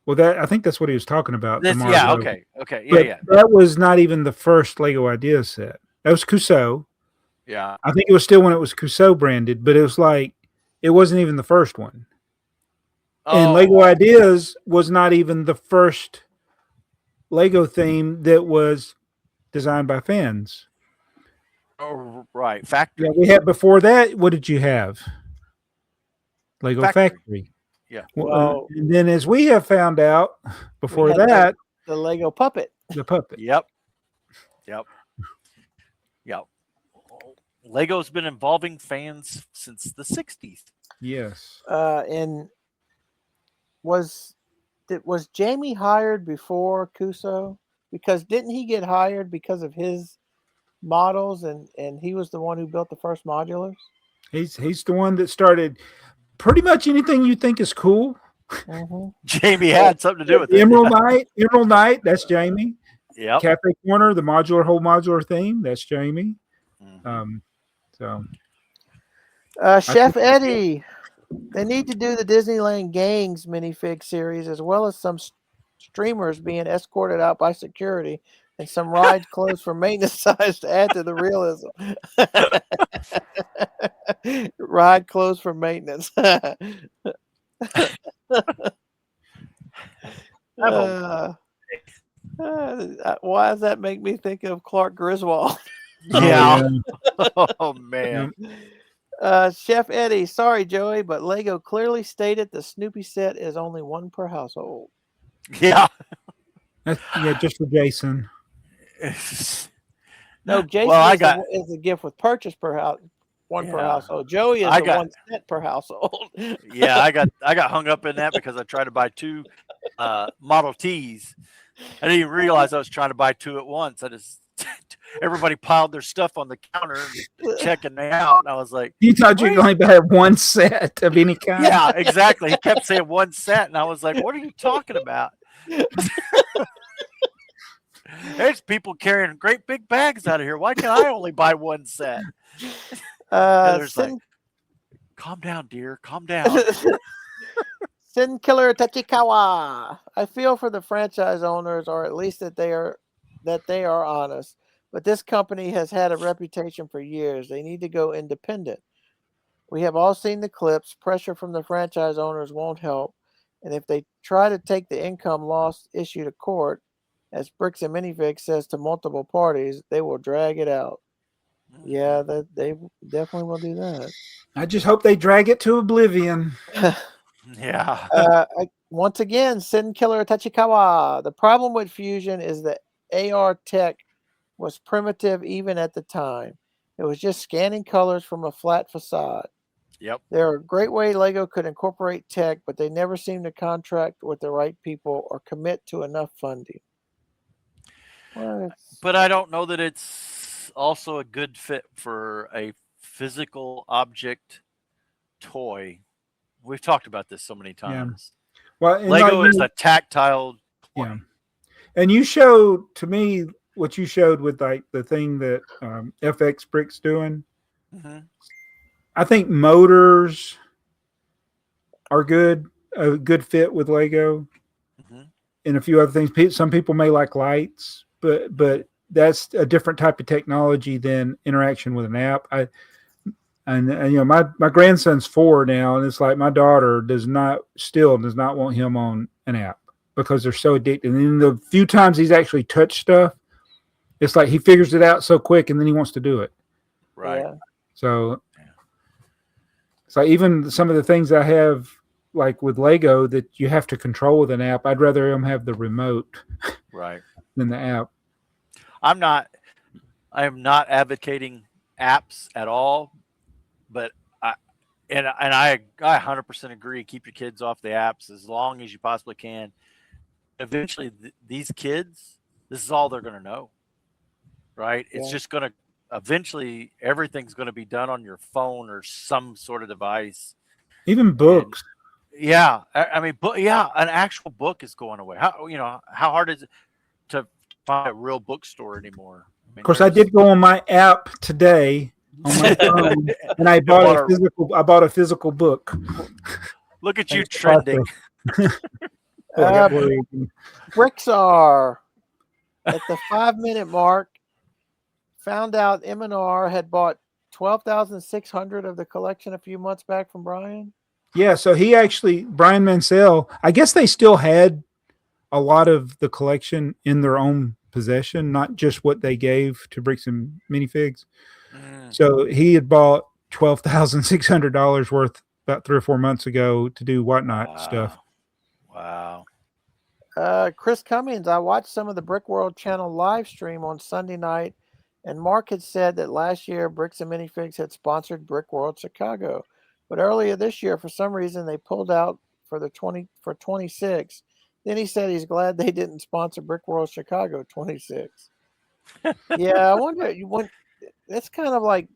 Well, I think that's what he was talking about. the Mars Yeah. rover. Okay. Okay. Yeah. But Yeah. that was not even the first Lego idea set. That was Kuso. Yeah. I think it was still when it was Kuso branded, but it was like it wasn't even the first one. And Oh, Lego Ideas was not even the first Lego theme that was designed by fans. oh, right. Factory. Yeah, we had before that. What did you have? Lego Factory. Yeah. Well- and then as we have found out before had that, the Lego puppet. the puppet. Yep. Yep. Yep. Lego's been involving fans since the 60s. Yes. And was Jamie hired before Kuso? Because didn't he get hired because of his models, and he was the one who built the first modulars. He's the one that started pretty much anything you think is cool. Mm-hmm. Jamie had something to do with it. Emerald Knight, that's Jamie. Yep. Cafe Corner, the whole modular theme, that's Jamie. Mhm. So Chef Eddie, they need to do the Disneyland Gangs minifig series, as well as some streamers being escorted out by security and some ride clothes for maintenance size to add to the realism. Ride clothes for maintenance. Why does that make me think of Clark Griswold? Yeah. Oh man. Chef Eddie, sorry Joey, but Lego clearly stated the Snoopy set is only one per household. Yeah. Just for Jason. No, Jason is a gift with purchase per house, one per household. Joey is one set per household. Yeah, I got hung up in that because I tried to buy two Model Ts. I didn't even realize I was trying to buy two at once. I just everybody piled their stuff on the counter checking me out, and I was like, "You thought you could only buy one set of any kind?" Yeah, exactly. He kept saying one set, and I was like, "What are you talking about?" There's people carrying great big bags out of here. Why can't I only buy one set? There's like, calm down, dear. Calm down. Sin Killer Tachikawa. I feel for the franchise owners, or at least that they are honest. But this company has had a reputation for years. They need to go independent. We have all seen the clips. Pressure from the franchise owners won't help. And if they try to take the income loss issue to court, as Bricks and Minifig says to multiple parties, they will drag it out. Yeah, they definitely will do that. I just hope they drag it to oblivion. Yeah. Once again, Sin Killer Tachikawa. The problem with Fusion is that AR tech was primitive even at the time. It was just scanning colors from a flat facade. Yep. There are a great way Lego could incorporate tech, but they never seem to contract with the right people or commit to enough funding. Well, but I don't know that it's also a good fit for a physical object toy. We've talked about this so many times. Yeah. Well, Lego is a tactile toy. Yeah. And you showed to me what you showed with like the thing that FX Brick's doing. Mm-hmm. I think motors are a good fit with Lego, and a few other things. Some people may like lights, but that's a different type of technology than interaction with an app. And you know, my grandson's 4 now, and it's like my daughter still does not want him on an app because they're so addicted. And then the few times he's actually touched stuff, it's like he figures it out so quick, and then he wants to do it. Right. Yeah. So it's like even some of the things I have, like with Lego, that you have to control with an app, I'd rather him have the remote, right, than the app. I am not advocating apps at all, but I 100% agree. Keep your kids off the apps as long as you possibly can. Eventually, these kids, this is all they're going to know, right? Yeah. It's just going to eventually everything's going to be done on your phone or some sort of device. Even books. And, yeah, I mean, an actual book is going away. How hard is it to find a real bookstore anymore? I mean, of course, I did go on my app today on my phone, and I bought a physical book. Look at you trending. BrickTsar at the 5-minute mark found out M&R had bought 12,600 of the collection a few months back from Brian. Yeah, so Brian Mansell, I guess they still had a lot of the collection in their own possession, not just what they gave to Bricks and Minifigs. So he had bought $12,600 worth about 3 or 4 months ago to do whatnot stuff. Wow. Chris Cummings, I watched some of the Brick World channel live stream on Sunday night, and Mark had said that last year Bricks and Minifigs had sponsored Brick World Chicago, but earlier this year, for some reason, they pulled out for 26. Then he said he's glad they didn't sponsor Brick World Chicago 26. Yeah, I wonder. You want that's kind of like.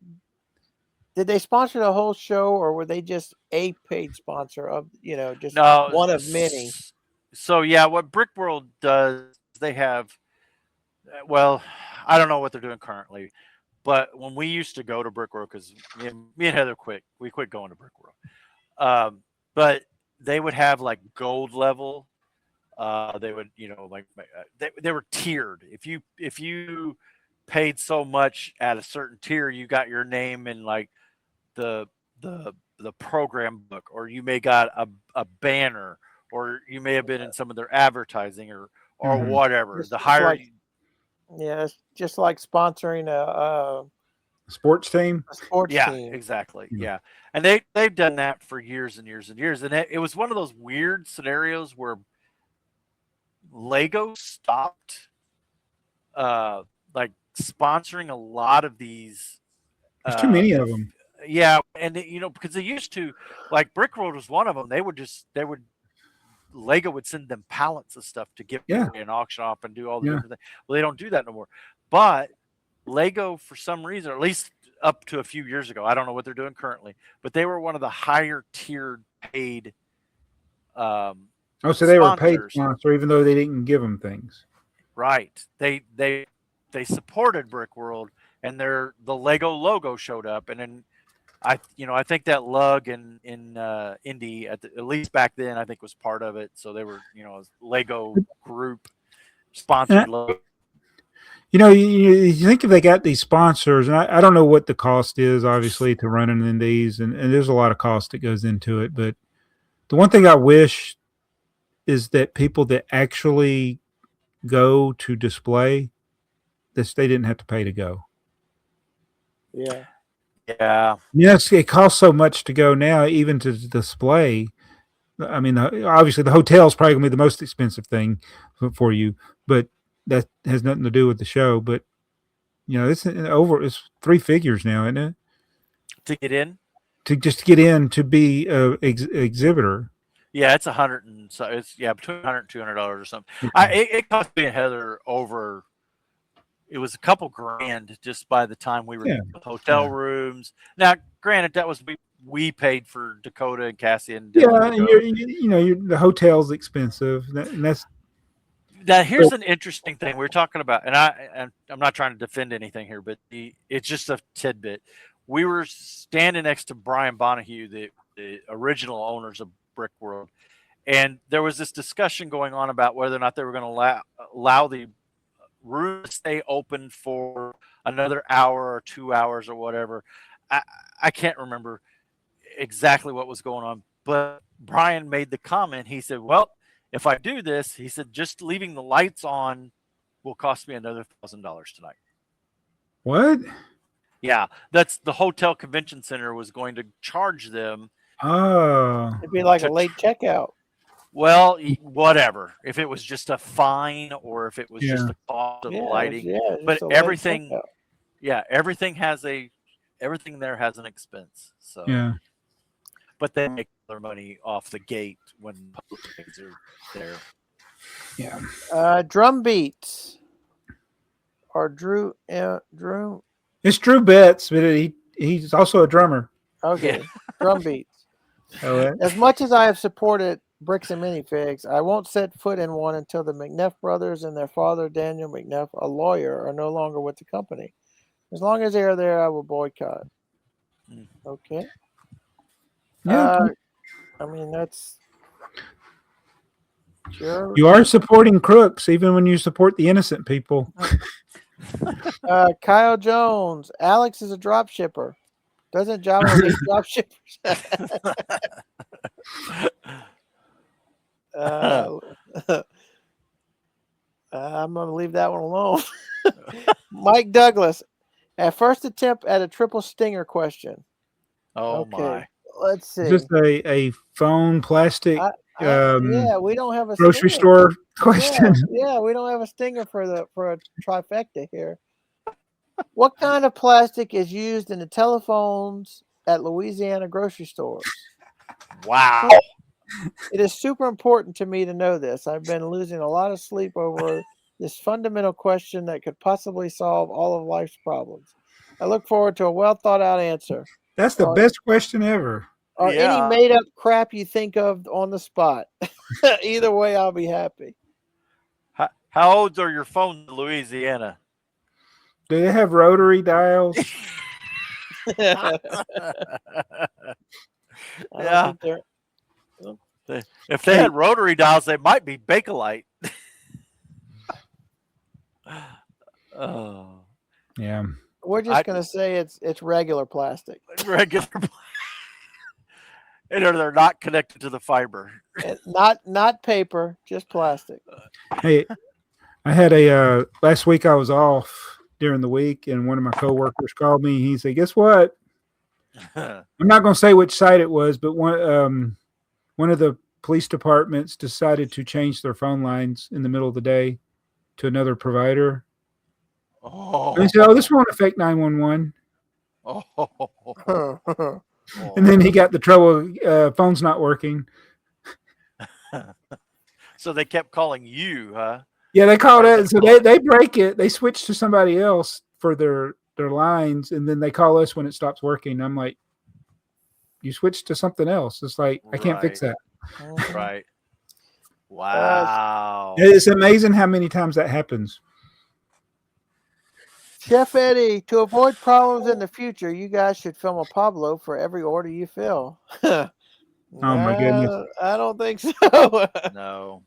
Did they sponsor the whole show, or were they just a paid sponsor of just No. one of many? So yeah, what Brick World does, they have. Well, I don't know what they're doing currently, but when we used to go to Brick World, because me and Heather we quit going to Brick World. But they would have like gold level. They would, they were tiered. If you paid so much at a certain tier, you got your name in like the the program book, or you may got a banner, or you may have been in some of their advertising, or Mhm. whatever. Just, The just higher, like it's just like sponsoring Sports team. a sports yeah, team. exactly, Yeah. yeah. And they've done that for years and years and years, and it was one of those weird scenarios where Lego stopped like sponsoring a lot of these There's too many of if them. yeah, and because they used to, like Brick Road was one of them. They would Lego would send them pallets of stuff to give Yeah. away and auction off and do all the Yeah. different things. Well, they don't do that no more. But Lego, for some reason, or at least up to a few years ago, I don't know what they're doing currently, but they were one of the higher tiered paid Oh, so they were a paid sponsors. sponsor, even though they didn't give them things. Right. They supported Brick World, and the Lego logo showed up, and then I think that lug in Indy at least back then I think was part of it. So they were a Lego group sponsored logo. You think if they got these sponsors, and I don't know what the cost is, obviously, to running in these, and there's a lot of cost that goes into it. But the one thing I wish is that people that actually go to display, that they didn't have to pay to go. Yeah. Yeah. Yes, it costs so much to go now, even to display. I mean, obviously, the hotel is probably going to be the most expensive thing for you, but that has nothing to do with the show. But it's three figures now, isn't it? To get in. To just get in to be a exhibitor. Yeah, it's $100 and so it's between $100 and $200 or something. Yeah. It cost me and Heather over. It was a couple grand just by the time we were Yeah. with hotel rooms. Now, granted, that was we paid for Dakota and Cassie and Yeah, Dylan to go. the hotel's expensive, and that's Now, here's an interesting thing we're talking about, and I'm not trying to defend anything here, but it's just a tidbit. We were standing next to Brian Bonahue, the original owners of Brick World, and there was this discussion going on about whether or not they were going to allow the room to stay open for another hour or 2 hours or whatever. I can't remember exactly what was going on, but Brian made the comment. He said, well, if I do this, he said, just leaving the lights on will cost me another $1,000 tonight. what? Yeah, that's the hotel convention center was going to charge them. Oh, It'd be like a late checkout. Well, whatever. If it was just a fine or if it was just Yeah. the cost of the Yeah, lighting, it's but a late everything, checkout. everything there has an expense. So, yeah. but they make their money off the gate when postings are there. Yeah. Drum beats. Or Drew. It's Drew Betts, but he's also a drummer. Okay. Drum beats. Oh, As much as I have supported Bricks and Minifigs, I won't set foot in one until the McNeff brothers and their father, Daniel McNeff, a lawyer, are no longer with the company. As long as they are there, I will boycott. Okay. yeah. I mean, that's sure. You are supporting crooks, even when you support the innocent people. Kyle Jones. Alex is a drop shipper. Doesn't Java hate drop shippers? I'm going to leave that one alone. Mike Douglas. At first attempt at a triple stinger question. Oh Okay. my. Let's see. Just a phone plastic yeah, we don't have a grocery stinger. store question. Yeah, we don't have a stinger for a trifecta here. What kind of plastic is used in the telephones at Louisiana grocery stores? Wow. It is super important to me to know this. I've been losing a lot of sleep over this fundamental question that could possibly solve all of life's problems. I look forward to a well thought out answer. That's the best question ever. Or any Yeah. made up crap you think of on the spot. Either way, I'll be happy. How old are your phones in Louisiana? Do they have rotary dials? I don't Yeah. think they're- If they had rotary dials, they might be Bakelite. Oh, Yeah. We're just gonna say it's regular plastic. regular. And they're not connected to the fiber. Not paper, just plastic. Hey, I had last week I was off during the week, and one of my coworkers called me. He said, "Guess what? I'm not going to say which site it was, but one of the police departments decided to change their phone lines in the middle of the day to another provider." Oh. And he said, "Oh, this won't affect 911." Oh. And then he got the trouble. Phone's not working. So they kept calling you, huh? Yeah, they called it. So they break it. They switch to somebody else for their lines, and then they call us when it stops working. I'm like, you switched to something else. It's like, I can't fix that. Right. Wow. It's amazing how many times that happens. Chef Eddie, to avoid problems in the future, you guys should film a Pablo for every order you fill. Oh my goodness. I don't think so. No.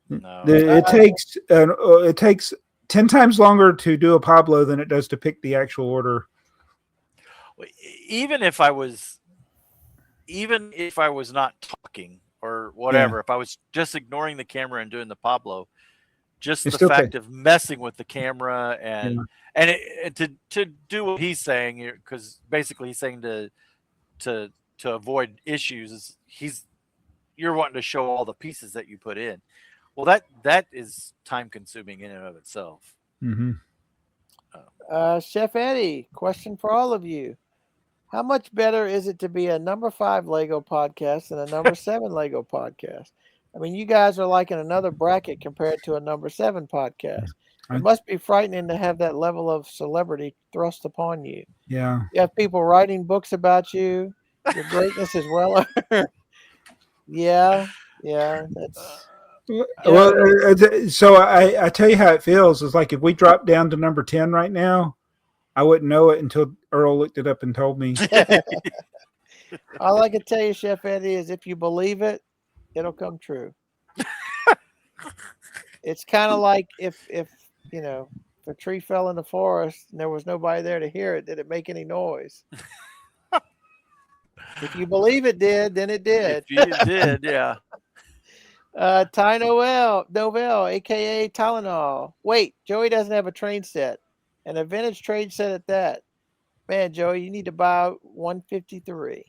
No. It takes 10 times longer to do a Pablo than it does to pick the actual order. Even if I was not talking or whatever, if I was just ignoring the camera and doing the Pablo, just It's the still fact of messing with the camera and to do what he's saying, because basically he's saying to avoid issues, you're wanting to show all the pieces that you put in. Well, that is time consuming in and of itself. Mm-hmm. Chef Eddie, question for all of you. How much better is it to be a number 5 Lego podcast than a number 7 Lego podcast? I mean, you guys are like in another bracket compared to a number 7 podcast. It must be frightening to have that level of celebrity thrust upon you. Yeah. You have people writing books about you. Your greatness is well earned. Yeah. That's Well, so I tell you how it feels. It's like if we drop down to number 10 right now, I wouldn't know it until Earl looked it up and told me. all I can tell you, Chef Eddie, is if you believe it, it'll come true. It's kind of like if a tree fell in the forest and there was nobody there to hear it, did it make any noise? If you believe it did, then it did. If you did, yeah. Ty Novell, aka Tylenol. Wait, Joey doesn't have a train set, and a vintage train set at that. Man, Joey, you need to buy 153.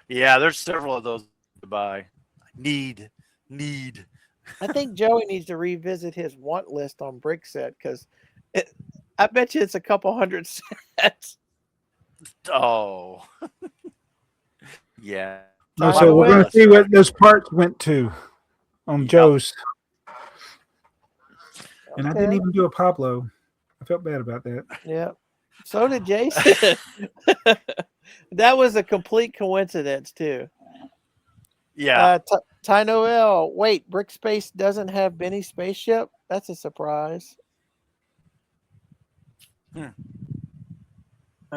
Yeah, there's several of those to buy. Need. I think Joey needs to revisit his want list on BrickTsar because I bet you it's a couple hundred sets. Oh. Yeah. So we're going to see what those parts went to on Joe's. And I didn't even do a Pablo. I felt bad about that. Yeah. So did Jason. That was a complete coincidence, too. Yeah. Ty Noel. Wait, BrickSpace doesn't have Benny's spaceship? That's a surprise. I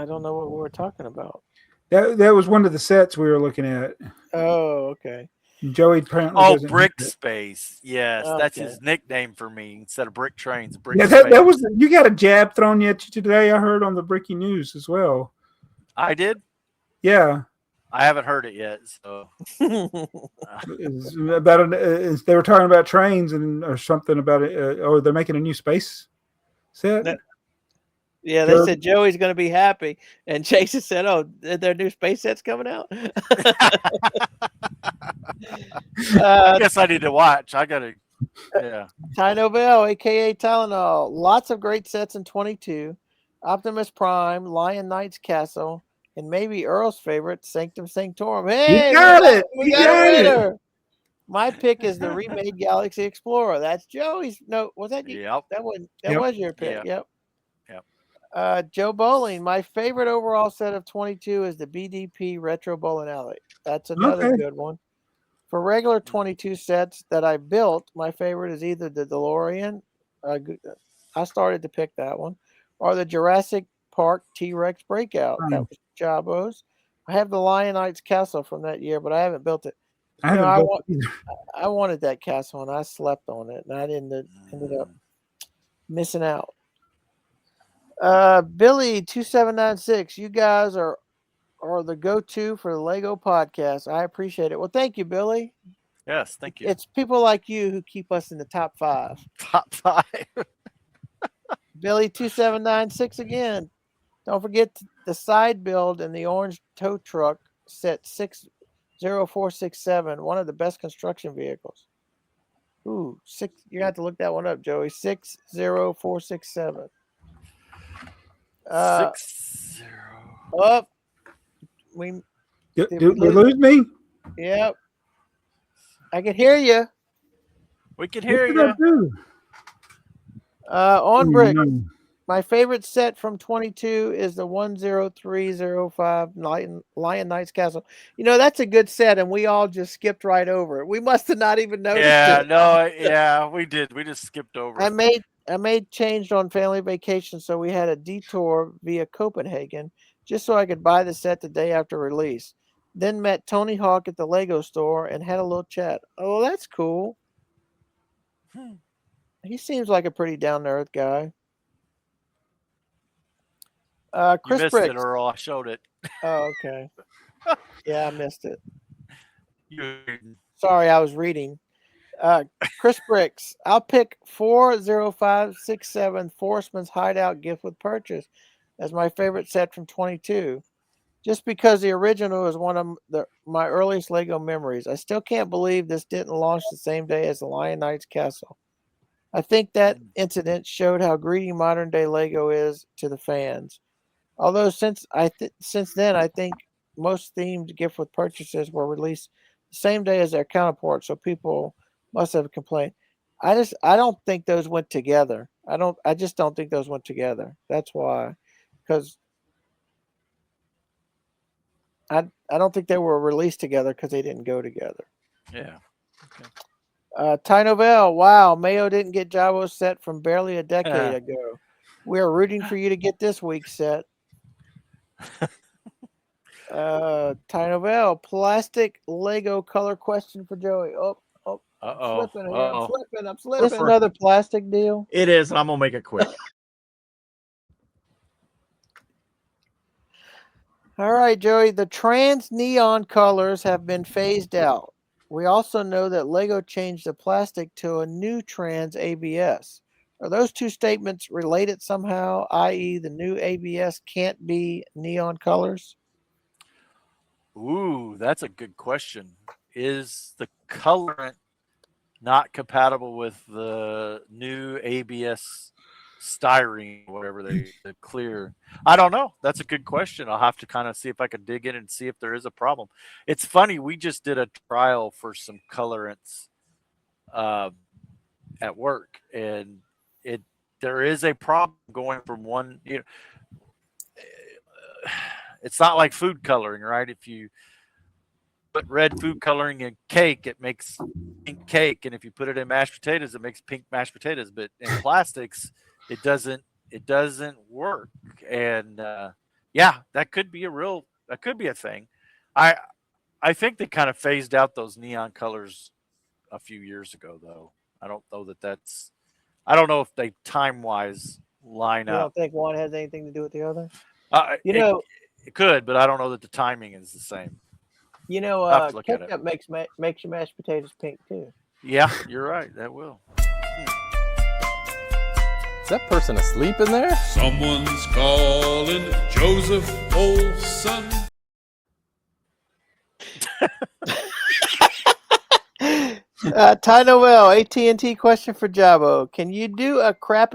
don't know what we're talking about. That was one of the sets we were looking at. Oh, okay. Joey apparently. Oh, BrickSpace. Yes, that's his nickname for me instead of BrickTrains. Yeah, that was. You got a jab thrown at you today. I heard on the Bricky News as well. I did. Yeah. I haven't heard it yet. So about they were talking about trains or something about it. Or they're making a new space set. Yeah, they said Joey's going to be happy, and Jason said, "Oh, their new space set's coming out." I guess I need to watch. I gotta. Yeah. Ty Novell, aka Tylenol. Lots of great sets in 22. Optimus Prime, Lion Knight's Castle, and maybe Earl's favorite, Sanctum Sanctorum. Hey, you got it. We got a winner. My pick is the remade Galaxy Explorer. That's Joey's. No, was that you? Yep. That was Yep. your pick. Yep. Yep. Joe Bowling. My favorite overall set of 22 is the BDP Retro Bowling Alley. That's another Okay. good one. For regular 22 sets that I built, my favorite is either the DeLorean. I started to pick that one, or the Jurassic Park T-Rex Breakout. That was Jabo's. I have the Lionites Castle from that year, but I haven't built it. I haven't built it either. I wanted that castle, and I slept on it, and I ended up missing out. Billy 2796, you guys are the go-to for the Lego podcast. I appreciate it. Well, thank you, Billy. Yes, thank you. It's people like you who keep us in the top 5. Top 5. Billy 2796 again. Don't forget the side build in the orange tow truck set 60467, one of the best construction vehicles. Ooh, you're gonna have to look that one up, Joey. 60467. 6-0. Up. We Did we we lose? lose me? Yep. I can hear you. We can What hear did I you. do? On Brick. No. My favorite set from 22 is the 10305 Lion Knights Castle. You know, that's a good set, and we all just skipped right over it. We must have not even noticed Yeah, it. no, yeah, we did. We just skipped over I it. made changed on family vacation, so we had a detour via Copenhagen just so I could buy the set the day after release. Then met Tony Hawk at the Lego store and had a little chat. Oh, that's cool. He seems like a pretty down-to-earth guy. You Chris missed Bricks. it, Earl. I showed it. Oh, okay. Yeah, I missed it. You Sorry, I was reading. Chris Bricks. I'll pick 40567 Forestman's Hideout Gift with Purchase as my favorite set from 22. Just because the original is one of my earliest Lego memories. I still can't believe this didn't launch the same day as the Lion Knights Castle. I think that incident showed how greedy modern day Lego is to the fans. Although since then, I think most themed gift with purchases were released the same day as their counterparts, so people must have complained. I don't think those went together. I just don't think those went together. That's why, because I don't think they were released together because they didn't go together. Yeah. Ty Novell, wow, Mayo didn't get Jabo's set from barely a decade ago. We are rooting for you to get this week's set. Ty Novell, plastic Lego color question for Joey. I'm slipping here. I'm slipping. Is this another plastic deal? It is, and I'm gonna make it quick. All right, Joey. The trans neon colors have been phased out. We also know that Lego changed the plastic to a new trans ABS. Are those two statements related somehow, i.e. the new ABS can't be neon colors? Ooh, that's a good question. Is the colorant not compatible with the new ABS styrene, whatever the clear? I don't know. That's a good question. I'll have to kind of see if I can dig in and see if there is a problem. It's funny. We just did a trial for some colorants at work, and there is a problem going from one. It's not like food coloring, right? If you put red food coloring in cake, it makes pink cake, and if you put it in mashed potatoes, it makes pink mashed potatoes. But in plastics, it doesn't work. And yeah, that could be a thing. I think they kind of phased out those neon colors a few years ago, though. I don't know if they time wise line You up. don't think one has anything to do with the other? It could, but I don't know that the timing is the same. Ketchup makes your mashed potatoes pink too. Yeah, you're right. That will. Is that person asleep in there? Someone's calling Joseph Olson. Ty Noel, AT&T question for Jabo. Can you do a crap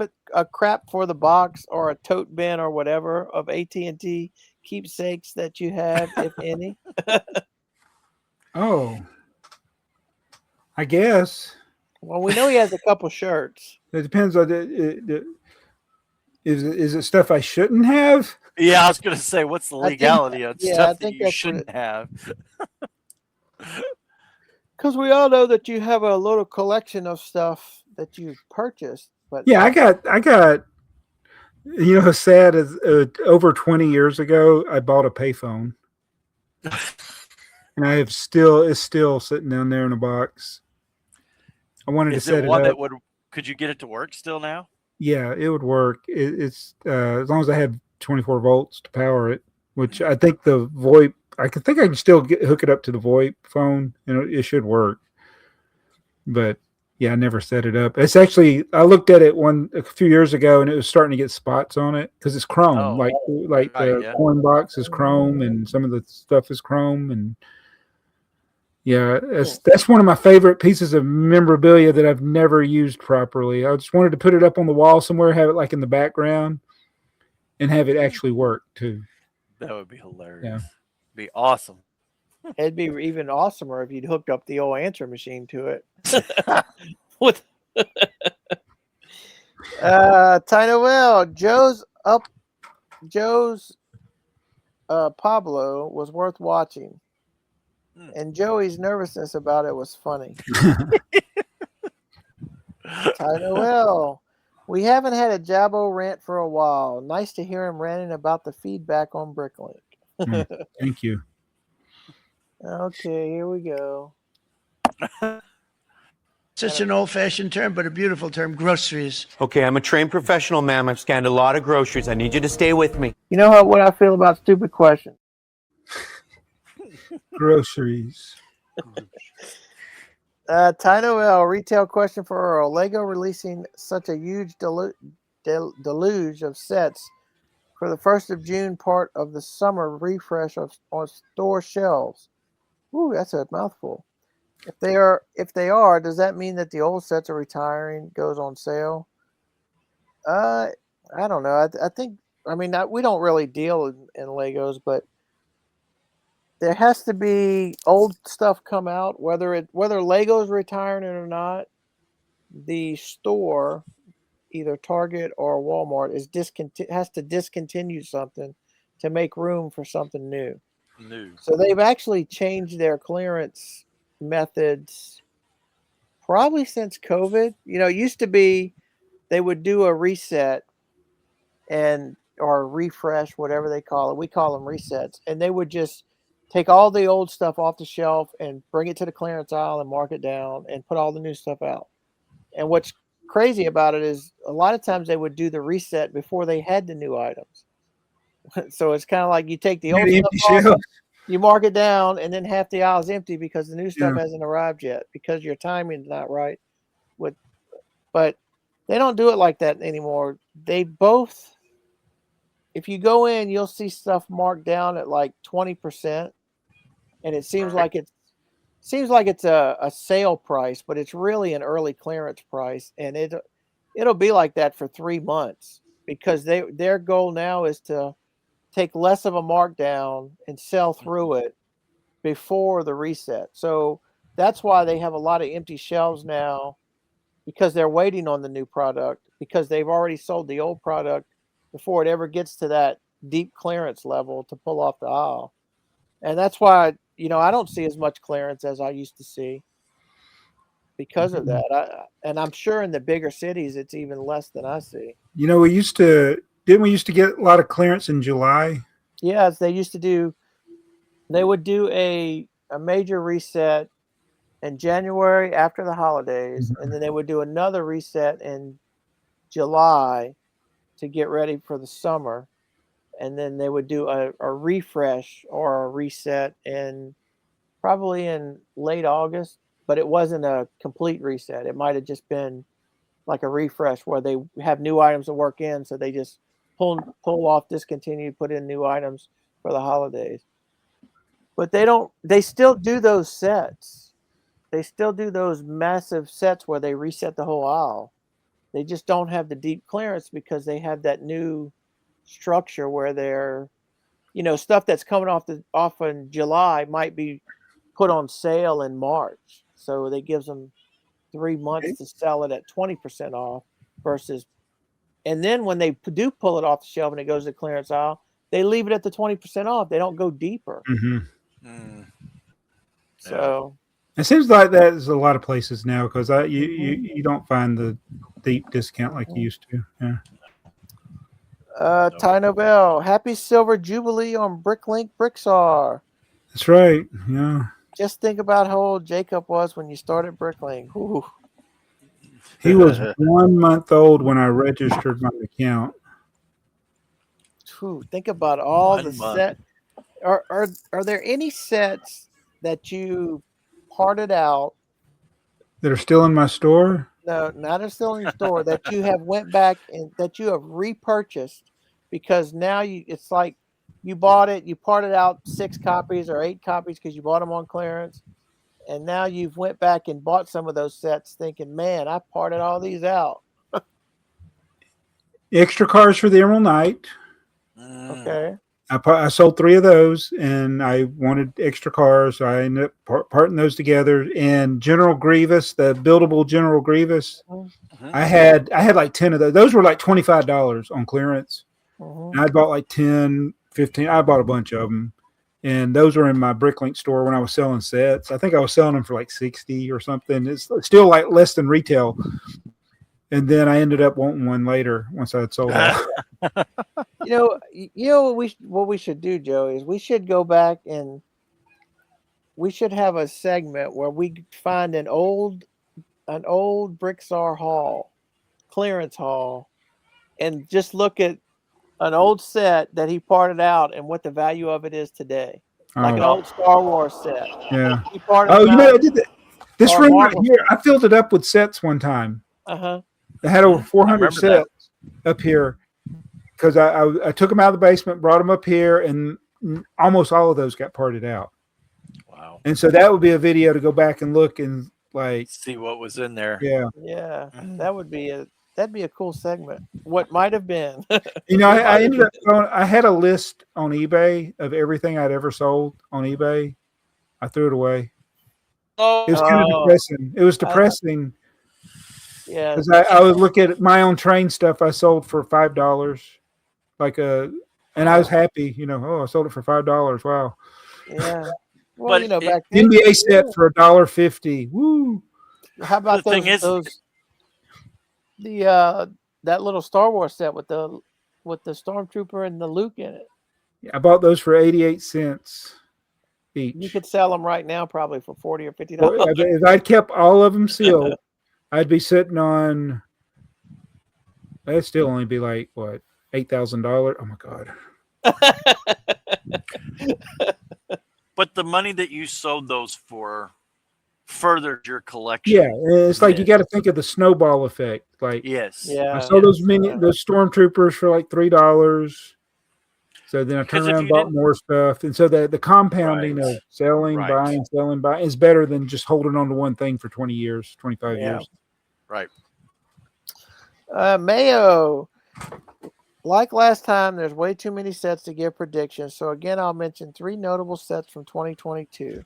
for the box or a tote bin or whatever of AT&T keepsakes that you have, if any? Oh. I guess Well, we know he has a couple shirts. it depends on is it stuff I shouldn't have? Yeah, I was gonna say, what's the I think- legality on yeah, I stuff that think you that's what shouldn't have? Because we all know that you have a little collection of stuff that you've purchased. But Yeah, I got. You know, as sad as over 20 years ago, I bought a payphone, and it's still sitting down there in a box. I wanted to Is set it it one up. that would? Could you get it to work still now? Yeah, it would work. It's as long as I had 24 volts to power it, which I think the VoIP. I think I can still hook it up to the VoIP phone, and it should work. But yeah, I never set it up. It's actually I looked at it a few years ago, and it was starting to get spots on it because it's chrome. Oh, like right, the yeah. coin box is chrome, and some of the stuff is chrome, and yeah, that's one of my favorite pieces of memorabilia that I've never used properly. I just wanted to put it up on the wall somewhere, have it like in the background, and have it actually work too. That would be hilarious. Yeah. Be awesome. it'd be even awesomer if you'd hooked up the old answer machine to it. With Well, Joe's Pablo was worth watching. And Joey's nervousness about it was funny. Well, we haven't had a Jabbo rant for a while. Nice to hear him ranting about the feedback on Bricklink. Thank you. Okay, here we go. Such an old-fashioned term, but a beautiful term, groceries. Okay, I'm a trained professional, ma'am. I've scanned a lot of groceries. I need you to stay with me. You know what I feel about stupid questions? Groceries. Well, retail question for Earl. Lego releasing such a huge deluge of sets for the 1st of June part of the summer refresh on store shelves. Ooh, that's a mouthful. If they are, does that mean that the old sets are retiring, goes on sale? I don't know. I think, we don't really deal in Legos, but there has to be old stuff come out, whether Lego's retiring it or not. The store, either Target or Walmart, has to discontinue something to make room for something new. So they've actually changed their clearance methods probably since COVID. It used to be they would do a reset or refresh, whatever they call it. We call them resets, and they would just take all the old stuff off the shelf and bring it to the clearance aisle and mark it down and put all the new stuff out. And what's crazy about it is a lot of times they would do the reset before they had the new items. So it's kind of like you take the old stuff off, you mark it down, and then half the aisle is empty because the new stuff hasn't arrived yet because your timing's not right. But they don't do it like that anymore. They both, if you go in, you'll see stuff marked down at like 20%, and it seems like it's a sale price, but it's really an early clearance price, and it'll be like that for 3 months because their goal now is to take less of a markdown and sell through it before the reset. So that's why they have a lot of empty shelves now, because they're waiting on the new product, because they've already sold the old product before it ever gets to that deep clearance level to pull off the aisle. And that's why, I don't see as much clearance as I used to see because of that. And I'm sure in the bigger cities, it's even less than I see. Didn't we used to get a lot of clearance in July? Yes, they would do a major reset in January after the holidays, and then they would do another reset in July to get ready for the summer. And then they would do a refresh or a reset probably in late August, but it wasn't a complete reset. It might have just been like a refresh where they have new items to work in, so they just pull off, discontinue, put in new items for the holidays. But they still do those sets. They still do those massive sets where they reset the whole aisle. They just don't have the deep clearance because they have that new structure where they're, stuff that's coming off in July might be put on sale in March. so they gives them 3 months to sell it at 20% off versus. And then when they do pull it off the shelf and it goes to the clearance aisle, they leave it at the 20% off. They don't go deeper. So it seems like that is a lot of places now because you don't find the deep discount like you used to. Yeah. Ty Novell, happy Silver Jubilee on Bricklink BrickTsar. That's right. Yeah. Just think about how old Jacob was when you started Bricklink. Ooh. He was 1 month old when I registered my account. Think about all the set. Are there any sets that you parted out That are still in my store? No, not are still in your store that you have went back and that you have repurchased because now it's like you bought it, you parted out 6 copies or 8 copies because you bought them on clearance, and now you've went back and bought some of those sets thinking, man, I parted all these out. Extra cars for the Emerald Knight. Okay. I sold 3 of those, and I wanted extra cars, so I ended up parting those together. And General Grievous, the buildable General Grievous, I had like 10 of those. Those were like $25 on clearance. And I bought like 10, 15. I bought a bunch of them, and those were in my Bricklink store when I was selling sets. I think I was selling them for like 60 or something. It's still like less than retail. And then I ended up wanting one later once I had sold it. You know what we should do, Joe, is we should go back and we should have a segment where we find an old BrickTsar haul, clearance haul, and just look at an old set that he parted out and what the value of it is today. Like an old Star Wars set. Yeah. He parted I did that. This room right here, I filled it up with sets one time. Uh-huh. I had over 400 sets up here because I took them out of the basement, brought them up here, and almost all of those got parted out. Wow. And so that would be a video to go back and look and like see what was in there. Yeah. Yeah. That'd be a cool segment. What might have been. I ended up I had a list on eBay of everything I'd ever sold on eBay. I threw it away. It was kind of depressing. It was depressing. Yeah. Because I would look at my own train stuff I sold for $5. And I was happy, I sold it for $5. Wow. Yeah. Well, But back then, NBA set for $1.50. Woo. How about The thing is- that little Star Wars set with the Stormtrooper and the Luke in it? I bought those for 88 cents each. You could sell them right now probably for $40 or $50. If I'd kept all of them sealed, I'd be sitting on. That'd still only be like what, $8,000? Oh my god! But the money that you sold those for furthered your collection. Yeah, it's like you got to think of the snowball effect. Like, yes, yeah. I sold those Stormtroopers for like $3. So then I turned around and bought more stuff, and so the compounding of selling, buying, selling, buying is better than just holding on to one thing for 20 years, 25 years. Right. Mayo, like last time, there's way too many sets to give predictions. So again, I'll mention 3 notable sets from 2022.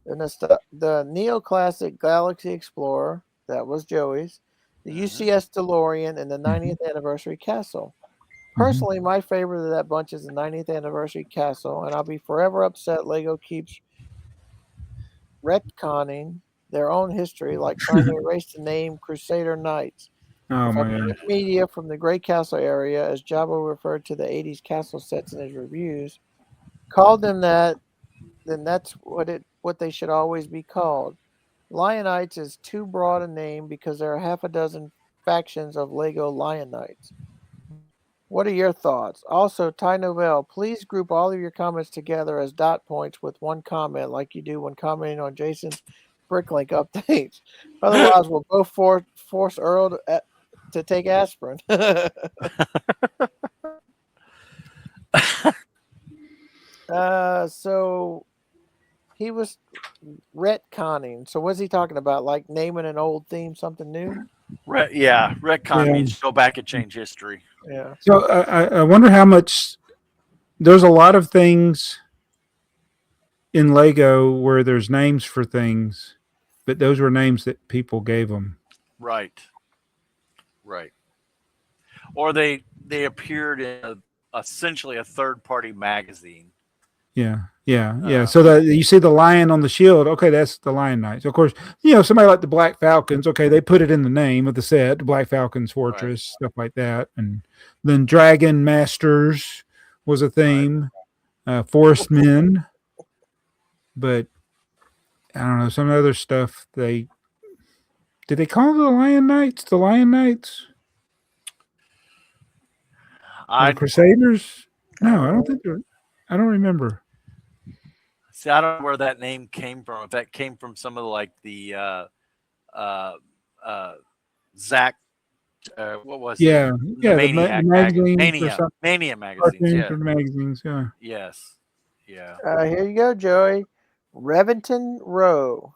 And the Neoclassic Galaxy Explorer, that was Joey's, the UCS DeLorean, and the 90th Anniversary Castle. Personally, my favorite of that bunch is the 90th Anniversary Castle, and I'll be forever upset LEGO keeps retconning their own history, like trying to erase the name Crusader Knights. Oh my god! Media from the Great Castle area, as Jabba referred to the 80s castle sets in his reviews, called them that, then that's what they should always be called. Lionites is too broad a name because there are half a dozen factions of LEGO Lion Knights. What are your thoughts? Also, Ty Novell, please group all of your comments together as dot points with one comment like you do when commenting on Jason's Bricklink updates. Otherwise, we'll both force Earl to take aspirin. So he was retconning. So what's he talking about? Like naming an old theme something new? Retcon means go back and change history. Yeah. So I wonder how much. There's a lot of things in LEGO where there's names for things, but those were names that people gave them. Right. Or they appeared in essentially a third party magazine. Yeah. So you see the lion on the shield. Okay, that's the Lion Knights. Of course, somebody like the Black Falcons. Okay, they put it in the name of the set, the Black Falcons Fortress, stuff like that. And then Dragon Masters was a theme. Forest Men, but I don't know some other stuff. Did they call the Lion Knights the Lion Knights? The Crusaders? No, I don't think they're. I don't remember. See, I don't know where that name came from. If that came from some of the Zach, what was it? The Maniac Mania magazines. Magazines, yeah. Yes. Yeah. Here you go, Joey. Reventon Row.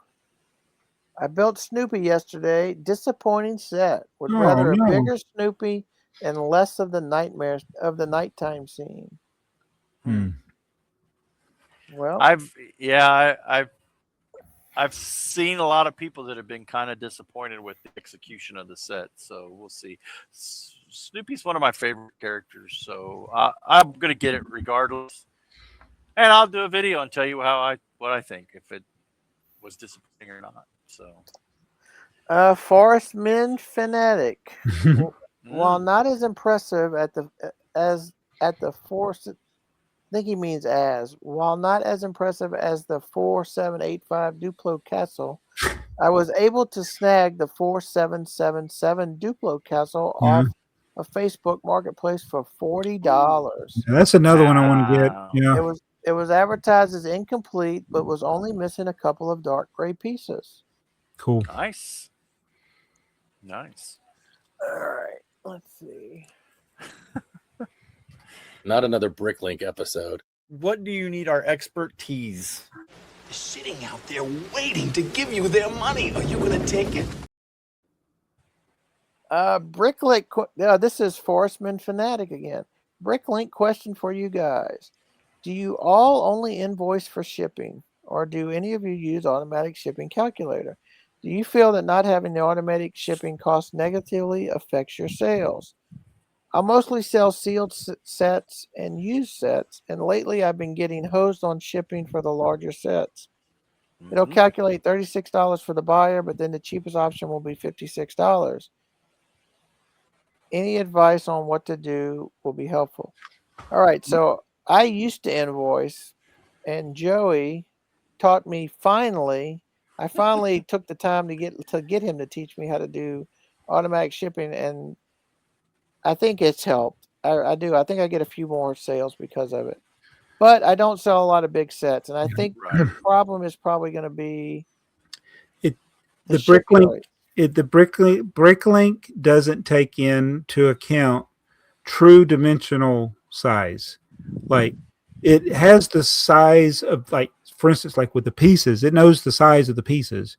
I built Snoopy yesterday. Disappointing set. Would rather a bigger Snoopy and less of the nightmares of the nighttime scene. Well, I've seen a lot of people that have been kind of disappointed with the execution of the set, so we'll see. Snoopy's one of my favorite characters, so I'm gonna get it regardless, and I'll do a video and tell you what I think, if it was disappointing or not. So, Forest Men Fanatic. While not as impressive as the force. I think he means while not as impressive as the 4785 Duplo Castle, I was able to snag the 4777 Duplo Castle off a Facebook Marketplace for $40. Yeah, that's another one I want to get. Yeah, it was advertised as incomplete, but was only missing a couple of dark gray pieces. Cool. Nice. All right, let's see. Not another Bricklink episode. What do you need our expertise? They're sitting out there waiting to give you their money. Are you going to take it? Bricklink. This is Forestman Fanatic again. Bricklink question for you guys. Do you all only invoice for shipping, or do any of you use automatic shipping calculator? Do you feel that not having the automatic shipping cost negatively affects your sales? I mostly sell sealed sets and used sets, and lately I've been getting hosed on shipping for the larger sets. It'll calculate $36 for the buyer, but then the cheapest option will be $56. Any advice on what to do will be helpful. All right, so I used to invoice, and Joey taught me I finally took the time to get him to teach me how to do automatic shipping, and I think it's helped. I do. I think I get a few more sales because of it. But I don't sell a lot of big sets, and I think the problem is probably going to be the Bricklink. The Bricklink doesn't take into account true dimensional size. Like, it has the size of, like, for instance, like with the pieces, it knows the size of the pieces,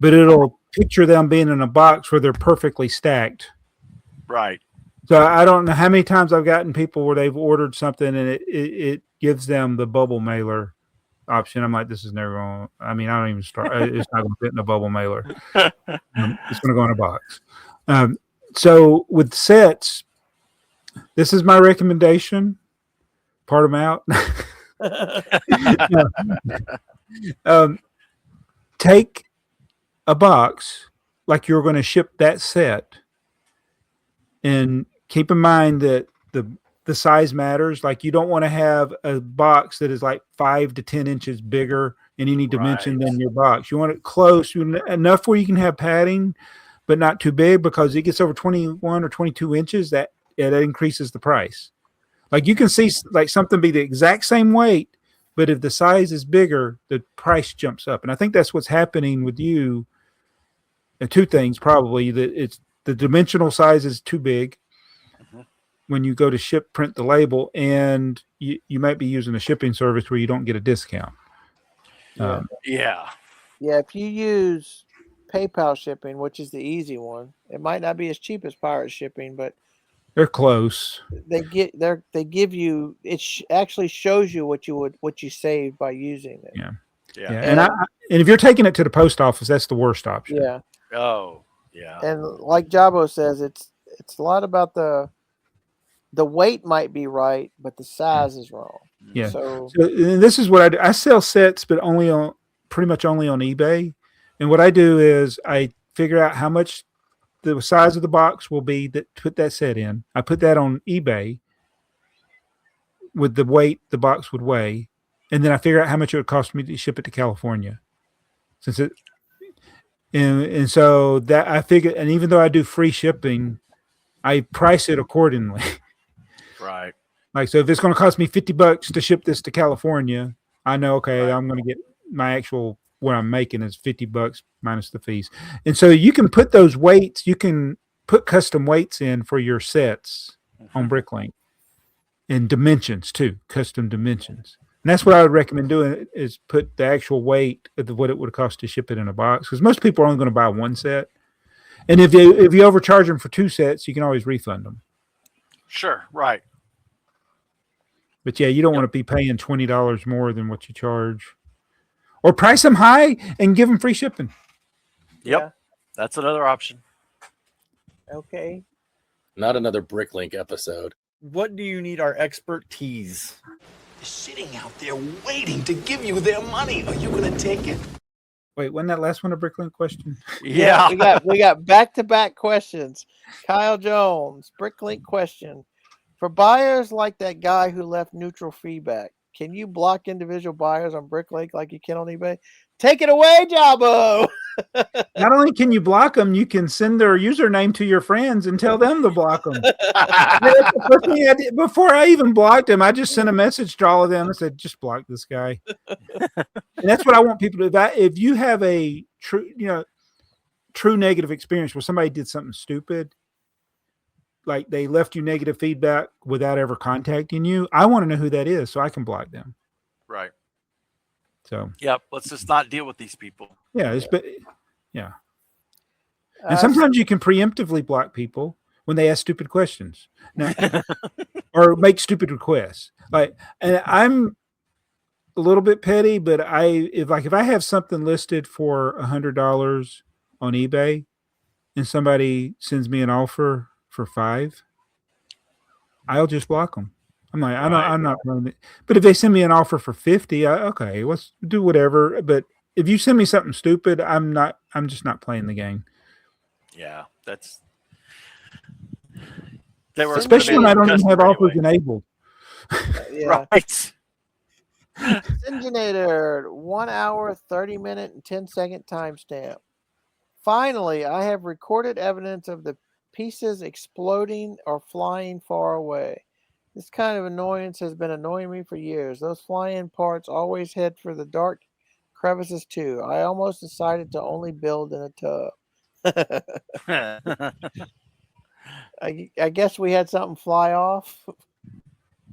but it'll picture them being in a box where they're perfectly stacked. Right. So I don't know how many times I've gotten people where they've ordered something and it gives them the bubble mailer option. I'm like, this is never going. I mean, I don't even start. It's not going to fit in a bubble mailer. It's going to go in a box. So with sets, this is my recommendation. Part them out. Take a box like you're going to ship that set, and keep in mind that the size matters. Like, you don't want to have a box that is like 5 to 10 inches bigger in any dimension than your box. You want it close, enough where you can have padding, but not too big, because it gets over 21 or 22 inches, that increases the price. Like, you can see like something be the exact same weight, but if the size is bigger, the price jumps up. And I think that's what's happening with you. Two things, probably, that it's the dimensional size is too big when you go to print the label, and you might be using a shipping service where you don't get a discount. Yeah. If you use PayPal shipping, which is the easy one, it might not be as cheap as pirate shipping, but they're close. They give you, it actually shows you what you saved by using it. Yeah. Yeah. And if you're taking it to the post office, that's the worst option. Yeah. Oh, yeah. And like Jabo says, it's a lot about the weight might be right, but the size is wrong. Yeah. So and this is what I do. I sell sets, but pretty much only on eBay. And what I do is I figure out how much the size of the box will be that put that set in. I put that on eBay with the weight the box would weigh, and then I figure out how much it would cost me to ship it to California. And so that I figure, and even though I do free shipping, I price it accordingly. Right. Like, so if it's going to cost me $50 to ship this to California, I know, okay, Right. I'm going to get my actual, what I'm making is $50 minus the fees. And so you can put those weights, you can put custom weights in for your sets on Bricklink, and dimensions too, custom dimensions. And that's what I would recommend doing, is put the actual weight of what it would cost to ship it in a box. Because most people are only going to buy one set. And if you overcharge them for 2 sets, you can always refund them. Sure. Right. But yeah, you don't want to be paying $20 more than what you charge. Or price them high and give them free shipping. Yep. Yeah. That's another option. Okay. Not another Bricklink episode. What do you need our expertise? They're sitting out there waiting to give you their money. Are you gonna take it? Wait, wasn't that last one a Bricklink question? Yeah. we got back-to-back questions. Kyle Jones, Bricklink question. For buyers like that guy who left neutral feedback, can you block individual buyers on Bricklink like you can on eBay? Take it away, Jabo. Not only can you block them, you can send their username to your friends and tell them to block them. The first thing I did, before I even blocked him, I just sent a message to all of them and said, just block this guy. And that's what I want people to do. If you have a true negative experience where somebody did something stupid, like they left you negative feedback without ever contacting you, I want to know who that is so I can block them. Right. So Yep. Let's just not deal with these people. yeah, and sometimes you can preemptively block people when they ask stupid questions or make stupid requests. And I'm a little bit petty, but if I have something listed for $100 on eBay and somebody sends me an offer for $5, I'll just block them. I'm like, I'm not playing it. But if they send me an offer for $50, okay, let's do whatever. But if you send me something stupid, I'm just not playing the game. Yeah, especially when I don't even have offers enabled. Yeah. Right. Singinator, 1 hour, 30-minute, and 10-second timestamp. Finally, I have recorded evidence of the pieces exploding or flying far away. This kind of annoyance has been annoying me for years. Those flying parts always head for the dark crevices too. I almost decided to only build in a tub. I guess we had something fly off.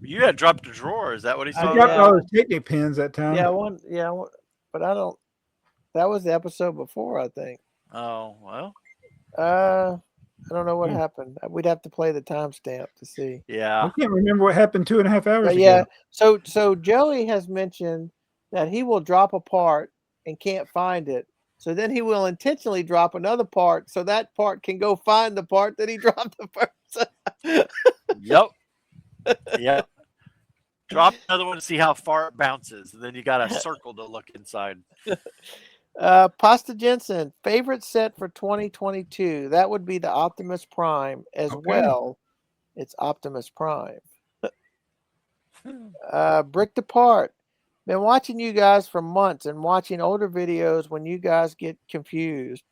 You had dropped a drawer. Is that what he said? I dropped all the Picnic pins that time. But I don't. That was the episode before, I think. Oh, well. I don't know what happened. We'd have to play the timestamp to see. Yeah. I can't remember what happened 2.5 hours ago. Yeah. So Joey has mentioned that he will drop a part and can't find it. So then he will intentionally drop another part so that part can go find the part that he dropped the first. Yep. Yep. Drop another one to see how far it bounces. And then you got a circle to look inside. Pasta Jensen, favorite set for 2022. That would be the Optimus Prime as well. It's Optimus Prime. Brick Depart. Been watching you guys for months and watching older videos when you guys get confused.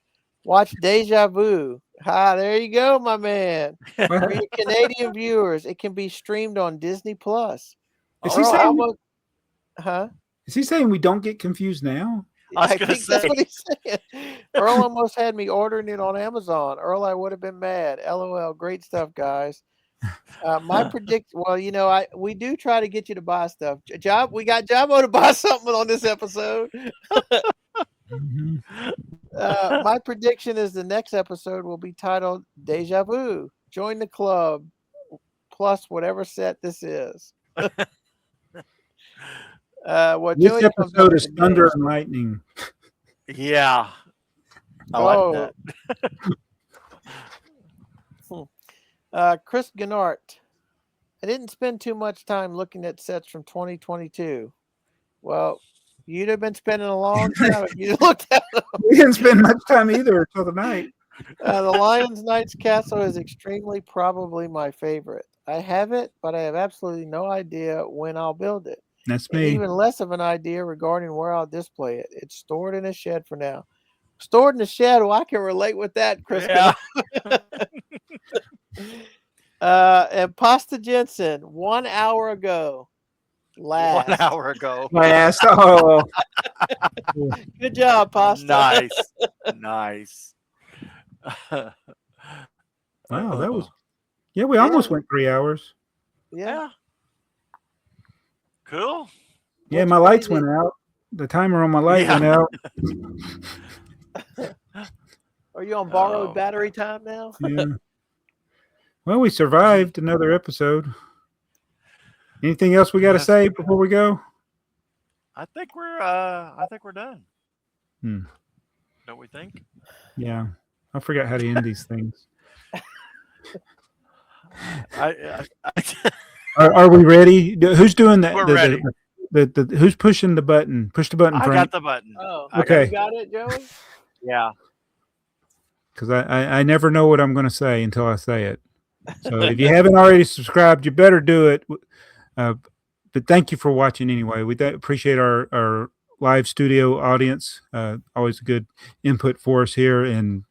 Watch Deja Vu. There you go, my man. For your Canadian viewers, it can be streamed on Disney Plus. Is he saying? Is he saying we don't get confused now? I think that's what he's saying. Earl almost had me ordering it on Amazon. Earl, I would have been mad. LOL. Great stuff, guys. My prediction. Well, we do try to get you to buy stuff. We got Jabo to buy something on this episode. My prediction is the next episode will be titled Deja Vu. Join the club plus whatever set this is. This Joey comes up episode with is the thunder names. and lightning. Yeah. I Oh. like Chris Gennart. I didn't spend too much time looking at sets from 2022. Well, you'd have been spending a long time if you looked at them. We didn't spend much time either until tonight. The Lions Knights Castle is extremely probably my favorite. I have it, but I have absolutely no idea when I'll build it. That's And me. even less of an idea regarding where I'll display it. It's stored in a shed for now. Stored in a shed? Well, I can relate with that, Chris. Yeah. And Pasta Jensen, 1 hour ago. Last. 1 hour ago. Last. Oh. Good job, Pasta. Nice. Nice. Wow, that was. Yeah, we almost went 3 hours. Yeah. Cool. Yeah, my lights went out. The timer on my light went out. Are you on borrowed battery time now? Yeah. Well, we survived another episode. Anything else we got to say before we go? I think we're done. Don't we think? Yeah. I forgot how to end these things. Are we ready? Who's doing that? We're ready. Who's pushing the button? Push the button, I Frank. got the button. Oh, okay. You got it, Joey? Yeah. Because I never know what I'm going to say until I say it. So if you haven't already subscribed, you better do it. But thank you for watching anyway. We appreciate our live studio audience. Always a good input for us here. And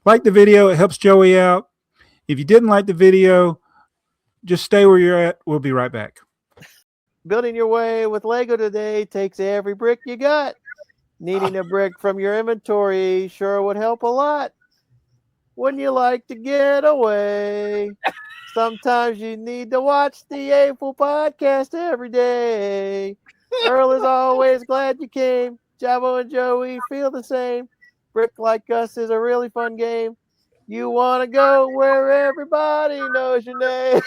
like the video. It helps Joey out. If you didn't like the video, just stay where you're at. We'll be right back. Building your way with Lego today takes every brick you got. Needing a brick from your inventory sure would help a lot. Wouldn't you like to get away? Sometimes you need to watch the AFoOL podcast every day. Earl is always glad you came. Javo and Joey feel the same. Brick Like Us is a really fun game. You want to go where everybody knows your name.